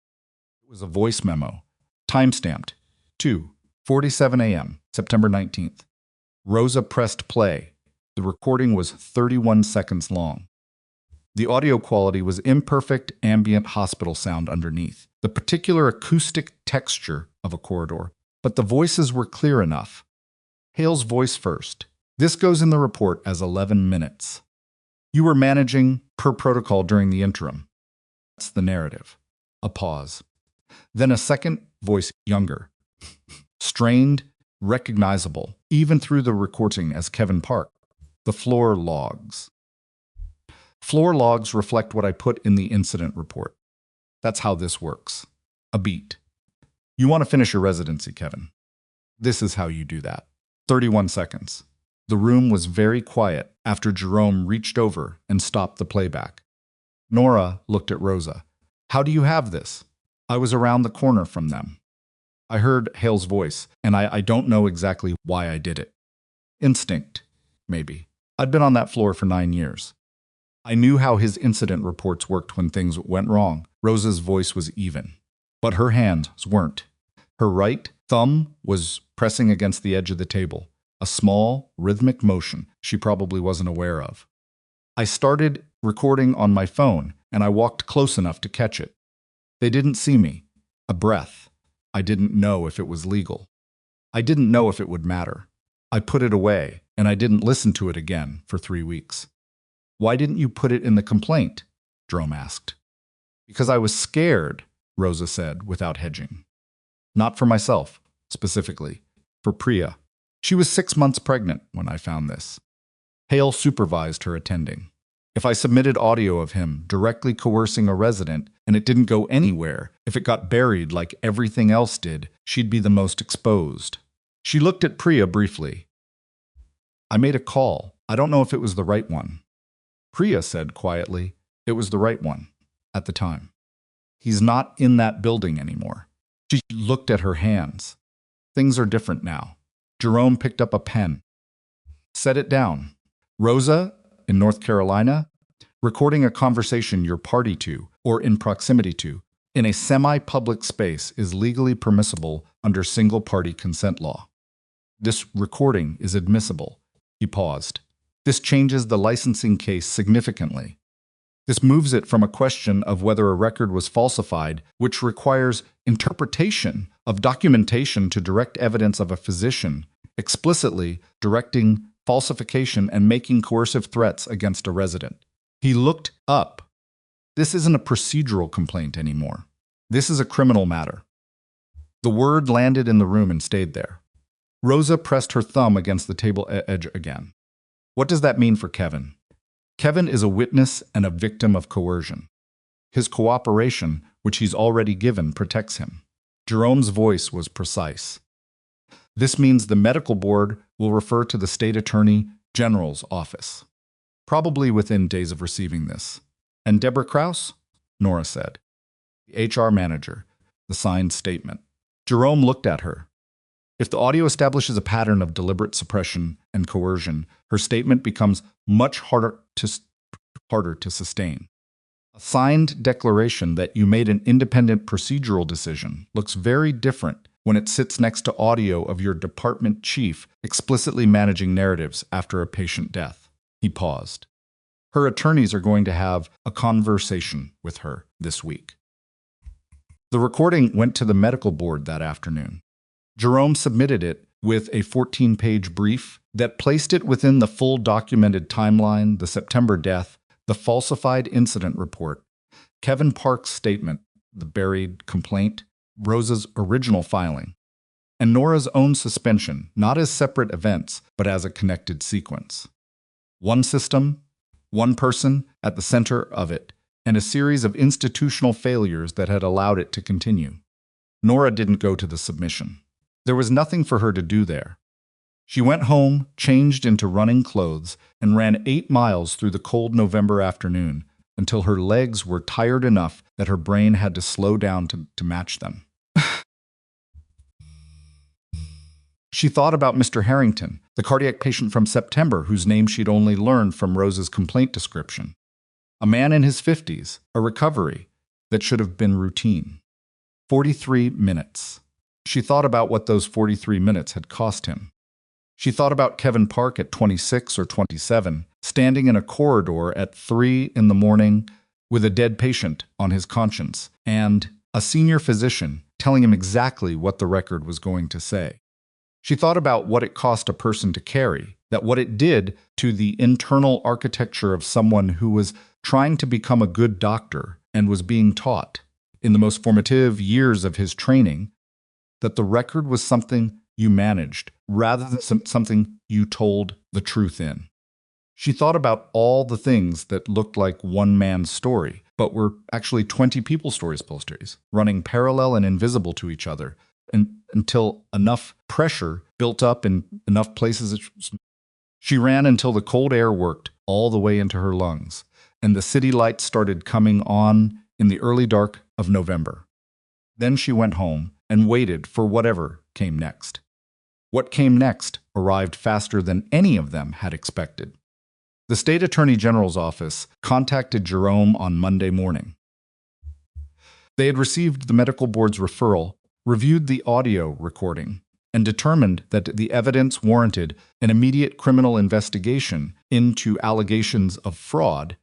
It was a voice memo, timestamped 2:47 a.m., September 19th. Rosa pressed play. The recording was 31 seconds long. The audio quality was imperfect ambient hospital sound underneath, the particular acoustic texture of a corridor, but the voices were clear enough. Hale's voice first. This goes in the report as 11 minutes. You were managing per protocol during the interim. That's the narrative. A pause. Then a second voice, younger. Strained, recognizable, even through the recording as Kevin Park. The floor logs. Floor logs reflect what I put in the incident report. That's how this works. A beat. You want to finish your residency, Kevin. This is how you do that. 31 seconds. The room was very quiet after Jerome reached over and stopped the playback. Nora looked at Rosa. How do you have this? I was around the corner from them. I heard Hale's voice, and I don't know exactly why I did it. Instinct, maybe. I'd been on that floor for 9 years. I knew how his incident reports worked when things went wrong. Rosa's voice was even, but her hands weren't. Her right thumb was pressing against the edge of the table, a small, rhythmic motion she probably wasn't aware of. I started recording on my phone, and I walked close enough to catch it. They didn't see me. A breath. I didn't know if it was legal. I didn't know if it would matter. I put it away, and I didn't listen to it again for 3 weeks. Why didn't you put it in the complaint? Jerome asked. Because I was scared, Rosa said without hedging. Not for myself, specifically. For Priya. She was 6 months pregnant when I found this. Hale supervised her attending. If I submitted audio of him directly coercing a resident and it didn't go anywhere, if it got buried like everything else did, she'd be the most exposed. She looked at Priya briefly. I made a call. I don't know if it was the right one. Priya said quietly, it was the right one, at the time. He's not in that building anymore. She looked at her hands. Things are different now. Jerome picked up a pen. Set it down. Rosa, in North Carolina, recording a conversation you're party to or in proximity to in a semi-public space is legally permissible under single-party consent law. This recording is admissible. He paused. This changes the licensing case significantly. This moves it from a question of whether a record was falsified, which requires interpretation of documentation to direct evidence of a physician, explicitly directing falsification and making coercive threats against a resident. He looked up. This isn't a procedural complaint anymore. This is a criminal matter. The word landed in the room and stayed there. Rosa pressed her thumb against the table edge again. What does that mean for Kevin? Kevin is a witness and a victim of coercion. His cooperation, which he's already given, protects him. Jerome's voice was precise. This means the medical board will refer to the state attorney general's office, probably within days of receiving this. And Deborah Krause? Nora said. The HR manager, the signed statement. Jerome looked at her. If the audio establishes a pattern of deliberate suppression and coercion, her statement becomes much harder to sustain. A signed declaration that you made an independent procedural decision looks very different when it sits next to audio of your department chief explicitly managing narratives after a patient death. He paused. Her attorneys are going to have a conversation with her this week. The recording went to the medical board that afternoon. Jerome submitted it with a 14-page brief that placed it within the full documented timeline, the September death, the falsified incident report, Kevin Park's statement, the buried complaint, Rosa's original filing, and Nora's own suspension, not as separate events, but as a connected sequence. One system, one person at the center of it, and a series of institutional failures that had allowed it to continue. Nora didn't go to the submission. There was nothing for her to do there. She went home, changed into running clothes, and ran 8 miles through the cold November afternoon until her legs were tired enough that her brain had to slow down to match them. She thought about Mr. Harrington, the cardiac patient from September whose name she'd only learned from Rosa's complaint description. A man in his 50s, a recovery that should have been routine. 43 minutes. She thought about what those 43 minutes had cost him. She thought about Kevin Park at 26 or 27, standing in a corridor at 3 in the morning with a dead patient on his conscience, and a senior physician telling him exactly what the record was going to say. She thought about what it cost a person to carry, that what it did to the internal architecture of someone who was trying to become a good doctor and was being taught, in the most formative years of his training, that the record was something you managed rather than something you told the truth in. She thought about all the things that looked like one man's story, but were actually 20 people's stories, running parallel and invisible to each other, until enough pressure built up in enough places. She ran until the cold air worked all the way into her lungs, and the city lights started coming on in the early dark of November. Then she went home and waited for whatever came next. What came next arrived faster than any of them had expected. The state attorney general's office contacted Jerome on Monday morning. They had received the medical board's referral, reviewed the audio recording, and determined that the evidence warranted an immediate criminal investigation into allegations of fraud,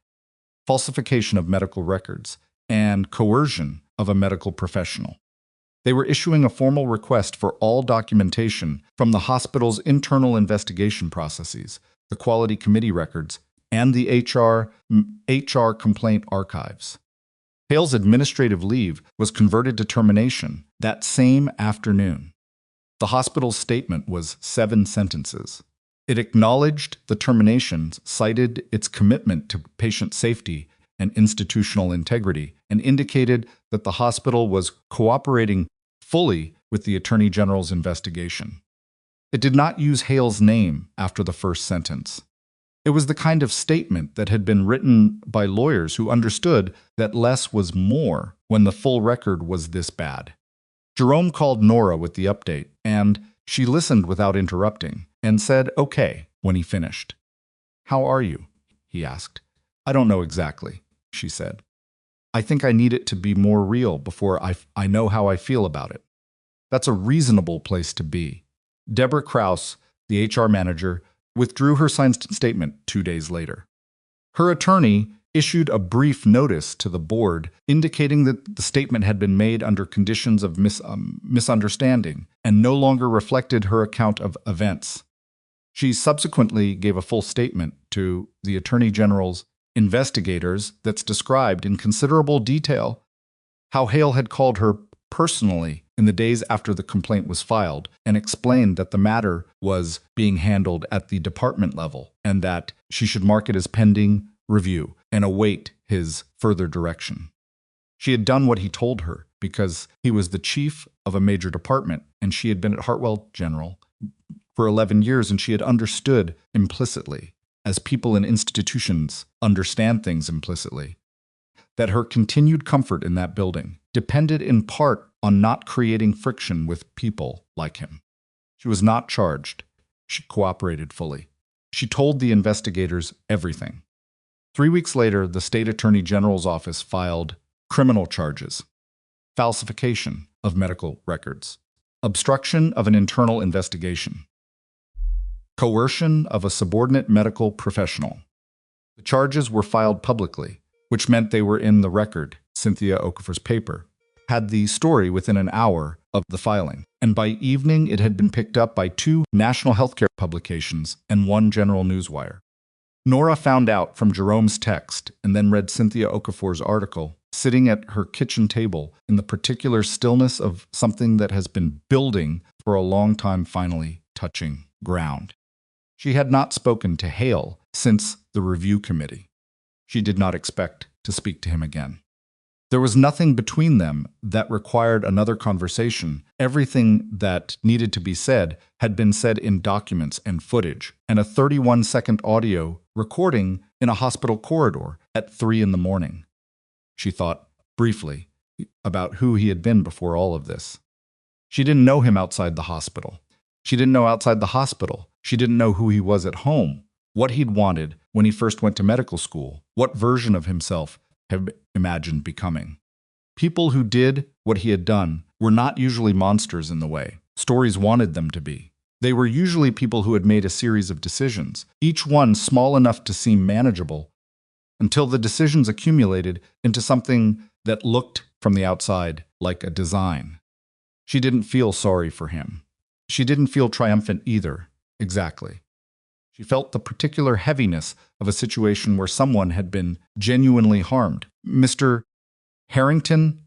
falsification of medical records, and coercion of a medical professional. They were issuing a formal request for all documentation from the hospital's internal investigation processes, the quality committee records, and the HR complaint archives. Hale's administrative leave was converted to termination that same afternoon. The hospital's statement was 7 sentences. It acknowledged the terminations, cited its commitment to patient safety and institutional integrity, and indicated that the hospital was cooperating fully with the Attorney General's investigation. It did not use Hale's name after the first sentence. It was the kind of statement that had been written by lawyers who understood that less was more when the full record was this bad. Jerome called Nora with the update, and she listened without interrupting and said okay when he finished. "How are you?" he asked. "I don't know exactly," she said. "I think I need it to be more real before I know how I feel about it." That's a reasonable place to be. Deborah Krause, the HR manager, withdrew her signed statement 2 days later. Her attorney issued a brief notice to the board indicating that the statement had been made under conditions of misunderstanding and no longer reflected her account of events. She subsequently gave a full statement to the Attorney General's investigators that's described in considerable detail how Hale had called her personally in the days after the complaint was filed and explained that the matter was being handled at the department level and that she should mark it as pending review and await his further direction. She had done what he told her because he was the chief of a major department and she had been at Hartwell General for 11 years and she had understood implicitly, as people in institutions understand things implicitly, that her continued comfort in that building depended in part on not creating friction with people like him. She was not charged. She cooperated fully. She told the investigators everything. 3 weeks later, the state attorney general's office filed criminal charges: falsification of medical records, obstruction of an internal investigation, coercion of a subordinate medical professional. The charges were filed publicly, which meant they were in the record, Cynthia Okafor's paper, had the story within an hour of the filing, and by evening it had been picked up by 2 national healthcare publications and 1 general newswire. Nora found out from Jerome's text and then read Cynthia Okafor's article, sitting at her kitchen table in the particular stillness of something that has been building for a long time finally touching ground. She had not spoken to Hale since the review committee. She did not expect to speak to him again. There was nothing between them that required another conversation. Everything that needed to be said had been said in documents and footage, and a 31-second audio recording in a hospital corridor at 3 in the morning. She thought briefly about who he had been before all of this. She didn't know him outside the hospital. She didn't know outside the hospital. She didn't know who he was at home, what he'd wanted when he first went to medical school, what version of himself had imagined becoming. People who did what he had done were not usually monsters in the way stories wanted them to be. They were usually people who had made a series of decisions, each one small enough to seem manageable, until the decisions accumulated into something that looked from the outside like a design. She didn't feel sorry for him. She didn't feel triumphant either, exactly. She felt the particular heaviness of a situation where someone had been genuinely harmed. Mr. Harrington,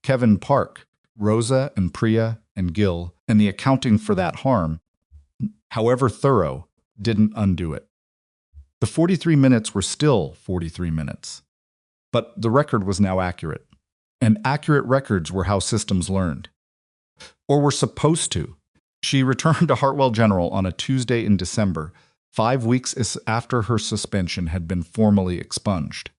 Kevin Park, Rosa and Priya and Gil, and the accounting for that harm, however thorough, didn't undo it. The 43 minutes were still 43 minutes. But the record was now accurate. And accurate records were how systems learned. Or were supposed to. She returned to Hartwell General on a Tuesday in December, 5 weeks after her suspension had been formally expunged.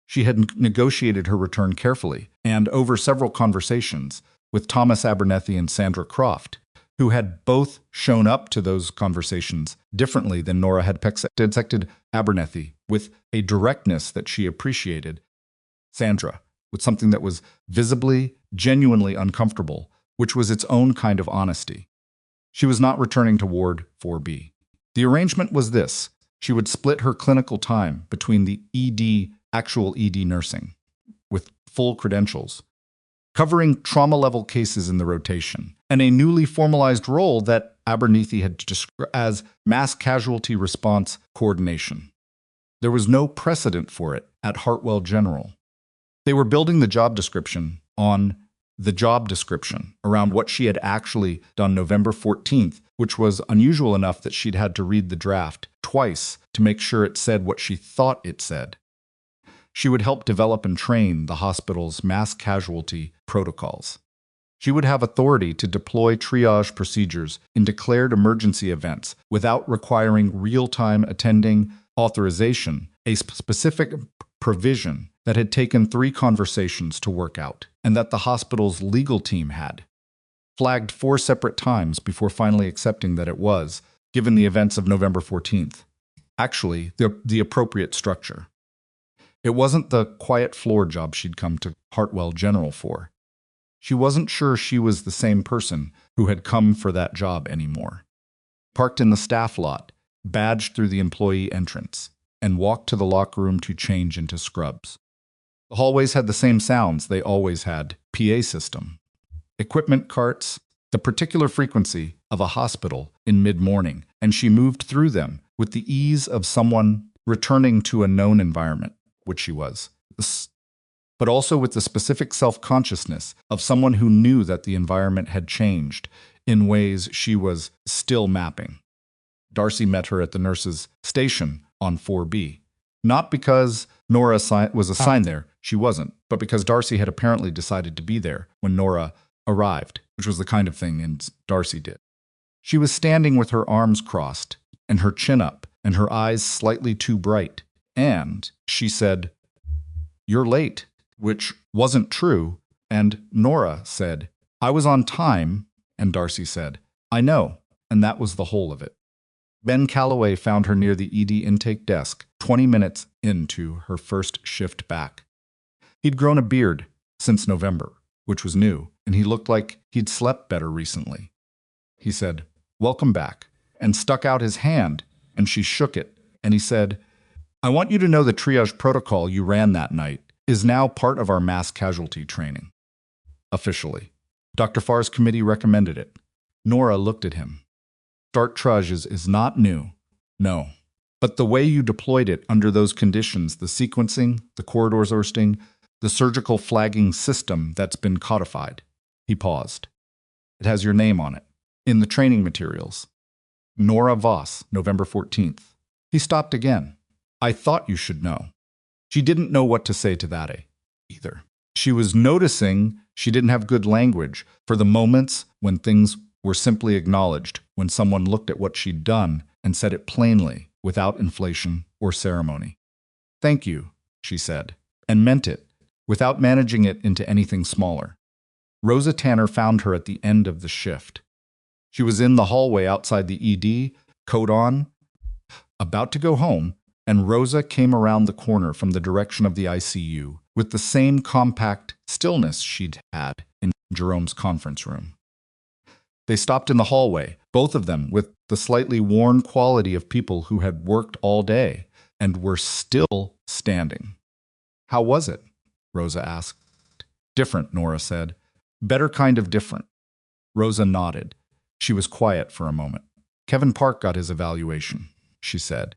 She had negotiated her return carefully, and over several conversations with Thomas Abernethy and Sandra Croft, who had both shown up to those conversations differently than Nora had dissected Abernethy, with a directness that she appreciated, Sandra, with something that was visibly, genuinely uncomfortable, which was its own kind of honesty. She was not returning to Ward 4B. The arrangement was this. She would split her clinical time between the actual ED nursing, with full credentials, covering trauma-level cases in the rotation, and a newly formalized role that Abernethy had described as mass casualty response coordination. There was no precedent for it at Hartwell General. They were building the job description on the job description around what she had actually done November 14th, which was unusual enough that she'd had to read the draft twice to make sure it said what she thought it said. She would help develop and train the hospital's mass casualty protocols. She would have authority to deploy triage procedures in declared emergency events without requiring real-time attending authorization, a specific provision that had taken 3 conversations to work out, and that the hospital's legal team had flagged 4 separate times before finally accepting that it was, given the events of November 14th, actually the appropriate structure. It wasn't the quiet floor job she'd come to Hartwell General for. She wasn't sure she was the same person who had come for that job anymore. Parked in the staff lot, badged through the employee entrance, and walked to the locker room to change into scrubs. The hallways had the same sounds they always had, PA system, equipment carts, the particular frequency of a hospital in mid-morning, and she moved through them with the ease of someone returning to a known environment, which she was, but also with the specific self-consciousness of someone who knew that the environment had changed in ways she was still mapping. Darcy met her at the nurse's station on 4B. Not because Nora was assigned there, she wasn't, but because Darcy had apparently decided to be there when Nora arrived, which was the kind of thing Darcy did. She was standing with her arms crossed and her chin up and her eyes slightly too bright, and she said, "You're late," which wasn't true, and Nora said, "I was on time," and Darcy said, "I know," and that was the whole of it. Ben Calloway found her near the ED intake desk 20 minutes into her first shift back. He'd grown a beard since November, which was new, and he looked like he'd slept better recently. He said, "Welcome back," and stuck out his hand, and she shook it, and he said, "I want you to know the triage protocol you ran that night is now part of our mass casualty training. Officially." Dr. Farr's committee recommended it. Nora looked at him. Start trudge is not new. No. But the way you deployed it under those conditions, the sequencing, the corridors orsting, the surgical flagging system that's been codified. He paused. It has your name on it. In the training materials. Nora Voss, November 14th. He stopped again. I thought you should know. She didn't know what to say to that either. She was noticing she didn't have good language for the moments when things were simply acknowledged, when someone looked at what she'd done and said it plainly, without inflation or ceremony. Thank you, she said, and meant it, without managing it into anything smaller. Rosa Tanner found her at the end of the shift. She was in the hallway outside the ED, coat on, about to go home, and Rosa came around the corner from the direction of the ICU with the same compact stillness she'd had in Jerome's conference room. They stopped in the hallway, both of them with the slightly worn quality of people who had worked all day and were still standing. How was it? Rosa asked. Different, Nora said. Better kind of different. Rosa nodded. She was quiet for a moment. Kevin Park got his evaluation, she said.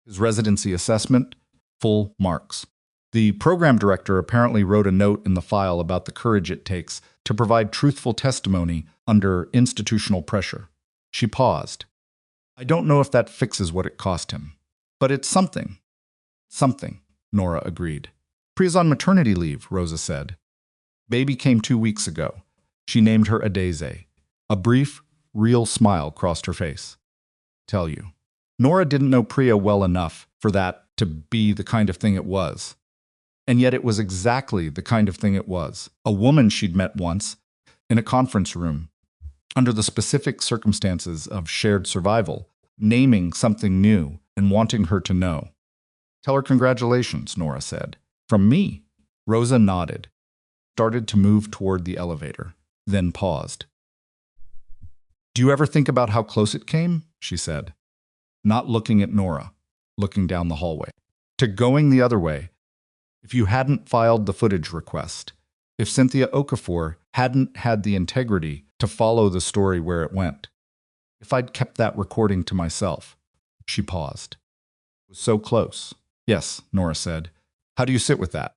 His residency assessment, full marks. The program director apparently wrote a note in the file about the courage it takes to provide truthful testimony under institutional pressure. She paused. I don't know if that fixes what it cost him, but it's something. Something, Nora agreed. Priya's on maternity leave, Rosa said. Baby came 2 weeks ago. She named her Adeze. A brief, real smile crossed her face. Tell you. Nora didn't know Priya well enough for that to be the kind of thing it was. And yet it was exactly the kind of thing it was. A woman she'd met once, in a conference room, under the specific circumstances of shared survival, naming something new and wanting her to know. Tell her congratulations, Nora said. From me. Rosa nodded, started to move toward the elevator, then paused. Do you ever think about how close it came? She said, not looking at Nora, looking down the hallway. To going the other way, if you hadn't filed the footage request, if Cynthia Okafor hadn't had the integrity to follow the story where it went, if I'd kept that recording to myself. She paused. It was so close. Yes, Nora said. How do you sit with that?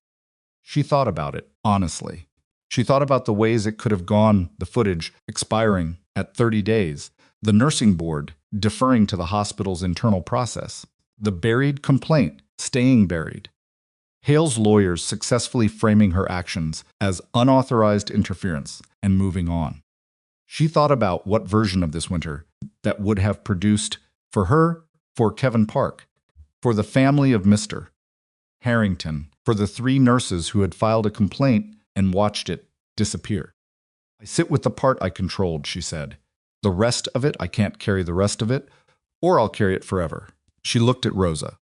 She thought about it, honestly. She thought about the ways it could have gone, the footage expiring at 30 days, the nursing board deferring to the hospital's internal process, the buried complaint staying buried, Hale's lawyers successfully framing her actions as unauthorized interference and moving on. She thought about what version of this winter that would have produced for her, for Kevin Park, for the family of Mr. Harrington, for the 3 nurses who had filed a complaint and watched it disappear. I sit with the part I controlled, she said. The rest of it, I can't carry the rest of it, or I'll carry it forever. She looked at Rosa.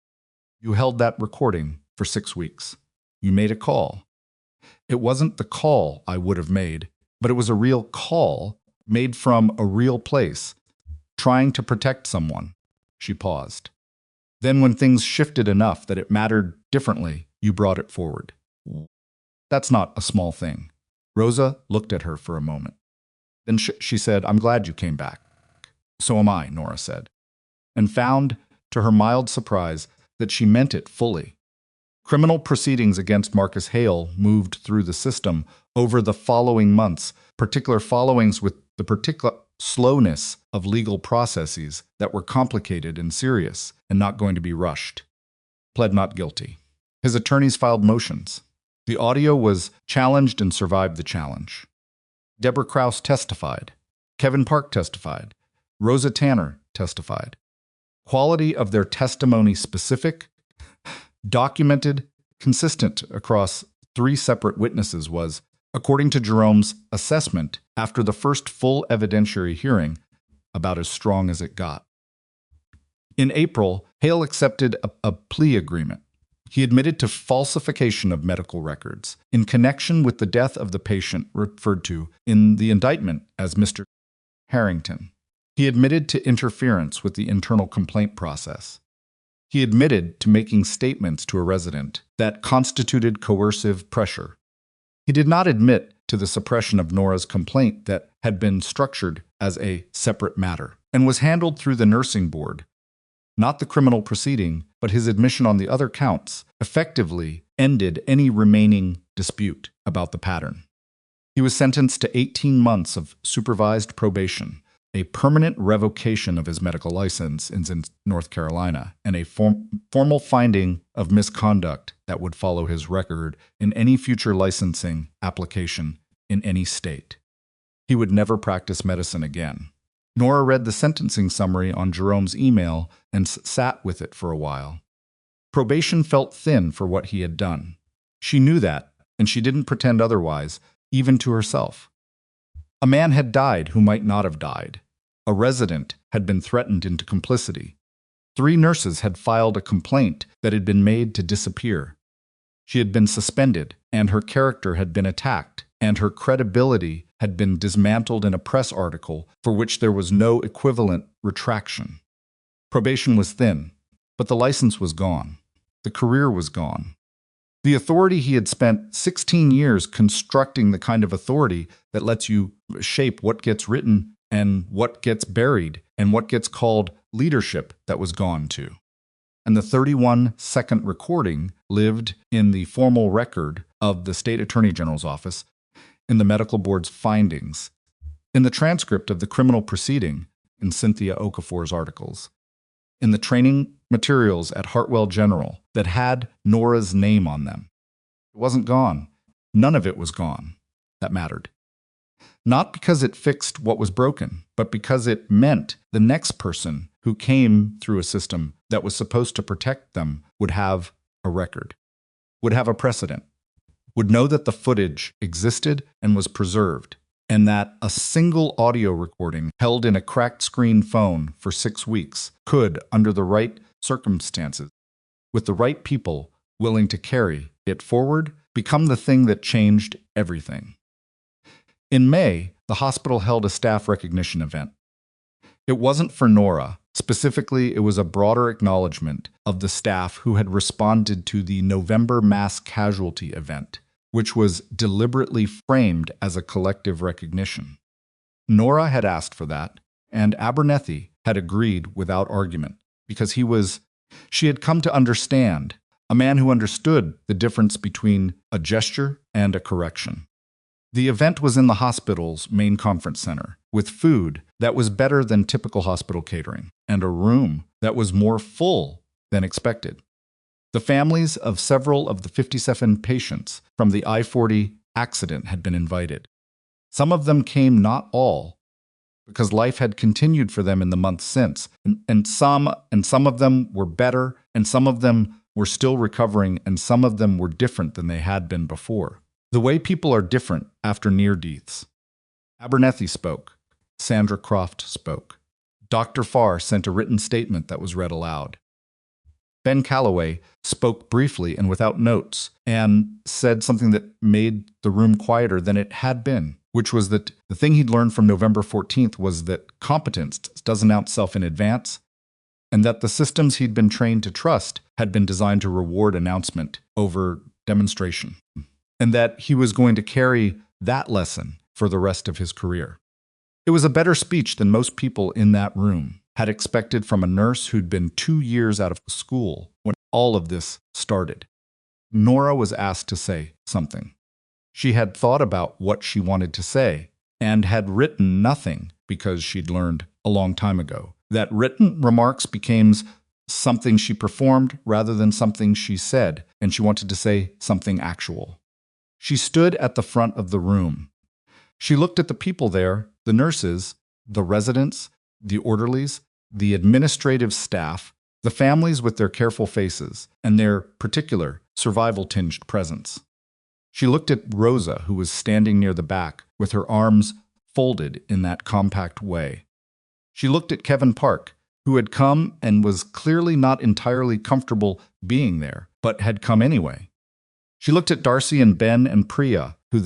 You held that recording for 6 weeks. You made a call. It wasn't the call I would have made, but it was a real call made from a real place, trying to protect someone. She paused. Then when things shifted enough that it mattered differently, you brought it forward. That's not a small thing. Rosa looked at her for a moment. Then she said, I'm glad you came back. So am I, Nora said, and found, to her mild surprise, that she meant it fully. Criminal proceedings against Marcus Hale moved through the system over the following months, particular followings with the particular slowness of legal processes that were complicated and serious and not going to be rushed. Pled not guilty. His attorneys filed motions. The audio was challenged and survived the challenge. Deborah Krause testified. Kevin Park testified. Rosa Tanner testified. Quality of their testimony specific, documented, consistent across 3 separate witnesses was, according to Jerome's assessment after the first full evidentiary hearing, about as strong as it got. In April, Hale accepted a plea agreement. He admitted to falsification of medical records in connection with the death of the patient referred to in the indictment as Mr. Harrington. He admitted to interference with the internal complaint process. He admitted to making statements to a resident that constituted coercive pressure. He did not admit to the suppression of Nora's complaint that had been structured as a separate matter and was handled through the nursing board. Not the criminal proceeding, but his admission on the other counts effectively ended any remaining dispute about the pattern. He was sentenced to 18 months of supervised probation, a permanent revocation of his medical license in North Carolina, and a formal finding of misconduct that would follow his record in any future licensing application in any state. He would never practice medicine again. Nora read the sentencing summary on Jerome's email and sat with it for a while. Probation felt thin for what he had done. She knew that, and she didn't pretend otherwise, even to herself. A man had died who might not have died. A resident had been threatened into complicity. 3 nurses had filed a complaint that had been made to disappear. She had been suspended, and her character had been attacked, and her credibility had been dismantled in a press article for which there was no equivalent retraction. Probation was thin, but the license was gone. The career was gone. The authority he had spent 16 years constructing, the kind of authority that lets you shape what gets written and what gets buried and what gets called leadership, that was gone too. And the 31-second recording lived in the formal record of the State Attorney General's office, in the medical board's findings, in the transcript of the criminal proceeding in Cynthia Okafor's articles, in the training materials at Hartwell General that had Nora's name on them. It wasn't gone. None of it was gone. That mattered. Not because it fixed what was broken, but because it meant the next person who came through a system that was supposed to protect them would have a record, would have a precedent, would know that the footage existed and was preserved, and that a single audio recording held in a cracked screen phone for 6 weeks could, under the right circumstances, with the right people willing to carry it forward, become the thing that changed everything. In May, the hospital held a staff recognition event. It wasn't for Nora. Specifically, it was a broader acknowledgement of the staff who had responded to the November mass casualty event, which was deliberately framed as a collective recognition. Nora had asked for that, and Abernethy had agreed without argument, because she had come to understand, a man who understood the difference between a gesture and a correction. The event was in the hospital's main conference center, with food that was better than typical hospital catering, and a room that was more full than expected. The families of several of the 57 patients from the I-40 accident had been invited. Some of them came, not all, because life had continued for them in the months since, and some of them were better, and some of them were still recovering, and some of them were different than they had been before. The way people are different after near deaths. Abernethy spoke. Sandra Croft spoke. Dr. Farr sent a written statement that was read aloud. Ben Calloway spoke briefly and without notes, and said something that made the room quieter than it had been, which was that the thing he'd learned from November 14th was that competence does announce self in advance, and that the systems he'd been trained to trust had been designed to reward announcement over demonstration, and that he was going to carry that lesson for the rest of his career. It was a better speech than most people in that room had expected from a nurse who'd been 2 years out of school when all of this started. Nora was asked to say something. She had thought about what she wanted to say and had written nothing because she'd learned a long time ago that written remarks became something she performed rather than something she said, and she wanted to say something actual. She stood at the front of the room. She looked at the people there, the nurses, the residents, the orderlies, the administrative staff, the families with their careful faces, and their particular survival-tinged presence. She looked at Rosa, who was standing near the back, with her arms folded in that compact way. She looked at Kevin Park, who had come and was clearly not entirely comfortable being there, but had come anyway. She looked at Darcy and Ben and Priya, who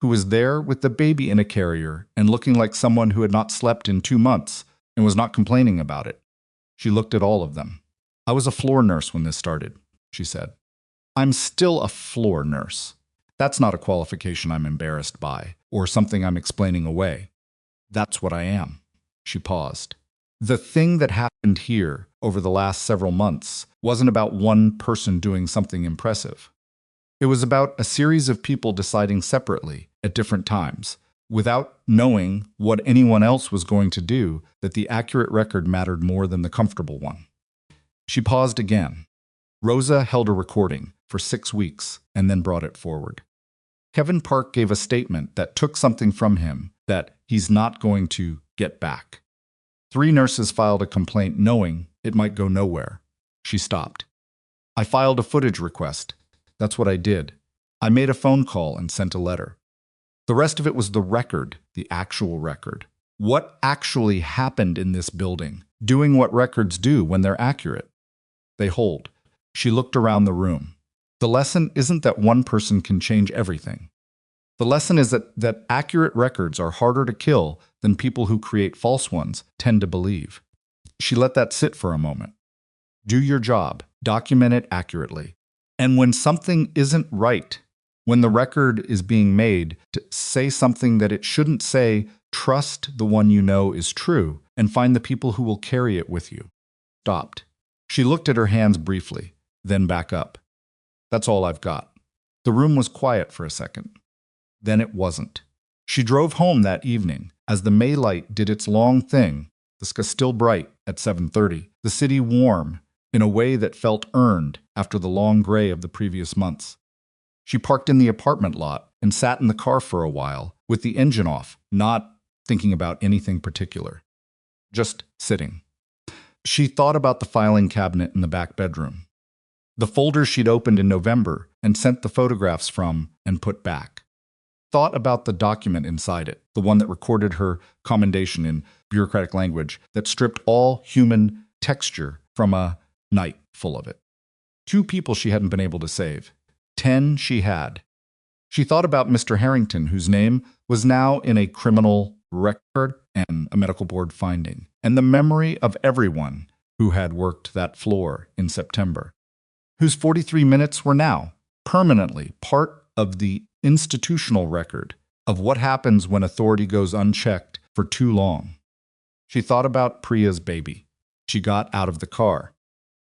was there with the baby in a carrier and looking like someone who had not slept in 2 months and was not complaining about it. She looked at all of them. I was a floor nurse when this started, she said. I'm still a floor nurse. That's not a qualification I'm embarrassed by, or something I'm explaining away. That's what I am. She paused. The thing that happened here over the last several months wasn't about one person doing something impressive. It was about a series of people deciding separately at different times, without knowing what anyone else was going to do, that the accurate record mattered more than the comfortable one. She paused again. Rosa held a recording for 6 weeks and then brought it forward. Kevin Park gave a statement that took something from him that he's not going to get back. 3 nurses filed a complaint knowing it might go nowhere. She stopped. I filed a footage request. That's what I did. I made a phone call and sent a letter. The rest of it was the record, the actual record. What actually happened in this building, doing what records do when they're accurate. They hold. She looked around the room. The lesson isn't that one person can change everything. The lesson is that accurate records are harder to kill than people who create false ones tend to believe. She let that sit for a moment. Do your job. Document it accurately. And when something isn't right, when the record is being made to say something that it shouldn't say, trust the one you know is true and find the people who will carry it with you. Stopped. She looked at her hands briefly, then back up. That's all I've got. The room was quiet for a second. Then it wasn't. She drove home that evening as the May light did its long thing, the sky still bright at 7:30, the city warm in a way that felt earned after the long gray of the previous months. She parked in the apartment lot and sat in the car for a while with the engine off, not thinking about anything particular. Just sitting. She thought about the filing cabinet in the back bedroom, the folders she'd opened in November and sent the photographs from and put back. Thought about the document inside it, the one that recorded her commendation in bureaucratic language that stripped all human texture from a night full of it. 2 people she hadn't been able to save. 10 she had. She thought about Mr. Harrington, whose name was now in a criminal record and a medical board finding, and the memory of everyone who had worked that floor in September, whose 43 minutes were now permanently part of the institutional record of what happens when authority goes unchecked for too long. She thought about Priya's baby. She got out of the car.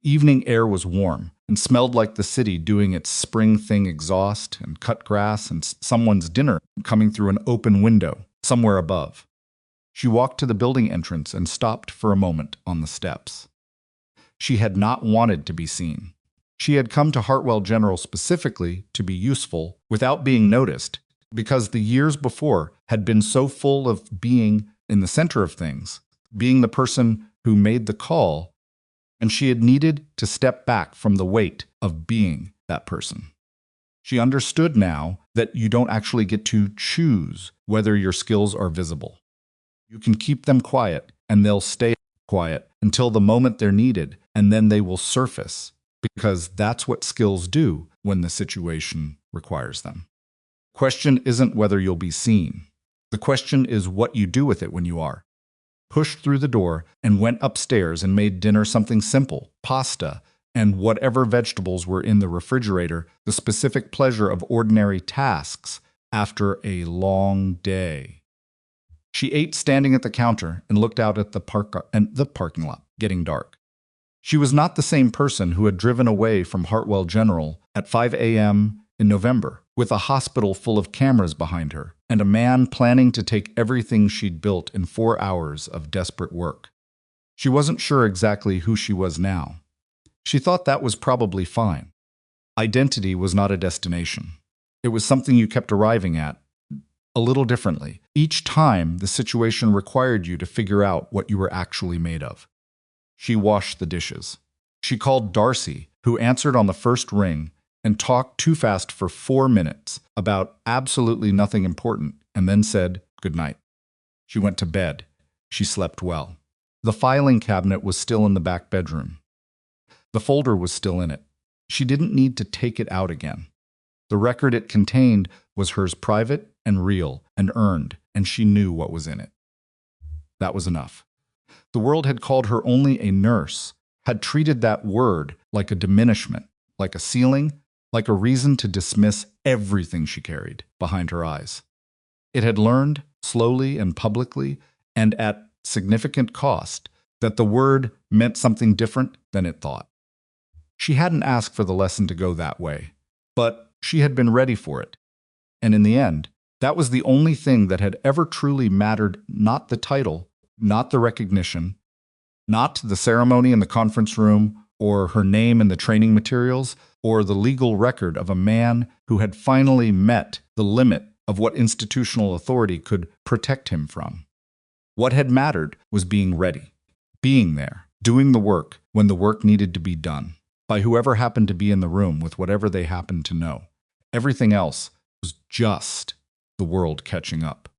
Evening air was warm and smelled like the city doing its spring thing, exhaust and cut grass and someone's dinner coming through an open window somewhere above. She walked to the building entrance and stopped for a moment on the steps. She had not wanted to be seen. She had come to Hartwell General specifically to be useful without being noticed, because the years before had been so full of being in the center of things, being the person who made the call, and she had needed to step back from the weight of being that person. She understood now that you don't actually get to choose whether your skills are visible. You can keep them quiet, and they'll stay quiet until the moment they're needed, and then they will surface, because that's what skills do when the situation requires them. The question isn't whether you'll be seen. The question is what you do with it when you are. Pushed through the door and went upstairs and made dinner something simple, pasta, and whatever vegetables were in the refrigerator, the specific pleasure of ordinary tasks after a long day. She ate standing at the counter and looked out at the parking lot, getting dark. She was not the same person who had driven away from Hartwell General at 5 a.m. in November, with a hospital full of cameras behind her, and a man planning to take everything she'd built in 4 hours of desperate work. She wasn't sure exactly who she was now. She thought that was probably fine. Identity was not a destination. It was something you kept arriving at, a little differently, each time the situation required you to figure out what you were actually made of. She washed the dishes. She called Darcy, who answered on the first ring, and talked too fast for 4 minutes about absolutely nothing important, and then said good night. She went to bed. She slept well. The filing cabinet was still in the back bedroom. The folder was still in it. She didn't need to take it out again. The record it contained was hers, private and real and earned, and she knew what was in it. That was enough. The world had called her only a nurse, had treated that word like a diminishment, like a ceiling, like a reason to dismiss everything she carried behind her eyes. It had learned, slowly and publicly, and at significant cost, that the word meant something different than it thought. She hadn't asked for the lesson to go that way, but she had been ready for it. And in the end, that was the only thing that had ever truly mattered, not the title, not the recognition, not the ceremony in the conference room, or her name in the training materials, or the legal record of a man who had finally met the limit of what institutional authority could protect him from. What had mattered was being ready, being there, doing the work when the work needed to be done, by whoever happened to be in the room with whatever they happened to know. Everything else was just the world catching up.